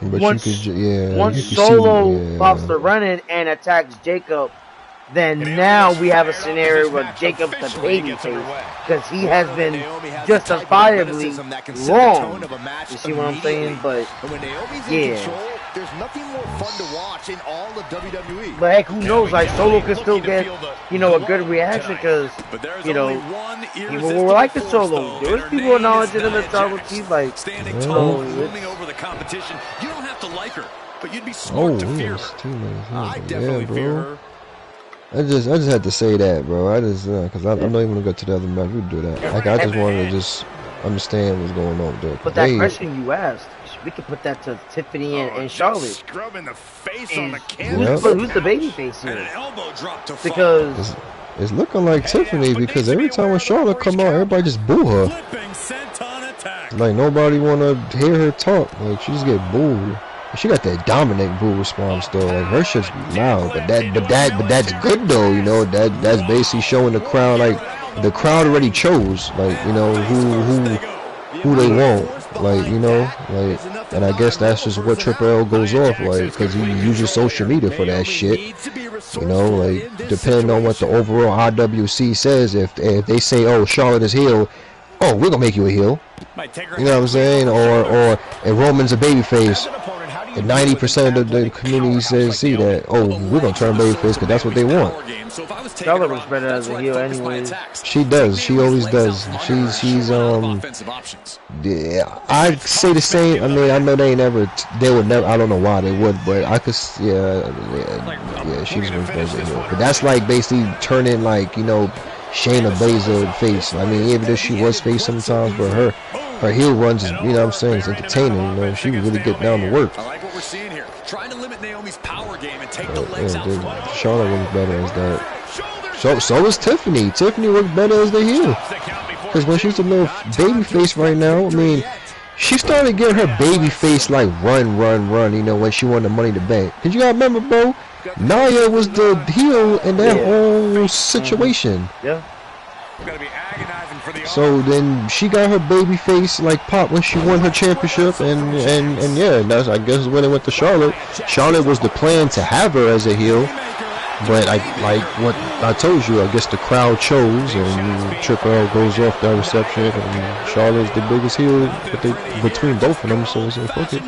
but once Solo pops the running and attacks Jacob, then now we have a scenario where Jacob's the babyface, because he has been justifiably wrong. You see what I'm saying? But yeah, there's nothing more fun to watch in all of WWE. But heck, who knows? Like, Solo can still get, you know, a good reaction, because, you know, people will like the Solo. There's people acknowledging him as Tribal Chief, like, over the competition. You don't have to like her, but you'd be smart to fear her. I definitely fear her. I just had to say that, bro. I just, because I'm not even gonna go to the other match. We do that. Like, I just wanted to just understand what's going on there. But that question you asked, we could put that to Tiffany and Charlotte. Scrubbing the face on the canvas. Who's the babyface here? Because it's looking like Tiffany, because every time when Charlotte come out, everybody just boo her. Like, nobody wanna hear her talk. Like, she just get booed. She got that dominant boo response though. Like, her shit's loud, but that's good though. You know, that's basically showing the crowd, like, the crowd already chose, like, you know, who they want, like, you know, like, and I guess that's just what Triple L goes off, like, because he uses social media for that shit. You know, like, depending on what the overall IWC says, if they say, oh, Charlotte is heel, oh, we're gonna make you a heel. You know what I'm saying? Or if Roman's a babyface, and 90% of the community says, see that, oh, we're gonna turn babyface because that's what they want. Charlotte looks better as a heel anyways. She does. She always does. She's yeah, I'd say the same. I mean, I know they would never, I don't know why they would, but I could, yeah, she's much better as a heel. But that's like basically turning, like, you know, Shayna Baszler face. I mean, even if she was face sometimes, but her heel runs, you know what I'm saying, it's entertaining. You know, she would really get down to work. I like what we're seeing here. Trying to limit Naomi's power game and take the legs out front. Charlotte works better as that. So is Tiffany. Tiffany works better as the heel. Because when she's a little baby face right now, I mean, she started getting her baby face like run, you know, when she won the Money in the Bank. Cause you gotta remember, bro, Nia was the heel in that whole situation. Yeah. So then she got her baby face like pop when she won her championship, and yeah, that's, I guess, when it went to Charlotte. Charlotte was the plan to have her as a heel, but like what I told you, I guess the crowd chose, and Triple L goes off that reception, and Charlotte's the biggest heel between both of them, so it's fuck it.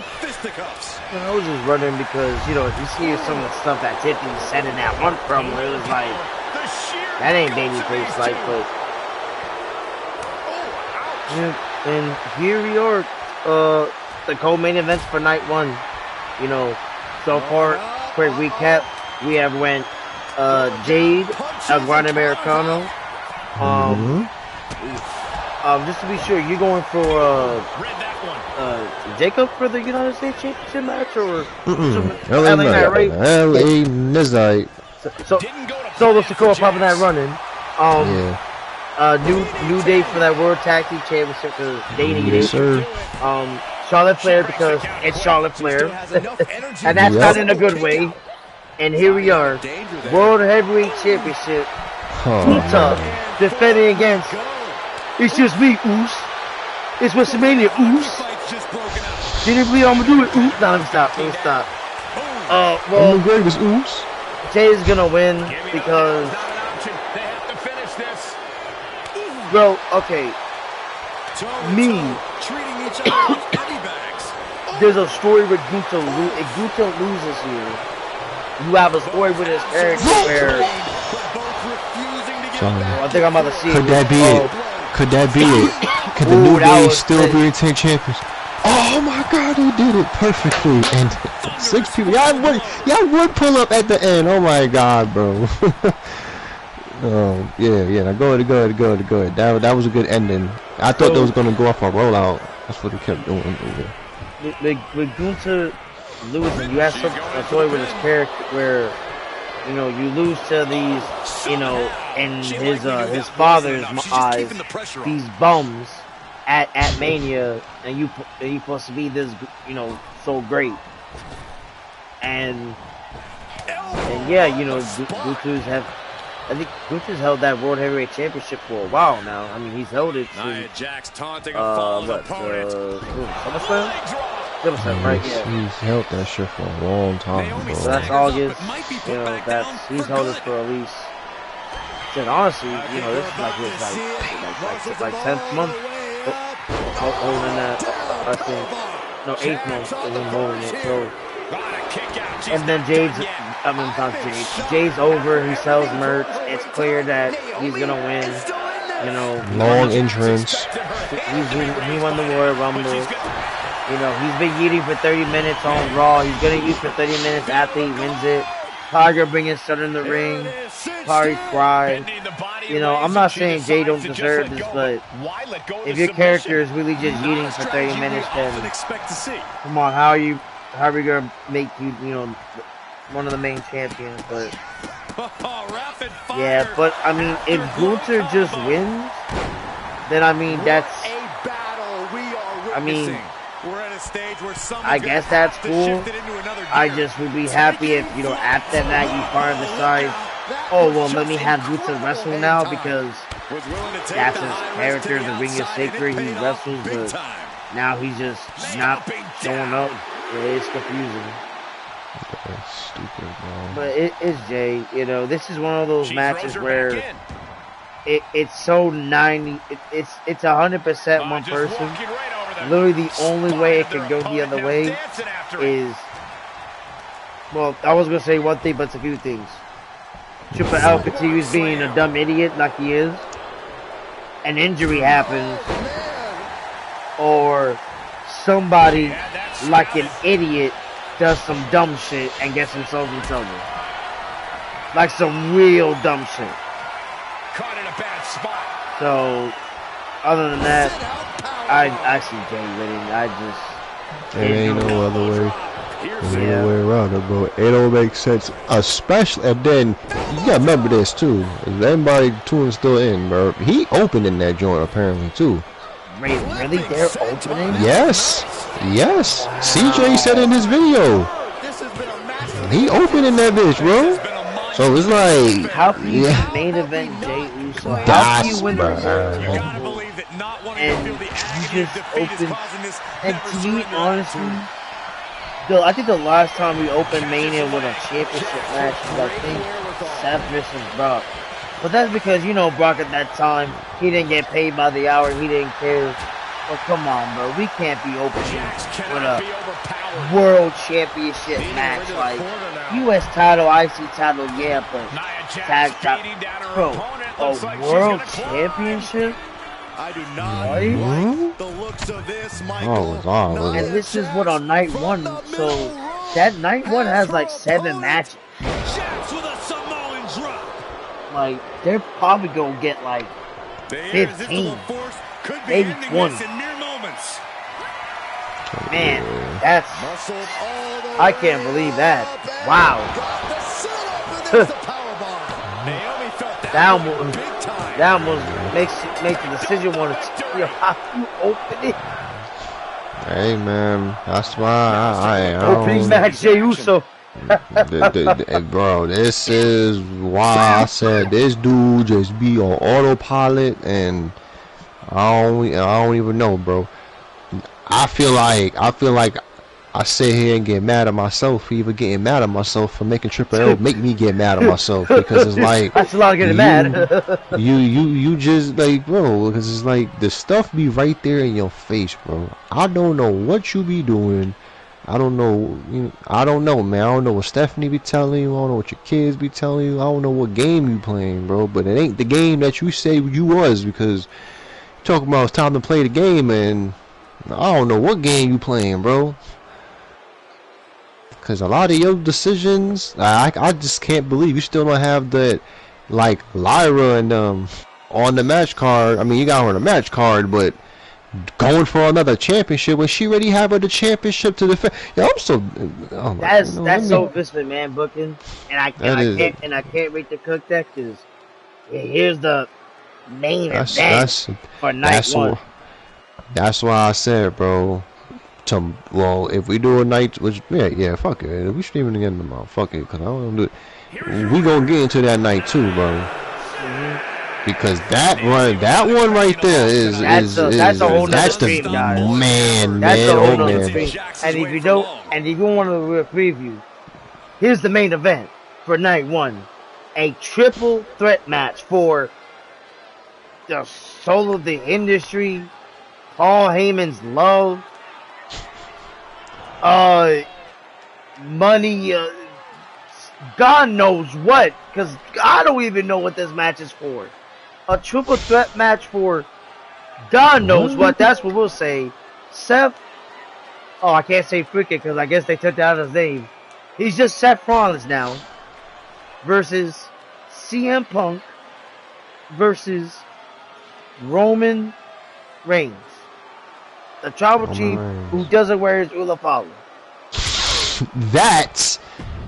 I was just running because, you know, if you see some of the stuff that Tiffany said in that one promo, it was like, that ain't babyface like, but yeah, and here we are, the co-main events for night one. You know, so far, quick recap, we have went Jade, El Gran Americano. Just to be sure, you're going for Jacob for the United States Championship match, or LA Knight, right? LA Knight. So Solo Sikoa popping that running. New day for that World Tag Team Championship because they need it. Sir. Charlotte Flair because it's Charlotte Flair, and that's not in a good way. And here we are, World Heavyweight Championship. Utah defending against. It's just me, Oos. It's WrestleMania, Oos. Didn't believe I'm gonna do it, Oos. Nah, let me stop. Well, greatest Oos. Jay's gonna win because Bro, okay. Me. Treating each other like heavy bags. There's a story with Gunther. If Gunther loses here, you have a story with his character where. I think I'm about to see Could it. that be it? Could that be it? Could the New Day still be retain champions? Oh my God, they did it perfectly. And 6 people. Y'all would pull up at the end. Oh my God, bro. Oh yeah. Now go ahead. That was a good ending. I thought they was gonna go off a rollout. That's what they kept doing. With Gunther losing, you have a story with his character where, you know, you lose to these, you know, in his father's eyes, these bums at Mania, and you supposed to be this, you know, so great. And yeah, you know, I think Gunther's held that World Heavyweight Championship for a while now. I mean, he's held it since, SummerSlam? SummerSlam, right? Yeah. He's held that shit for a long time, bro. So that's August. You know, he's held it for at least. And honestly, you know, this is like his like 10th month holding that. I think no 8th month of him holding it. So. And then Jay's over, he sells merch, it's clear that he's gonna win, you know. Long entrance. He won the Royal Rumble, you know, he's been eating for 30 minutes on Raw, he's gonna eat for 30 minutes after he wins it. Tiger bring his son in the ring, Party cry. You know, I'm not saying Jay don't deserve this, but if your character is really just eating for 30 minutes, then come on, how are we gonna make you, you know, one of the main champions? But yeah, but I mean, if Gunther just wins, then I mean that's. I mean, I guess that's cool. I just would be happy if, you know, after that you finally decide, oh well, let me have Gunther wrestle now because that's his character. The ring is sacred. He wrestles, but now he's just not showing up. It's confusing. That's stupid, bro. But it's Jay. You know, this is one of those matches where it's so 90. It's 100% one person. Literally, the only way it can go the other way is, well, I was gonna say one thing, but it's a few things. Triple L continues being a dumb idiot like he is. An injury happens, or somebody like an idiot does some dumb shit and gets themselves in trouble. Like some real dumb shit. Caught in a bad spot. So, other than that, I see Jay winning. There ain't no other way. There's no way around it, bro. It don't make sense. Especially, and then, you gotta remember this too. Is everybody tuning still in, bro? He opened in that joint apparently too. Really? They're opening? Yes. CJ said in his video. He opened in that bitch, bro. So it's like, how can you main event Jay Uso? How can you win the and you just open? And to me, honestly, I think the last time we opened Mania with a championship match was, I think, Seth versus Brock. But that's because, you know, Brock at that time, he didn't get paid by the hour, he didn't care. But come on, bro, we can't be opening with a world championship match, like U.S. title, IC title, yeah, but tag title, bro, a world championship? I do not like the looks of this, Michael. And this is what on night one, so that night one has like 7 matches. Like, they're probably gonna get like 15, maybe 20. Man, that's, I can't believe that. Wow. That almost makes the decision want to tell you how you open it. Hey man, that's why I opening match Jey Uso. Bro, this is why I said this dude just be on autopilot, and I don't even know, bro. I feel like I sit here and get mad at myself for even getting mad at myself for making Triple L make me get mad at myself, because it's like that's a lot of getting mad. you just like, bro, because it's like the stuff be right there in your face, bro. I don't know what you be doing. I don't know, I don't know, man. I don't know what Stephanie be telling you. I don't know what your kids be telling you. I don't know what game you playing, bro. But it ain't the game that you say you was, because you're talking about it's time to play the game, and I don't know what game you playing, bro. Because a lot of your decisions, I just can't believe you still don't have that, like Lyra and on the match card. I mean, you got her on the match card, but going for another championship when she already have the championship to defend. Yeah, I'm so. Oh that's so Vince McMahon booking, and I can't wait to cook that, because here's the main event for night one. That's why I said, bro. Well, if we do a night, which yeah, fuck it. We shouldn't even get into my fuck it, because I don't do it. We gonna get into that night too, bro. Because that one right there is that's a whole nother stream, guys. That's a whole nother stream. And if you want to do a preview, here's the main event for night one: a triple threat match for the soul of the industry, Paul Heyman's love, money, God knows what, because I don't even know what this match is for. A triple threat match for God knows what. That's what we'll say. Seth. Oh, I can't say freaking, because I guess they took out his name. He's just Seth Rollins now. Versus CM Punk versus Roman Reigns, the tribal chief who doesn't wear his Ula Follow. That's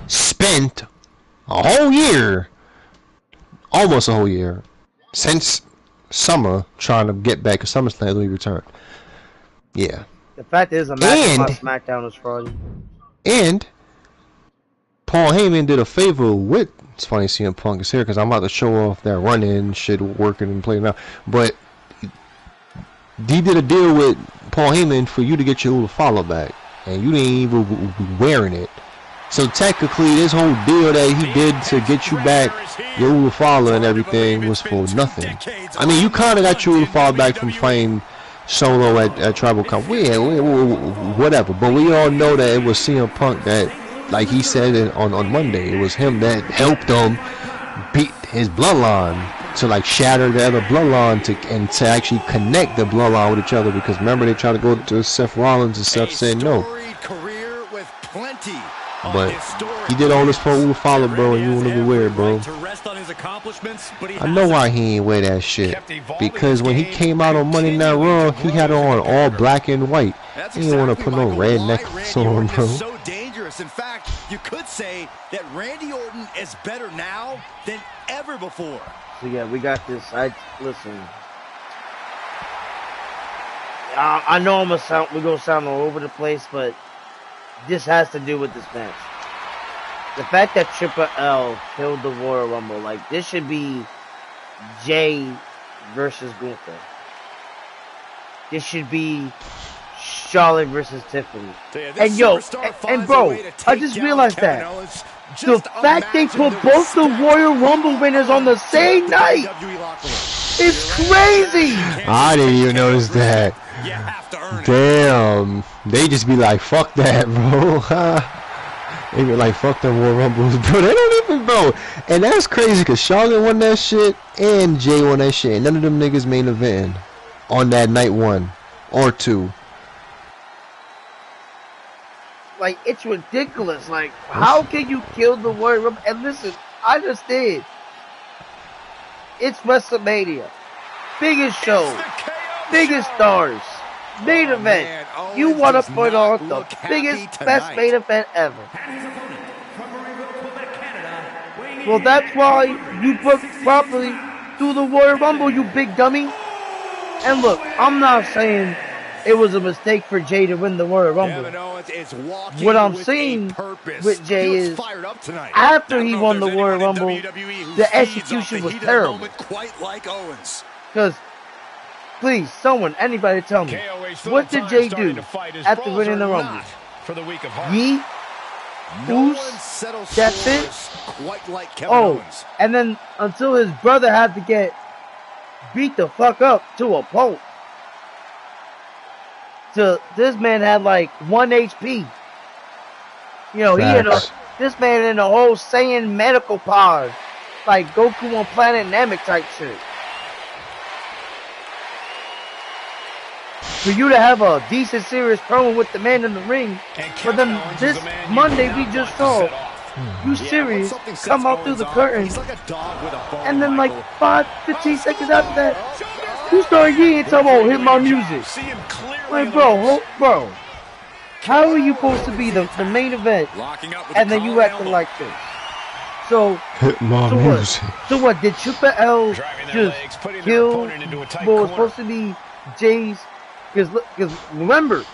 spent a whole year, almost a whole year, since summer trying to get back to SummerSlam when he returned. Yeah. The fact is, a match on SmackDown is fraudulent. And Paul Heyman did a favor with. It's funny CM Punk is here because I'm about to show off that run-in shit working and playing out. But he did a deal with Paul Heyman for you to get your Ula Follow back, and you didn't even wearing it. So technically, this whole deal that he did to get you back your Ula Follow and everything was for nothing. I mean, you kind of got your Ula Follow back from fighting Solo at Tribal Con. Whatever. But we all know that it was CM Punk that, like he said on Monday, it was him that helped him beat his bloodline to like shatter the other bloodline to actually connect the bloodline with each other, because remember they tried to go to Seth Rollins and Seth said no. But he did all this for Ula Follow, bro, and you want to be weird, bro. I know why he ain't wear that shit. Because when he came out on Monday Night Raw, he had on all black and white. He didn't want to put no red necklace on, bro. So dangerous. In fact, you could say that Randy Orton is better now than ever before. So yeah, we got this. Listen. I know we're gonna sound all over the place, but this has to do with this match. The fact that Triple L killed the Royal Rumble, like, this should be Jay versus Gunther. This should be Charlotte versus Tiffany. And yo, and bro, I just realized that. The fact they put both the Royal Rumble winners on the same night is crazy. I didn't even notice that. Damn, they just be like, fuck that, bro. They be like, fuck them Royal Rumbles, bro. They don't even, bro. And that's crazy, because Charlotte won that shit and Jay won that shit. And none of them niggas main event on that night 1 or 2. Like, it's ridiculous. Like, how can you kill the Royal Rumble? And listen, I understand. It's WrestleMania. Biggest show. Biggest stars. Main event. You want to put on the biggest, best main event ever. Well, that's why you booked properly through the Royal Rumble, you big dummy. And look, I'm not saying it was a mistake for Jay to win the Royal Rumble. What I'm saying with Jay is, after he won the Royal Rumble, the execution was terrible. Because, please, someone, anybody tell me, what did Jay do after winning the Rumble? for the week of heart. Yeet. No one Oos. settles That's it. scores quite like Kevin Oh, Owens. and then until his brother had to get beat the fuck up to a pulp. This man had like 1 HP. You know, Facts. this man in a whole Saiyan medical pod. Like Goku on Planet Namek type shit. For you to have a decent serious promo with the man in the ring, but then this Monday we just saw you serious come out through the curtain, and then like 15 seconds after that, you start yeeting talking about hit my music. Like bro, how are you supposed to be the main event, and then you acting like this? So, Hit my music. So what? Did Triple L just kill what was supposed to be Jay's? Because remember,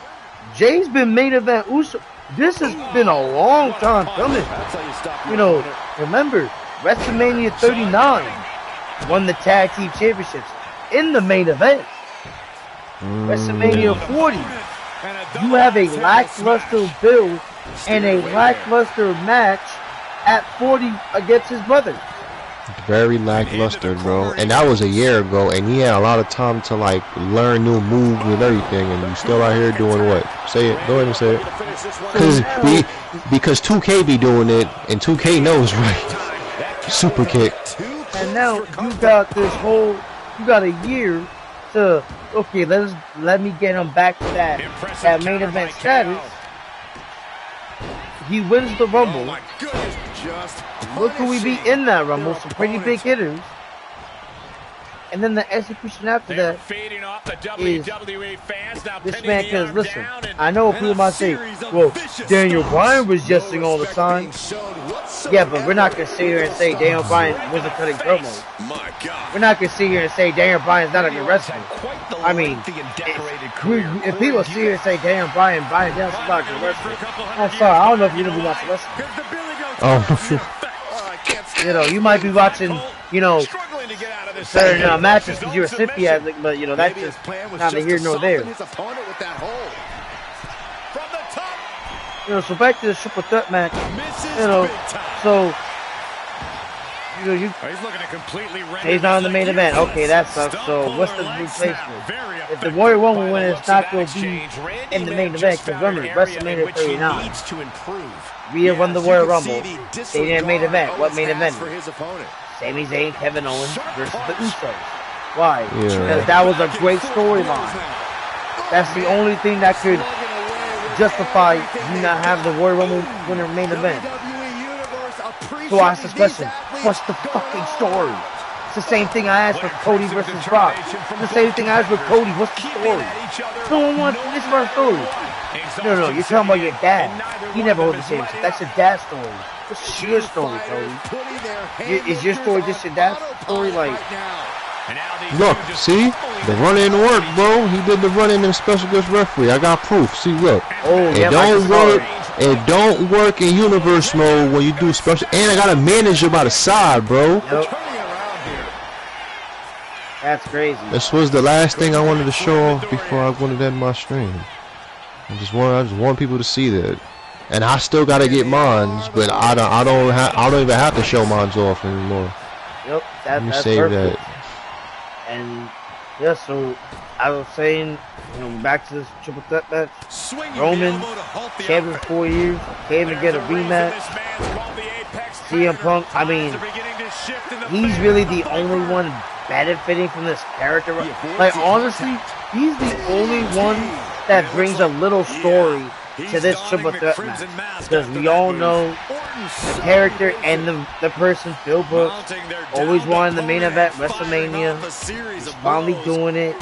Jay's been main event Uso. This has been a long time coming. You know, remember, WrestleMania 39 won the tag team championships in the main event. WrestleMania 40, you have a lackluster build and a lackluster match at 40 against his brother. Very lackluster, bro. And that was a year ago, and he had a lot of time to like learn new moves and everything, and you still out here doing what? Say it. Go ahead and say it. Because 2K be doing it, and 2K knows, right? Super kick. And now you got a year to, okay, let me get him back to that main event status. He wins the Rumble. Look who we beat in that Rumble, some pretty big hitters. And then the execution after that is this man, because listen, I know people might say, well, Daniel Bryan was jesting all the time. Yeah, but we're not going to sit here and say Daniel Bryan wasn't cutting promos. We're not going to sit here and say Daniel Bryan's not a good wrestler. I mean, if people sit here and say Daniel Bryan Daniel's not a good wrestler, I'm sorry, I don't know if you know who watch wrestling. Oh, you know, you might be watching, you know, certain matches because you're a Cypriot, but you know that's just neither here nor there. You know, so back to the triple threat match. You know, so he's not in the main event. Okay, that sucks. So what's the replacement? If the Warrior Woman win, it's not going to be in the main event. Because remember, WrestleMania 39. Rhea won the Royal Rumble. They didn't main event. What main event? Sami Zayn, Kevin Owens versus the Usos. Why? Because that was a great storyline. That's the only thing that could justify you not have the Royal Rumble winner main event. So I ask this question: what's the fucking story? It's the same thing I asked for Cody versus Brock. It's the same thing I asked for Cody. What's the story? No one wants this for a story. No, you're talking about your dad. He never hold the championship. That's your dad's story. What's your story, Cody? Is your story just your dad's story? Like, look, see? The run-in work, bro. He did the run-in and special guest referee. I got proof. See, look. It don't work. It don't work in universe mode when you do special. And I got a manager by the side, bro. Yep. That's crazy. This was the last thing I wanted to show off before I wanted to end my stream. I just want people to see that. And I still gotta get mines, but I don't even have to show mines off anymore. Yep, Let me that's save perfect. that. And yeah, so I was saying, you know, back to this triple threat match. Roman, champion for 4 years, can't even get a rematch. CM Punk, I mean, he's really the only one benefiting from this character. Like, honestly, he's the only one that brings a little story to this triple threat match, because we all know the character and the person, Phil Brooks, always wanted the main event WrestleMania. He's finally doing it,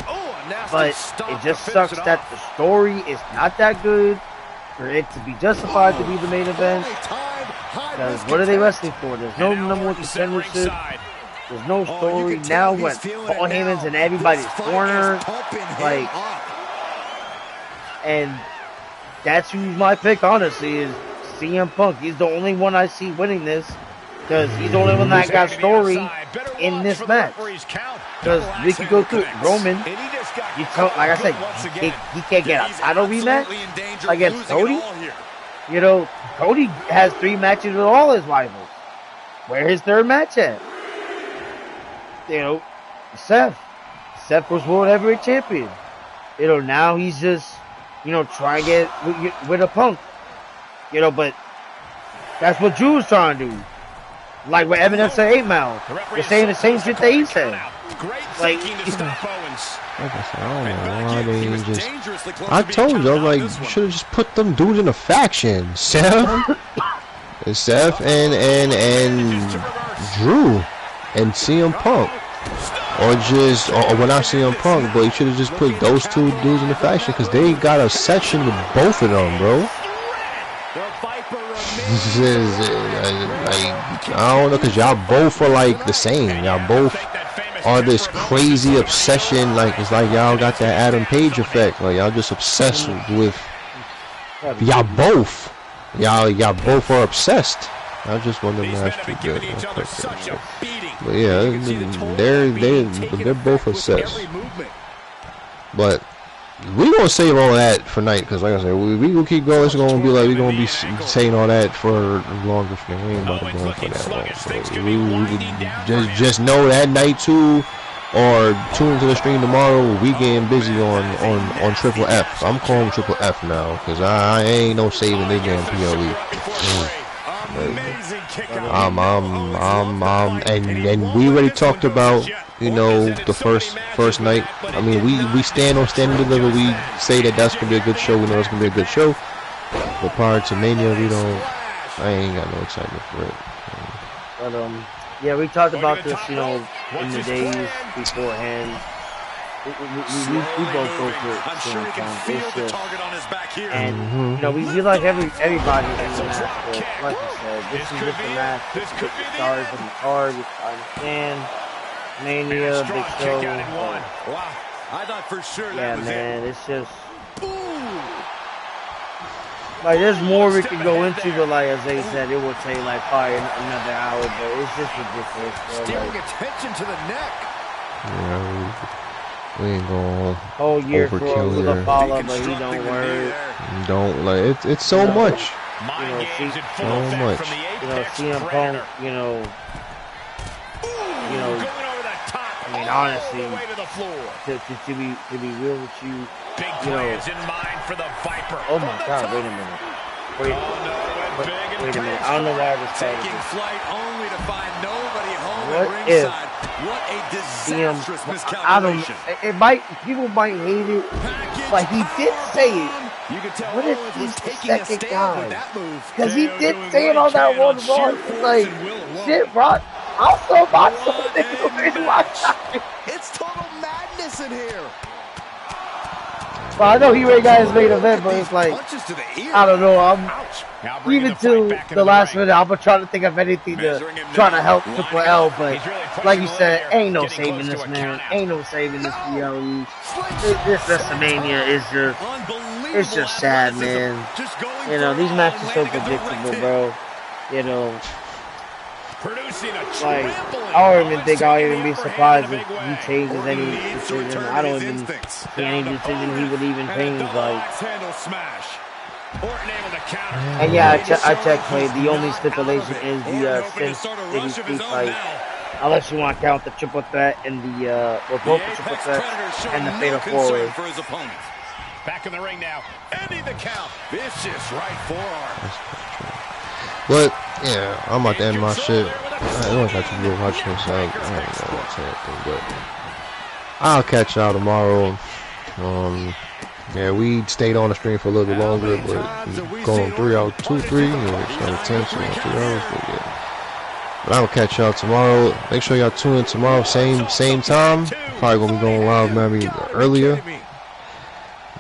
but it just sucks that the story is not that good for it to be justified to be the main event. Because what are they wrestling for? There's no number one contendership. There's no story. Now what? Paul Heyman's in everybody's corner, like, and that's who's my pick, honestly, is CM Punk. He's the only one I see winning this, because he's the only one that got story in this match. Because we could go through Roman, like I said, he can't get a title rematch against Cody. You know, Cody has 3 matches with all his rivals. Where his 3rd match at? You know, Seth. Seth was World Heavyweight Champion. You know, now he's just, you know, trying to get with a Punk. You know, but that's what Drew's trying to do. Like what Eminem said 8 Mile. They're saying the same shit that he said. Like, like I said, I don't know why they didn't just. I told you, like, you should have just put them dudes in a faction. Seth and Drew and CM Punk. Or well, not CM Punk, but you should have just put those 2 dudes in the faction because they got a section with both of them, bro. I don't know, because y'all both are like the same. Y'all both are this crazy obsession. Like, it's like y'all got that Adam Page effect. Like, y'all just obsessed with. Y'all both. Y'all both are obsessed. I just want them to match too good. But yeah, they're both obsessed. But we gonna save all that for night, because like I said, we gonna keep going. It's gonna be like we gonna be saying all that for longer. We ain't about to go for that long. So we just know that night too, or tune into the stream tomorrow. We getting busy on Triple F. I'm calling Triple F now, because I ain't no saving this damn PLE. And we already talked about, you know, the first night. I mean, we stand on Stand and Deliver. We say that that's gonna be a good show. We know it's gonna be a good show. But prior to Mania, I ain't got no excitement for it. But yeah, we talked about this, you know, in the days beforehand. We both go for it. And you know, we like everybody in the match. But like you said, this is just a match. This put the stars on the card, which I understand. Mania, Big Show. Wow, I thought for sure that was it. It's just like there's more we can go into, but like as they said, it will take like probably another hour. But it's just ridiculous. Steering attention to the neck. Yeah. We ain't going whole year for a follow, but he don't work. Don't like it's so much. You know, so much. You know, CM Punk. You know. I mean, honestly, to be real with you, you know. Oh my God! Wait a minute. Wait a minute. I don't know why I just started this. What if? What a disastrous miscalculation. I don't. People might hate it, but he did say it. What if he's the second guy? Because he did say it on that one Raw. Like, shit, bro. I'll still watch something. It's total madness in here. Well, I know he already got his main event, but it's like, I don't know. Even to the last minute, I'm trying to think of anything to try to help Triple L, but like you said, ain't no saving this, man. Ain't no saving this PLE. This WrestleMania is it's just sad, man. You know, these matches are so predictable, bro. You know, like, I don't even think I'll even be surprised if he changes any decision. I don't even see any decision he would even change, like. And yeah, I checked, play. The only stipulation is the Sin City Street fight. Unless you want to count the triple threat and or both the triple threat and the fatal four-way. Back in the ring now, ending the count. Vicious right forearm. But yeah, I'm about to end my shit. I don't got to go watching this. I ain't gonna watch anything, but I'll catch y'all tomorrow. Yeah, we stayed on the stream for a little bit longer, but going 3 hours, 3, you know, it's not 10, so 3 hours, but yeah. But I'll catch y'all tomorrow. Make sure y'all tune in tomorrow, same time. Probably gonna be going live maybe earlier.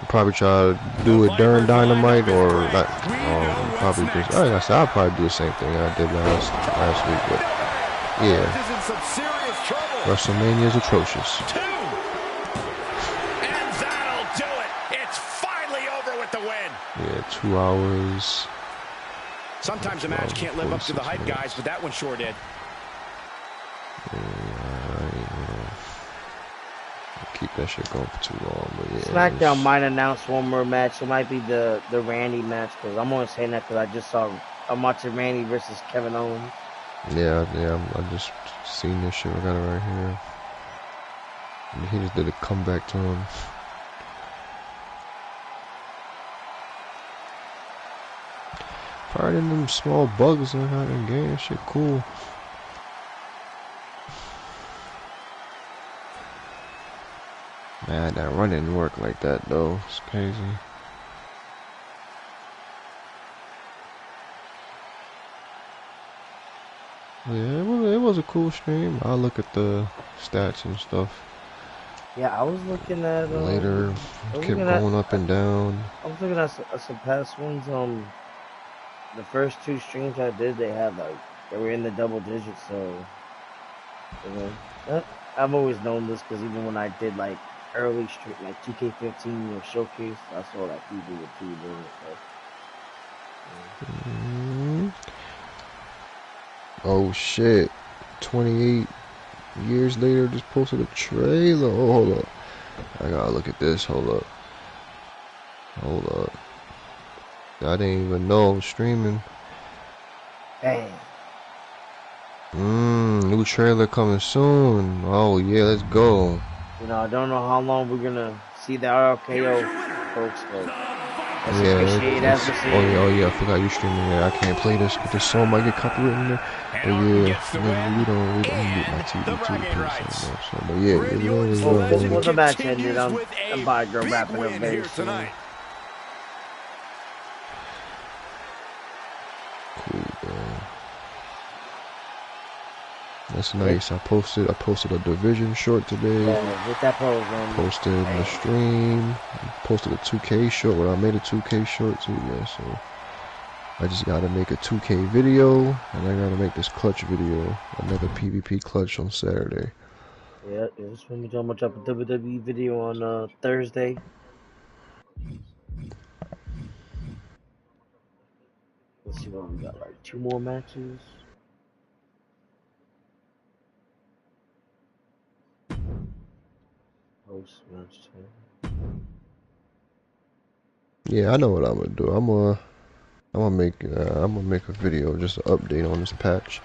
Probably try to do it during Dynamite or not. Probably just. Like I said, I'll probably do the same thing I did last week, but yeah. WrestleMania is atrocious. And that'll do it. It's finally over with the win. Yeah, 2 hours. Sometimes a match can't live up to the hype, guys, but that one sure did. Yeah, keep that shit going for too long. But yeah, SmackDown might announce one more match. It might be the Randy match, because I'm only saying that because I just saw I'm watching Randy versus Kevin Owens. Yeah. I just seen this shit. I got it right here. And he just did a comeback to him. Firing them small bugs like out in game. Shit cool. Man, that run didn't work like that though. It's crazy. Yeah, it was a cool stream. I'll look at the stats and stuff Yeah, I was looking at later. Kept going up and down. I was looking at some past ones. The first 2 streams I did, they had they were in the double digits. So, I've always known this because even when I did early stream, 2K15 or showcase, I saw that people were doing it. So. Oh shit! 28 years later, just posted a trailer. Oh, hold up! I gotta look at this. Hold up. I didn't even know I was streaming. Dang. New trailer coming soon. Oh yeah, let's go. I don't know how long we're gonna see the RKO folks, but oh yeah, I forgot you streaming there. I can't play this because this song might get copyrighted in there. But yeah, we don't mute my TV too. But yeah, before the match ended, I'm by girl wrapping up very soon. Cool, bro. That's nice. I posted a Division short today. Yeah, get that pose, man. Posted the stream. Posted a 2K short. Well, I made a 2K short too, man. So I just gotta make a 2K video, and I gotta make this clutch video, another PvP clutch on Saturday. Yeah, it's when we talking about drop a WWE video on Thursday. Let's see what we got. 2 more matches. Yeah, I know what I'm gonna do. I'm gonna make a video, just an update on this patch.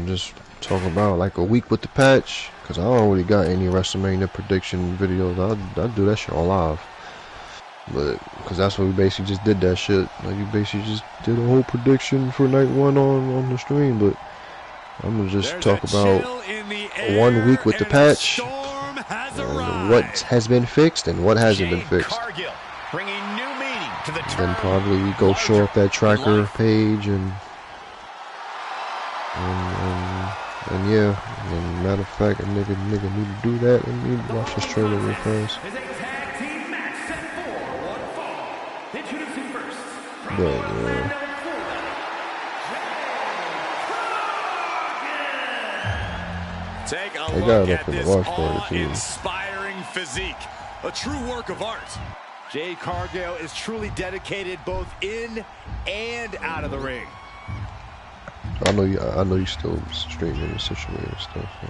Just talk about a week with the patch, cause I don't really got any WrestleMania prediction videos. I'll do that shit on live, but cause that's what we basically just did that shit. You basically just did a whole prediction for night 1 on the stream, but I'm gonna just talk about 1 week with the patch. And what has been fixed and what hasn't been fixed. Then probably go show up that tracker page and yeah. And matter of fact, a nigga need to do that and need to watch this trailer real fast. But yeah. Take a They got look it up at for the this watch party too. awe-inspiring physique. A true work of art. Jade Cargill is truly dedicated both in and out of the ring. I know you still streaming and situated and stuff. So.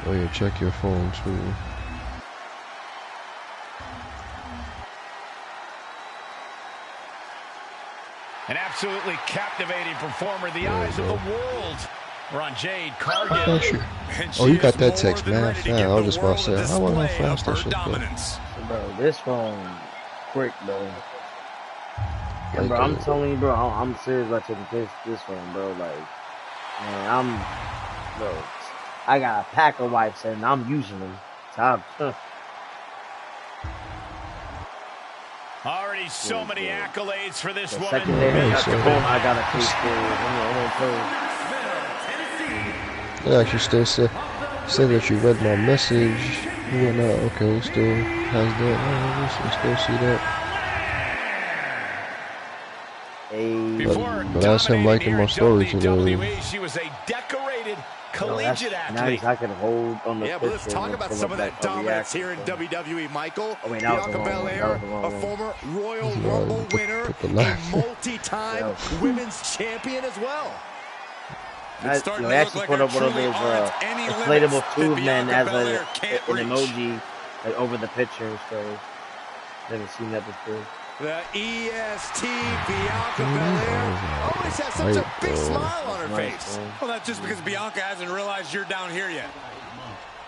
Oh yeah, check your phone too. An absolutely captivating performer. The eyes of the world are on Jade Cargill. Oh, you got that text, man. I was just about to say, I wonder how fast that shit goes. Bro, this phone quick, though. And bro, I'm telling you, bro, I'm serious about taking this phone, bro. Man, bro, I got a pack of wipes and I'm using them. Already so many accolades for this woman. Second day I got the phone, I got a case for It actually still said that you read my message. You went out, okay, still has that. I still see that. But that's him liking my story today. She was a decorated collegiate athlete. Nice. I can hold on the but let's talk about some of that dominance here in WWE, Michael. Bianca Belair, a former Royal Rumble winner, a multi-time women's champion as well. They actually put up one of those inflatable tube men as an emoji over the picture, so never seen that before. The EST Bianca Belair always has such a big smile on her face. Well, that's just because Bianca hasn't realized you're down here yet.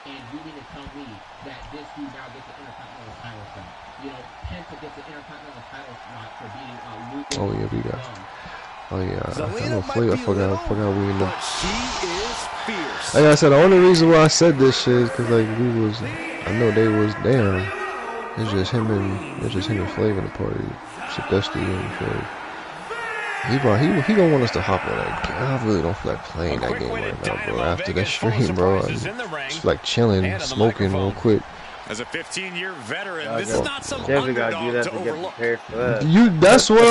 And you mean to tell me that this dude now gets the Intercontinental title shot? You know, Penta gets the Intercontinental title shot for beating Luke. Oh yeah, we got. Oh yeah, I forgot we in the. But she is fierce. Like I said, the only reason why I said this shit is because like I know they was damn. It's just him and Flav in the party. So Dusty and Flav. He don't want us to hop on that game. I really don't feel like playing that game right now, bro. After that stream, bro, I'm just like chilling, smoking real quick. As a 15-year veteran, this is not some underdog to overlook. That's what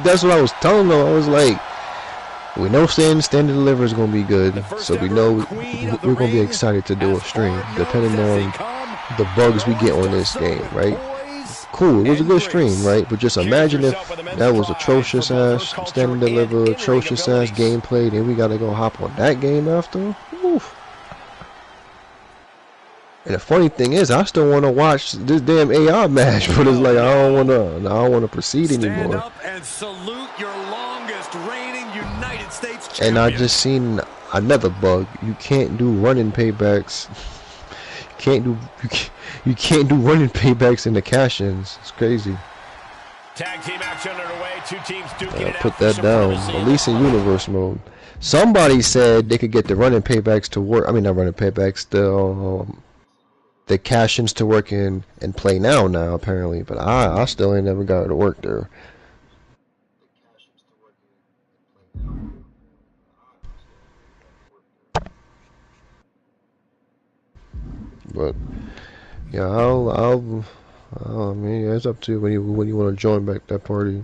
that's what I was telling them. I was like, we know Stand and Deliver is gonna be good, so we know we're gonna be excited to do a stream, depending on the bugs we get on this game, right? Cool, it was a good stream, right? But just imagine if that was atrocious ass Stand and Deliver, atrocious ass gameplay, then we gotta go hop on that game after. Oof. And the funny thing is, I still want to watch this damn AI match, but it's like I don't want to proceed anymore. Stand up and salute your longest reigning United States champion. And I just seen another bug. You can't do running paybacks. You can't do running paybacks in the cash-ins. It's crazy. Tag team action underway. Two teams duking it out. Put that down. At least in universe mode. Somebody said they could get the running paybacks to work. I mean, not running paybacks. The cash-ins to work in and play now apparently, but I still ain't never got it to work there. But yeah, I mean, it's up to you when you want to join back that party.